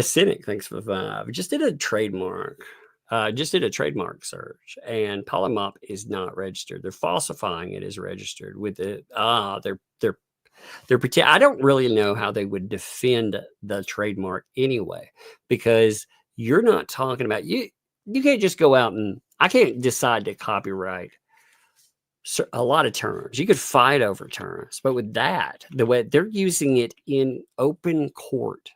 Cynic, thanks for the 5. Just did a trademark search, and Polamop is not registered. They're falsifying it as registered with the they're pretend. I don't really know how they would defend the trademark anyway, because you're not talking about you can't just go out and I can't decide to copyright a lot of terms. You could fight over terms, but with that, the way they're using it in open court.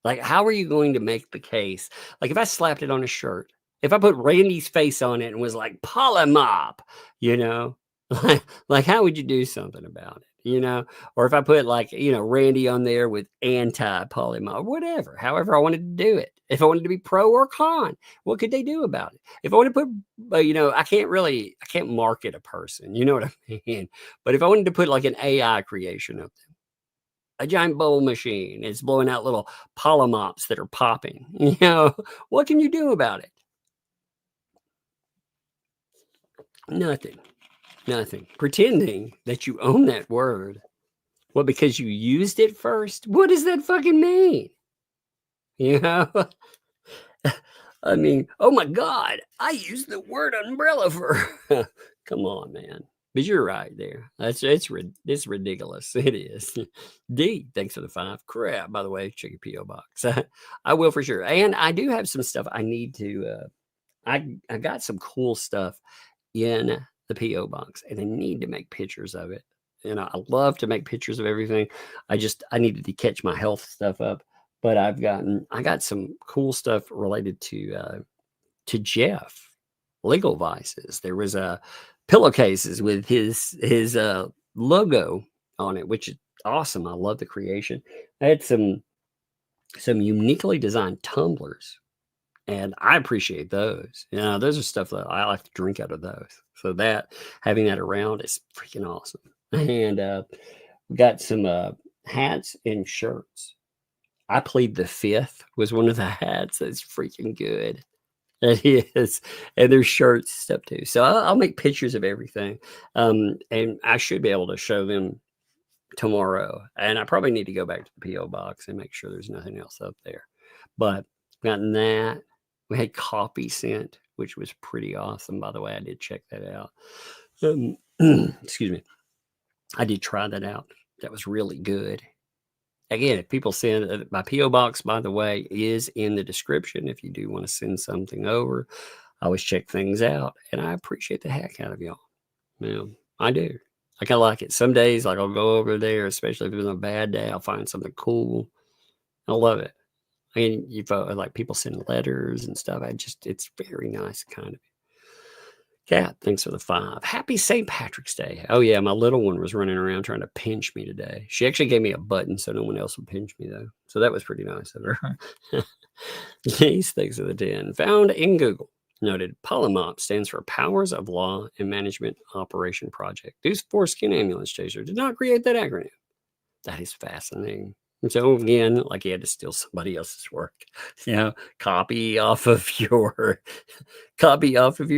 Like, how are you going to make the case? Like, if I slapped it on a shirt, if I put Randy's face on it and was like, Polamop, like how would you do something about it, Or if I put Randy on there with anti-Polamop, whatever, however I wanted to do it. If I wanted to be pro or con, what could they do about it? If I want to put, I can't market a person, you know what I mean? But if I wanted to put like an AI creation of them, a giant bubble machine, it's blowing out little Polamops that are popping. What can you do about it? Nothing. Pretending that you own that word. Well, because you used it first? What does that fucking mean? I mean, oh my God, I used the word umbrella for. Come on, man. But you're right there. It's ridiculous. It is. D, thanks for the 5. Crap, by the way, check your P.O. box. I will for sure. And I do have some stuff I need to, I got some cool stuff in the P.O. box, and I need to make pictures of it. I love to make pictures of everything. I needed to catch my health stuff up, but I got some cool stuff related to Jeff, Legal Vices. There was a pillowcases with his logo on it, which is awesome. I love the creation. I had some uniquely designed tumblers, and I appreciate those. Those are stuff that I like to drink out of those. So that having that around is freaking awesome. And we got some hats and shirts. I plead the 5th was one of the hats. That's freaking good. It is. And there's shirts stuff too. So I'll make pictures of everything. And I should be able to show them tomorrow. And I probably need to go back to the P.O. box and make sure there's nothing else up there. But gotten that. We had coffee sent, which was pretty awesome. By the way, I did check that out. Excuse me. I did try that out. That was really good. Again, if people send my P.O. box, by the way, is in the description. If you do want to send something over, I always check things out, and I appreciate the heck out of y'all. I do. I kind of like it. Some days, like I'll go over there, especially if it's a bad day, I'll find something cool. I love it. I mean, like people send letters and stuff. It's very nice, kind of. Cat, thanks for the 5. Happy St. Patrick's Day. Oh, yeah, my little one was running around trying to pinch me today. She actually gave me a button so no one else would pinch me, though. So that was pretty nice of her. These things are the 10. Found in Google. Noted, Polamop stands for Powers of Law and Management Operation Project. These foreskin ambulance chaser did not create that acronym. That is fascinating. And so again, like he had to steal somebody else's work, copy off of your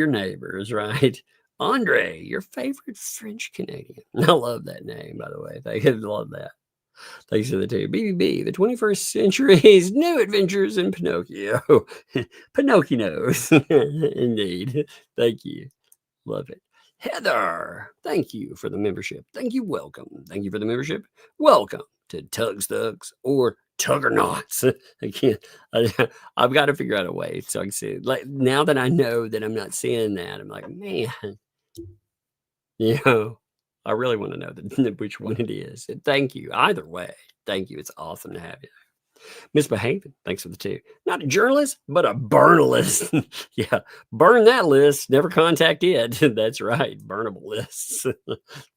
neighbors, right? Andre, your favorite French Canadian. I love that name, by the way. I love that. Thanks for the 2. BBB, the 21st century's new adventures in Pinocchio. Pinocchios, indeed. Thank you. Love it. Heather, thank you for the membership. Thank you. Welcome. Thank you for the membership. Welcome to Tugs Thugs or Tuggernauts. Again, I've got to figure out a way so I can see it. Like now that I know that I'm not seeing that, I'm like, man, I really want to know which one it is. And thank you. Either way, thank you. It's awesome to have you. Misbehaving, thanks for the 2. Not a journalist, but a burnalist. Yeah, burn that list. Never contact it. That's right, burnable lists.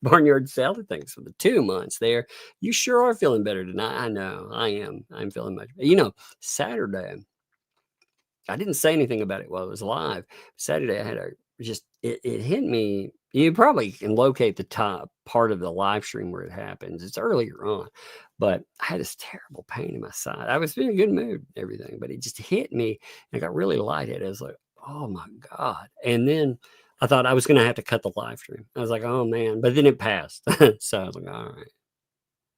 Barnyard Salad, thanks for the 2 months there. You sure are feeling better tonight. I know, I am. I'm feeling much better. Saturday, I didn't say anything about it while it was live. Saturday, I had it hit me. You probably can locate the top part of the live stream where it happens. It's earlier on, but I had this terrible pain in my side. I was in a good mood, and everything, but it just hit me and I got really lightheaded. I was like, oh my God. And then I thought I was going to have to cut the live stream. I was like, oh man, but then it passed. So I was like, all right.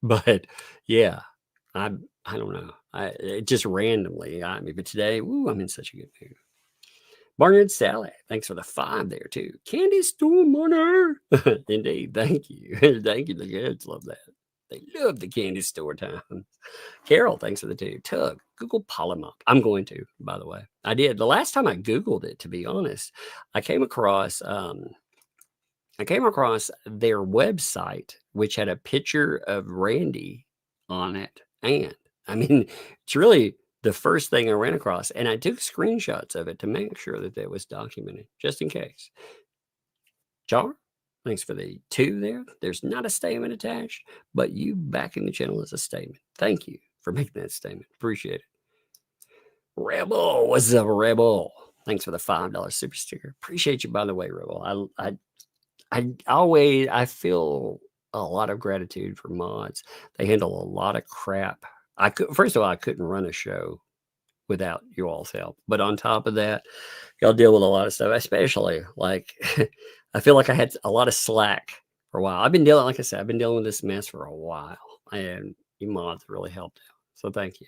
But yeah, I don't know. It just randomly got me. But today, I'm in such a good mood. Barnyard Sally, thanks for the 5 there too. Candy store money. Indeed, thank you. Thank you. The kids love that. They love the candy store time. Carol, thanks for the 2. Tug, Google Polamop. I'm going to, by the way. I did. The last time I Googled it, to be honest, I came across their website, which had a picture of Randy on it. And I mean, it's really the first thing I ran across, and I took screenshots of it to make sure that it was documented, just in case. Jar, thanks for the 2 there. There's not a statement attached, but you backing the channel is a statement. Thank you for making that statement. Appreciate it. Rebel, what's up, Rebel? Thanks for the $5 super sticker. Appreciate you, by the way, Rebel. I feel a lot of gratitude for mods. They handle a lot of crap. First of all, I couldn't run a show without you all's help. But on top of that, y'all deal with a lot of stuff, especially like I feel like I had a lot of slack for a while. I've been dealing with this mess for a while, and you mods really helped out. So thank you.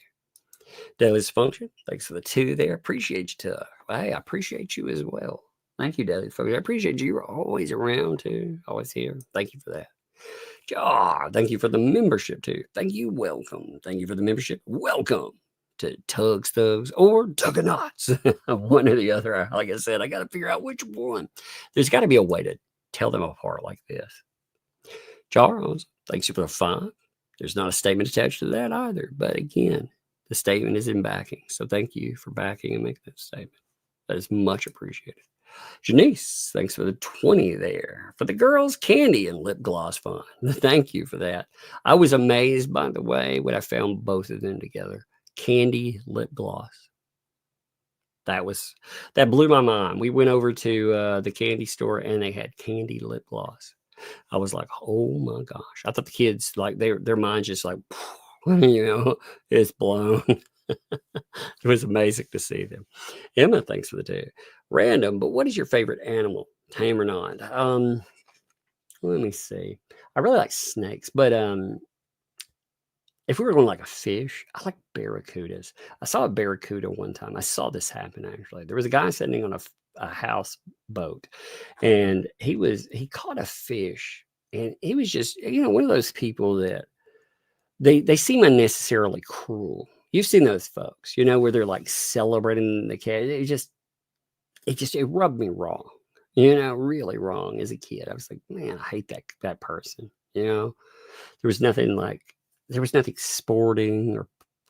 Daily's Function, thanks for the 2 there. Appreciate you, Tug. Hey, I appreciate you as well. Thank you, Daily Function. I appreciate you. You're always around too, always here. Thank you for that. Thank you for the membership too. Thank you. Welcome. Thank you for the membership. Welcome to Tugs Thugs or Tuggernauts. One or the other. Like I said, I got to figure out which one. There's got to be a way to tell them apart like this. Charles, thanks you for the 5. There's not a statement attached to that either. But again, the statement is in backing. So thank you for backing and making that statement. That is much appreciated. Janice, thanks for the 20 there. For the girls, candy and lip gloss fun. Thank you for that. I was amazed, by the way, when I found both of them together. Candy lip gloss. That blew my mind. We went over to the candy store and they had candy lip gloss. I was like, oh my gosh. I thought the kids, like their minds just like, it's blown. It was amazing to see them. Emma, thanks for the 2. Random, but what is your favorite animal? Tame or not? Let me see. I really like snakes, but if we were going like a fish, I like barracudas. I saw a barracuda one time. I saw this happen actually. There was a guy sitting on a houseboat, and he caught a fish, and he was just one of those people that they seem unnecessarily cruel. You've seen those folks, you know, where they're like celebrating the cat. It rubbed me wrong, you know, really wrong as a kid. I was like, man, I hate that person. You know, there was nothing sporting or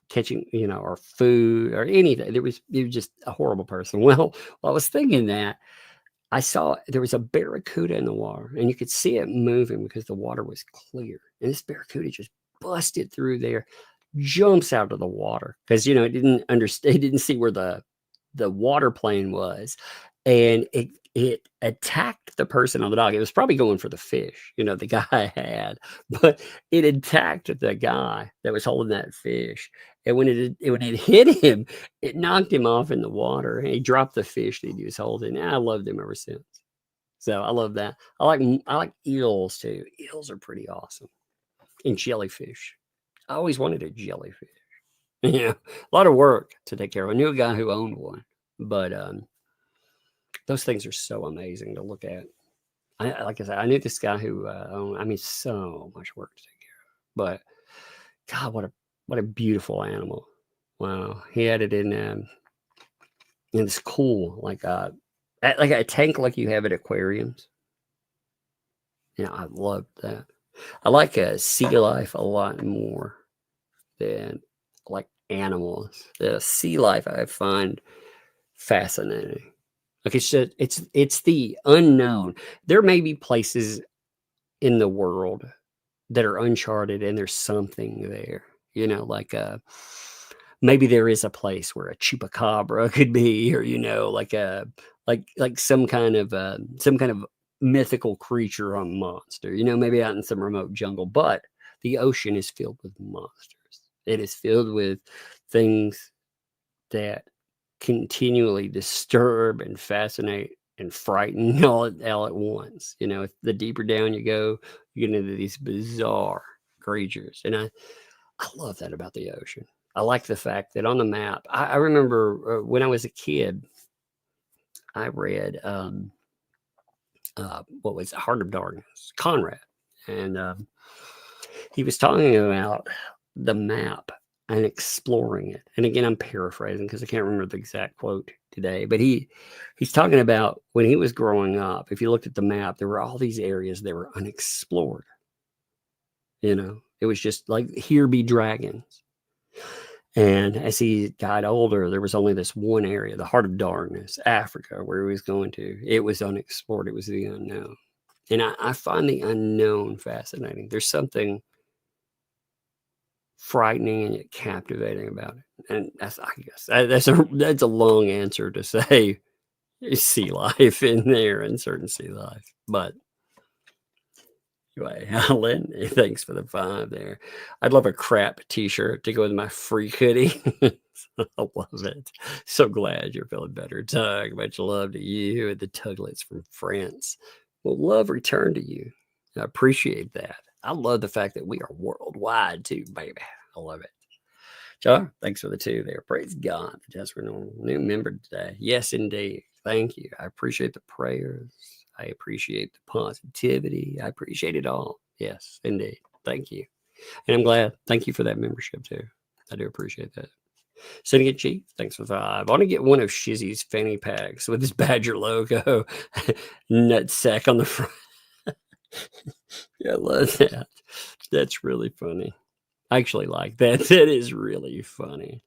catching, you know, or food or anything. It was just a horrible person. Well, I was thinking that I saw there was a barracuda in the water, and you could see it moving because the water was clear. And this barracuda just busted through there, jumps out of the water because, you know, it didn't understand, it didn't see where the water plane was, and it attacked the person on the dock. It was probably going for the fish, you know, the guy had, but it attacked the guy that was holding that fish. And when it hit him, it knocked him off in the water, and he dropped the fish that he was holding. And I loved him ever since. So I love that. I like eels too. Eels are pretty awesome, and jellyfish. I always wanted a jellyfish. Yeah, a lot of work to take care of. I knew a guy who owned one, but those things are so amazing to look at. Like I said, I knew this guy who owned. I mean, so much work to take care of. But God, what a beautiful animal! Wow, he had it in this cool like a tank like you have at aquariums. Yeah, I love that. I like sea life a lot more than like animals. The sea life I find fascinating. Like it's the unknown. There may be places in the world that are uncharted, and there's something there. You know, like maybe there is a place where a chupacabra could be, or you know, like some kind of mythical creature or monster. You know, maybe out in some remote jungle. But the ocean is filled with monsters. It is filled with things that continually disturb and fascinate and frighten all at once. You know, the deeper down you go, you get into these bizarre creatures. And I love that about the ocean. I like the fact that on the map, I remember when I was a kid, I read, what was it? Heart of Darkness, Conrad. And he was talking about the map and exploring it. And again, I'm paraphrasing because I can't remember the exact quote today, but he's talking about when he was growing up, if you looked at the map, there were all these areas that were unexplored. You know, it was just like, here be dragons. And as he got older, there was only this one area, the Heart of Darkness, Africa, where he was going to. It was unexplored. It was the unknown. And I find the unknown fascinating. There's something frightening and yet captivating about it. And that's a long answer to say sea life in there and certain sea life. But anyway, Alan, thanks for the 5 there. I'd love a crap t-shirt to go with my freak hoodie. I love it. So glad you're feeling better, Tug. Much love to you and the Tuglets from France. Well, love return to you. I appreciate that. I love the fact that we are worldwide too, baby. I love it. John, thanks for the 2 there. Praise God. Just for new member today. Yes, indeed. Thank you. I appreciate the prayers. I appreciate the positivity. I appreciate it all. Yes, indeed. Thank you. And I'm glad. Thank you for that membership too. I do appreciate that. Syndicate Chief, thanks for 5. I want to get one of Shizzy's fanny packs with his Badger logo, nutsack on the front. Yeah, I love that. That's really funny. I actually like that. That is really funny.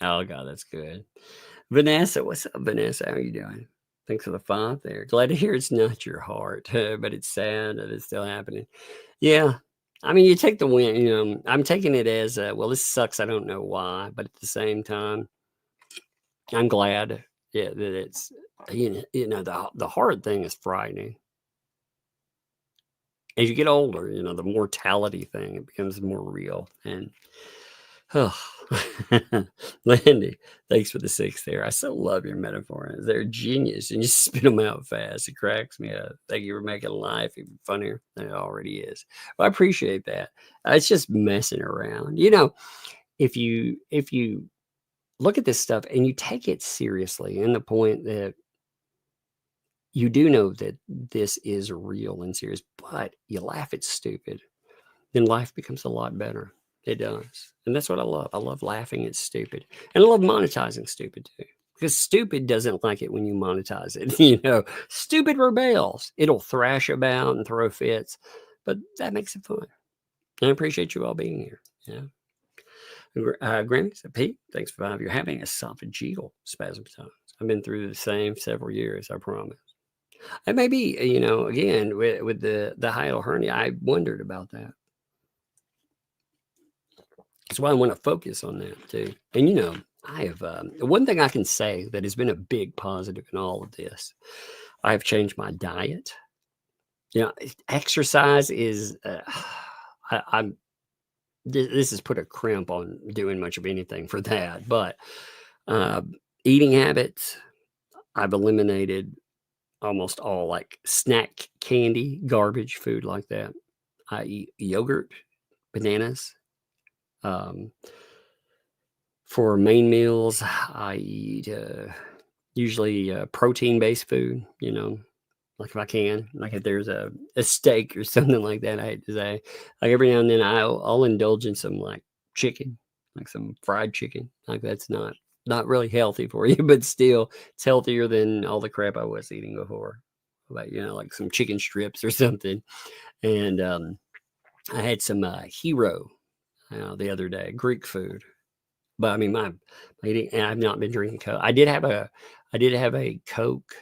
Oh, God, that's good. Vanessa, what's up, Vanessa? How are you doing? Thanks for the 5 there. Glad to hear it's not your heart, but it's sad that it's still happening. Yeah. I mean, you take the win. You know, I'm taking it as, well, this sucks. I don't know why. But at the same time, I'm glad that it's, you know, the hard thing is frightening. As you get older, you know, the mortality thing, it becomes more real. And, oh, Landy, thanks for the 6 there. I so love your metaphors. They're genius, and you spit them out fast. It cracks me up. Thank you for making life even funnier than it already is. Well, I appreciate that. It's just messing around. You know, if you look at this stuff and you take it seriously, in the point that you do know that this is real and serious, but you laugh at stupid. then life becomes a lot better. It does. And that's what I love. I love laughing at stupid. And I love monetizing stupid too. Because stupid doesn't like it when you monetize it. You know, stupid rebels. It'll thrash about and throw fits. But that makes it fun. And I appreciate you all being here. Yeah. Granny said, Pete, thanks for 5. You're having esophageal spasm times. I've been through the same several years, I promise. And maybe, you know, again, with the hiatal hernia, I wondered about that. That's why I want to focus on that too. And, you know, I have one thing I can say that has been a big positive in all of this. I've changed my diet. You know, exercise is, this has put a crimp on doing much of anything for that. But eating habits, I've eliminated almost all like snack candy, garbage food like that. I eat yogurt, bananas. For main meals, I eat usually protein-based food, you know, like if I can, like if there's a steak or something like that, I hate to say, like every now and then I'll indulge in some like chicken, like some fried chicken. Like that's not really healthy for you, but still it's healthier than all the crap I was eating before. Like, you know, like some chicken strips or something. And I had some Hero the other day, Greek food. But I mean, and I've not been drinking Coke. I did have a Coke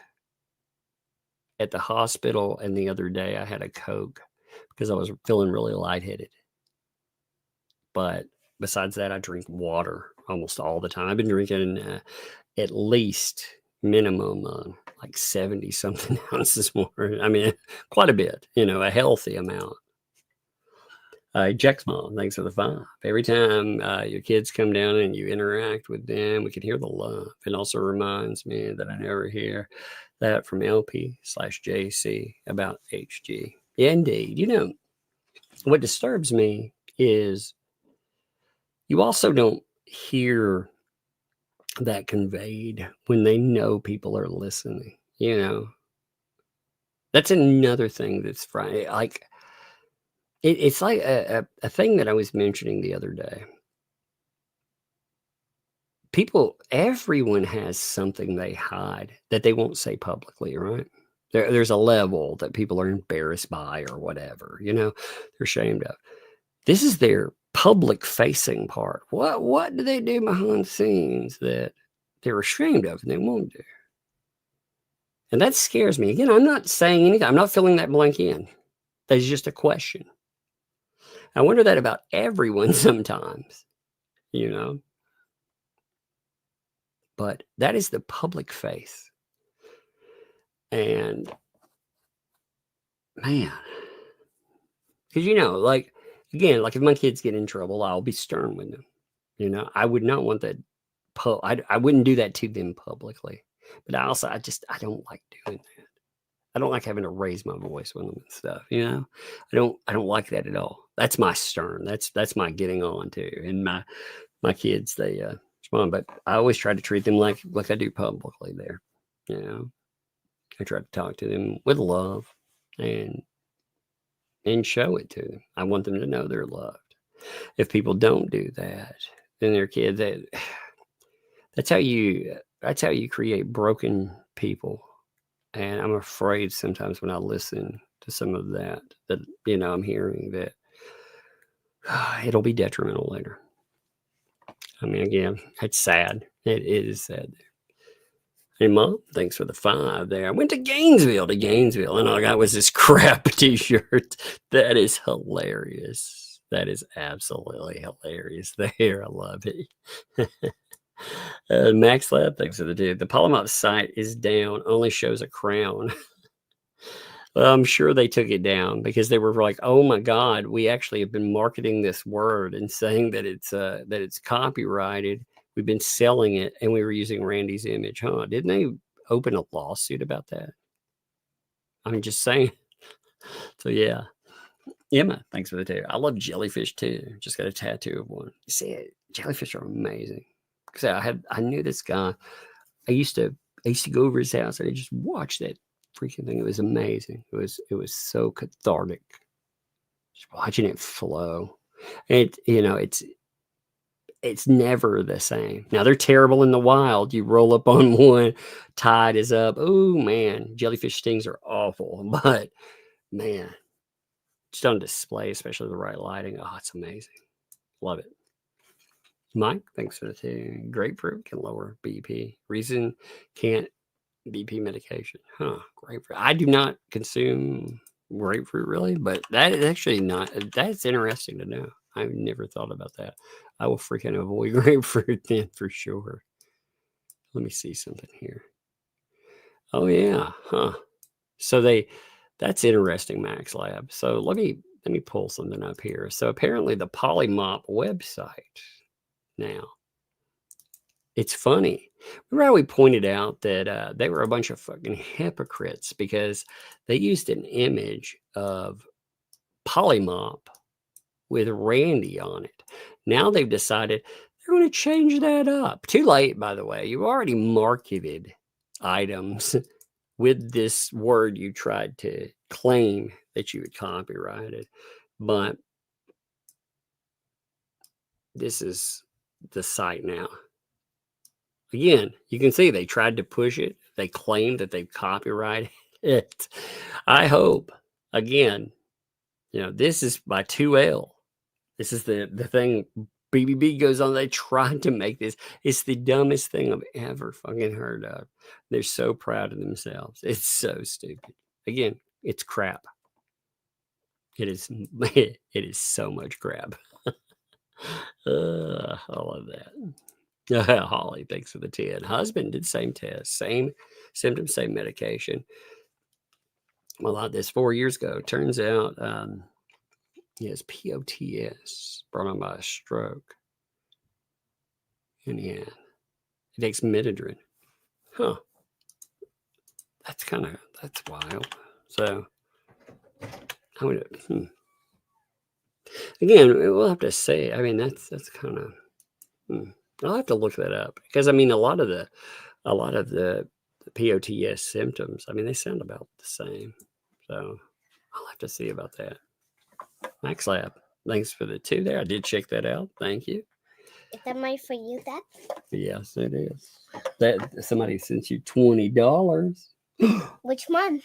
at the hospital, and the other day I had a Coke because I was feeling really lightheaded. But besides that, I drink water almost all the time. I've been drinking at least minimum like 70 something ounces more. I mean, quite a bit, you know, a healthy amount. Jack Small, thanks for the 5. Every time your kids come down and you interact with them, we can hear the love. It also reminds me that I never hear that from LP/JC about HG. Yeah, indeed. You know, what disturbs me is you also don't hear that conveyed when they know people are listening. You know, that's another thing that's frightening. Like, it's like a thing that I was mentioning the other day. Everyone has something they hide that they won't say publicly, right? There's a level that people are embarrassed by or whatever, you know, they're ashamed of. This is their public facing part. What do they do behind the scenes that they're ashamed of and they won't do? And that scares me. Again, I'm not saying anything. I'm not filling that blank in. That's just a question. I wonder that about everyone sometimes, you know. But that is the public face. And man, because, you know, like, again, like if my kids get in trouble, I'll be stern with them. You know, I would not want that. I wouldn't do that to them publicly. But I don't like doing that. I don't like having to raise my voice with them and stuff. You know, I don't like that at all. That's my stern. That's my getting on too. And my kids, they respond, but I always try to treat them like I do publicly there. You know, I try to talk to them with love and show it to them. I want them to know they're loved. If people don't do that, then their kids, that's how you create broken people. And I'm afraid sometimes when I listen to some of that, you know, I'm hearing that it'll be detrimental later. I mean, again, it's sad. It is sad. Hey, Mom, thanks for the 5 there. I went to Gainesville, and all I got was this crap t-shirt. That is hilarious. That is absolutely hilarious there. I love it. Max Lab, thanks for the dude. The Polamop site is down, only shows a crown. Well, I'm sure they took it down because they were like, oh my God, we actually have been marketing this word and saying that it's copyrighted. We've been selling it and we were using Randy's image, huh? Didn't they open a lawsuit about that? I'm just saying. So yeah. Emma, thanks for the tattoo. I love jellyfish too. Just got a tattoo of one. You see it? Jellyfish are amazing. Because I knew this guy. I used to go over his house and I just watched that freaking thing. It was amazing. It was so cathartic. Just watching it flow. It, you know, it's never the same. Now they're terrible in the wild. You roll up on one, tide is up. Oh man, jellyfish stings are awful, but man, just on display, especially the right lighting. Oh, it's amazing. Love it. Mike, thanks for the two. Grapefruit can lower BP. Reason can't BP medication. Huh, grapefruit. I do not consume grapefruit really, but that is actually not, that's interesting to know. I've never thought about that. I will freaking avoid grapefruit then for sure. Let me see something here. Oh yeah, huh. So that's interesting, Max Lab. So let me pull something up here. So apparently the Polamop website now. It's funny. Remember how we pointed out that they were a bunch of fucking hypocrites because they used an image of Polamop with Randy on it. Now they've decided they're going to change that up. Too late, by the way. You've already marketed items with this word you tried to claim that you had copyrighted. But this is the site now. Again, you can see they tried to push it. They claimed that they copyrighted it. I hope, again, you know, this is by 2L. This is the thing BBB goes on. They tried to make this. It's the dumbest thing I've ever fucking heard of. They're so proud of themselves. It's so stupid. Again, it's crap. It is so much crap. I love that. Holly, thanks for the 10. Husband did same test, same symptoms, same medication. Well, like this 4 years ago. Turns out he has POTS brought on by a stroke. And he takes Midodrine. Huh. That's wild. So I would again, we'll have to say, I mean, that's kind of I'll have to look that up because I mean a lot of the POTS symptoms, I mean, they sound about the same. So I'll have to see about that. Max Lab, thanks for the 2 there. I did check that out. Thank you. Is that money for you, Dad? Yes, it is. That somebody sent you $20. Which one?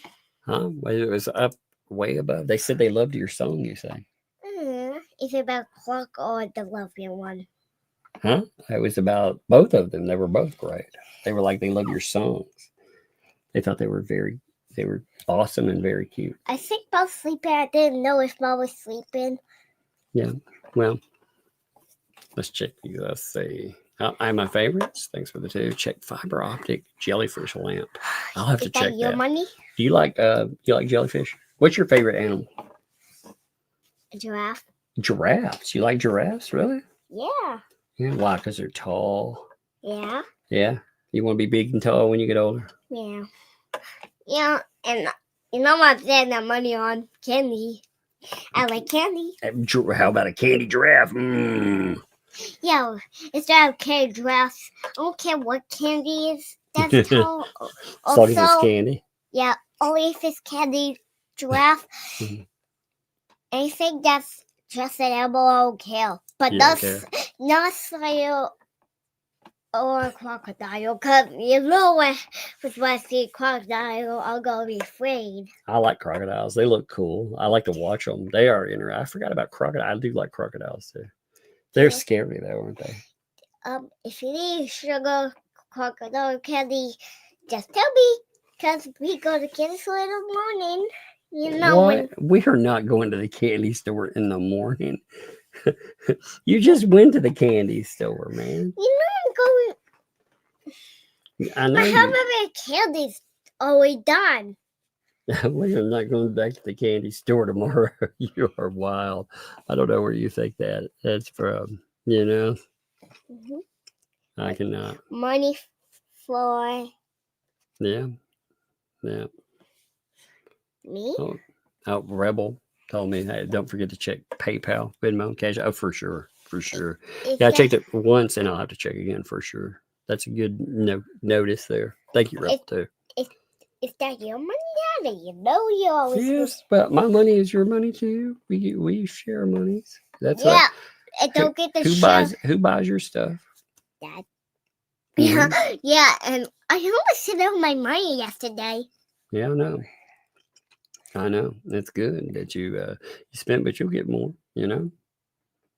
Huh? Well, it was up way above. They said they loved your song, you say. Is it about clock or the loving one? Huh? It was about both of them. They were both great. They were like, they love your songs. They thought they were awesome and very cute. I think Bob's sleeping. I didn't know if Bob was sleeping. Yeah. Well, let's check these. Let's see. I have my favorites. Thanks for the 2. Check fiber optic jellyfish lamp. I'll have to check that. Your money? Do you like jellyfish? What's your favorite animal? A giraffe. Giraffes. You like giraffes, really? Yeah. Yeah. Why? Because they're tall. Yeah. Yeah. You want to be big and tall when you get older? Yeah. Yeah, and you know what I'm saying that money on? Candy. I like candy. How about a candy giraffe? Yeah, instead of candy giraffes, I don't care what candy is. That's how. As long as it's candy. Yeah, only if it's candy giraffe. Anything that's just an animal, I don't care. But that's not snail or crocodile, because you know when I see crocodile, I'm going to be afraid. I like crocodiles. They look cool. I like to watch them. They are interesting. I forgot about crocodiles. I do like crocodiles too. They're scary though, aren't they? If you need sugar, crocodile candy, just tell me, because we go to candy store in the morning. You know what? We are not going to the candy store in the morning. You just went to the candy store, man. You know I'm going. I know. But how many candies are we done? We are not going back to the candy store tomorrow. You are wild. I don't know where you think that's from. You know. I cannot. Money for. Yeah. Me? Oh, Rebel told me, hey, don't forget to check PayPal, Venmo, Cash. Oh, for sure. Yeah, I checked it once, and I'll have to check again for sure. That's a good notice there. Thank you, Rebel, too. Is that your money, Daddy? You know you always. Yes, but my money is your money too. We share monies. That's Yeah, right. and don't get the Who buys your stuff? Dad. Mhm. Yeah, and I almost sent out my money yesterday. Yeah, I know. I know. It's good that you spent, but you'll get more. You know.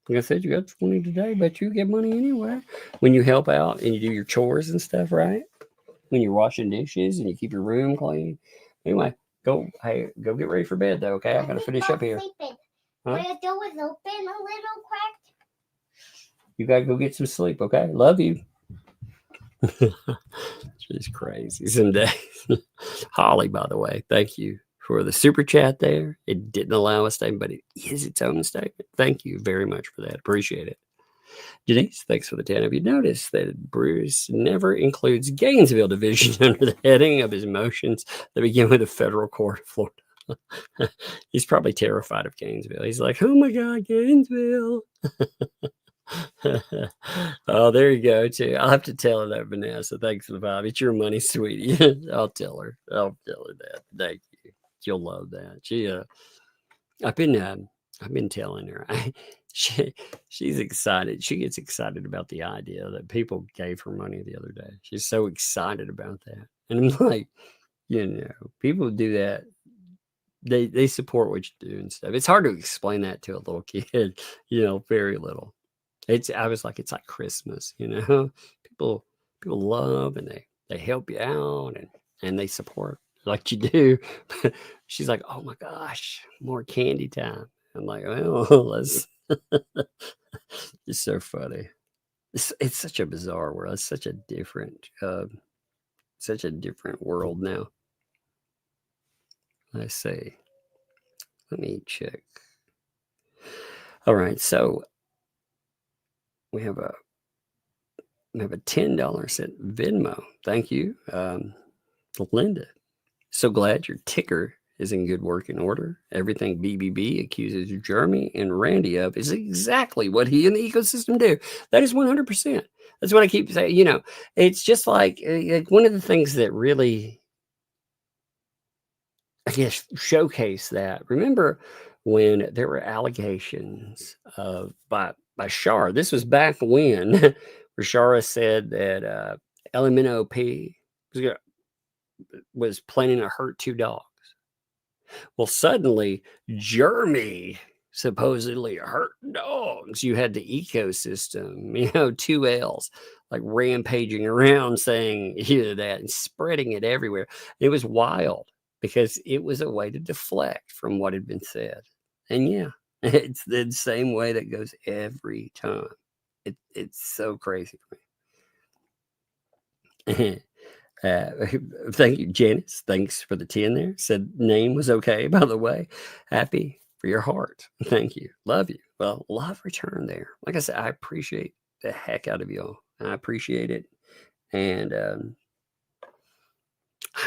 Like I said, you got 20 today, but you get money anyway. When you help out and you do your chores and stuff, right? When you're washing dishes and you keep your room clean. Anyway, go get ready for bed though, okay? I gotta finish up here. Sleeping. Huh? My door is open a little cracked. You gotta go get some sleep, okay? Love you. She's crazy some days. Holly, by the way, thank you for the super chat there. It didn't allow a statement, but it is its own statement. Thank you very much for that. Appreciate it. Denise, thanks for the 10. Have you noticed that Bruce never includes Gainesville Division under the heading of his motions that begin with the federal court of Florida? He's probably terrified of Gainesville. He's like, oh my God, Gainesville. Oh, there you go, too. I'll have to tell her that, Vanessa. Thanks for the vibe. It's your money, sweetie. I'll tell her that. Thank you. She'll love that. I've been telling her. She's excited. She gets excited about the idea that people gave her money the other day. She's so excited about that. And I'm like, people do that. They support what you do and stuff. It's hard to explain that to a little kid, very little. I was like, it's like Christmas, people love and they help you out and they support like you do. She's like, oh my gosh, more candy time. I'm like, well, let's. It's so funny. It's such a bizarre world. It's such a different world now. Let's see. Let me check. All right, so we have a $10 sent Venmo. Thank you, Linda. So glad your ticker is in good working order. Everything BBB accuses Jeremy and Randy of is exactly what he and the ecosystem do. That is 100%. That's what I keep saying. It's just like one of the things that really, I guess, showcase that. Remember when there were allegations by Shar? This was back when where Shara said that LMNOP was planning to hurt 2 dogs. Well, suddenly Jeremy supposedly hurt dogs. You had the ecosystem, 2 L's like rampaging around saying that and spreading it everywhere. It was wild because it was a way to deflect from what had been said. And yeah, it's the same way that goes every time. It's so crazy for me. Thank you, Janice. Thanks for the 10 there. Said name was okay, by the way. Happy for your heart. Thank you. Love you. Well, love return there. Like I said, I appreciate the heck out of y'all. I appreciate it. And I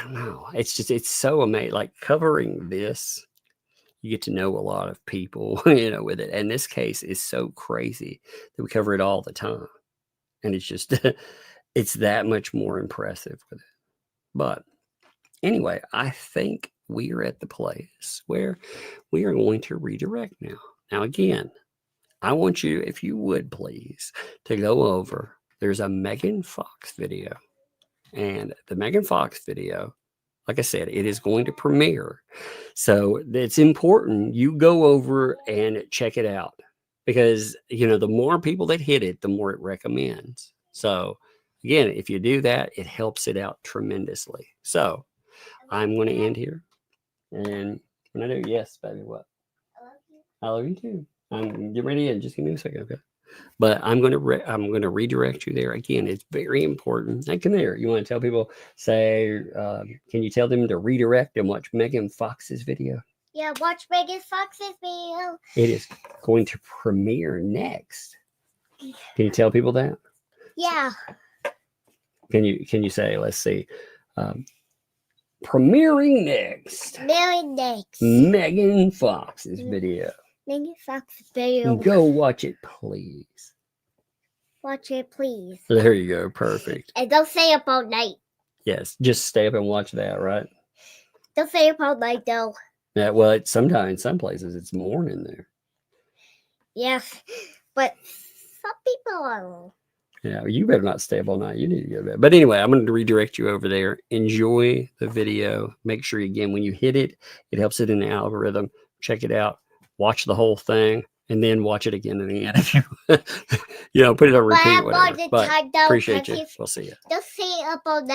don't know. It's so amazing. Like covering this, you get to know a lot of people, with it. And this case is so crazy that we cover it all the time. And it's just, it's that much more impressive with it. But anyway, I think we are at the place where we are going to redirect now. Now, again, I want you, if you would please, to go over. There's a Megan Fox video. And the Megan Fox video, like I said, it is going to premiere. So it's important you go over and check it out. Because, the more people that hit it, the more it recommends. So, again, if you do that, it helps it out tremendously. So, I'm going to end here. And when I do, yes, baby, what? I love you too. I'm getting ready in. Just give me a second, okay? But I'm going to redirect you there. Again, it's very important. Hey, come here. You want to tell people, can you tell them to redirect and watch Megan Fox's video? Yeah, watch Megan Fox's video. It is going to premiere next. Can you tell people that? Yeah. Can you say, let's see, premiering next. Megan Fox's video. Megan Fox's video. Go watch it, please. Watch it, please. There you go. Perfect. And don't stay up all night. Yes, just stay up and watch that, right? Don't stay up all night, though. Yeah, well, sometimes some places it's morning there. Yes, but some people are. Yeah, you better not stay up all night. You need to go to bed. But anyway, I'm going to redirect you over there. Enjoy the video. Make sure, again, when you hit it, it helps it in the algorithm. Check it out. Watch the whole thing, and then watch it again and again. If you, put it on repeat, whatever. But appreciate you. We'll see you. Don't stay up all night.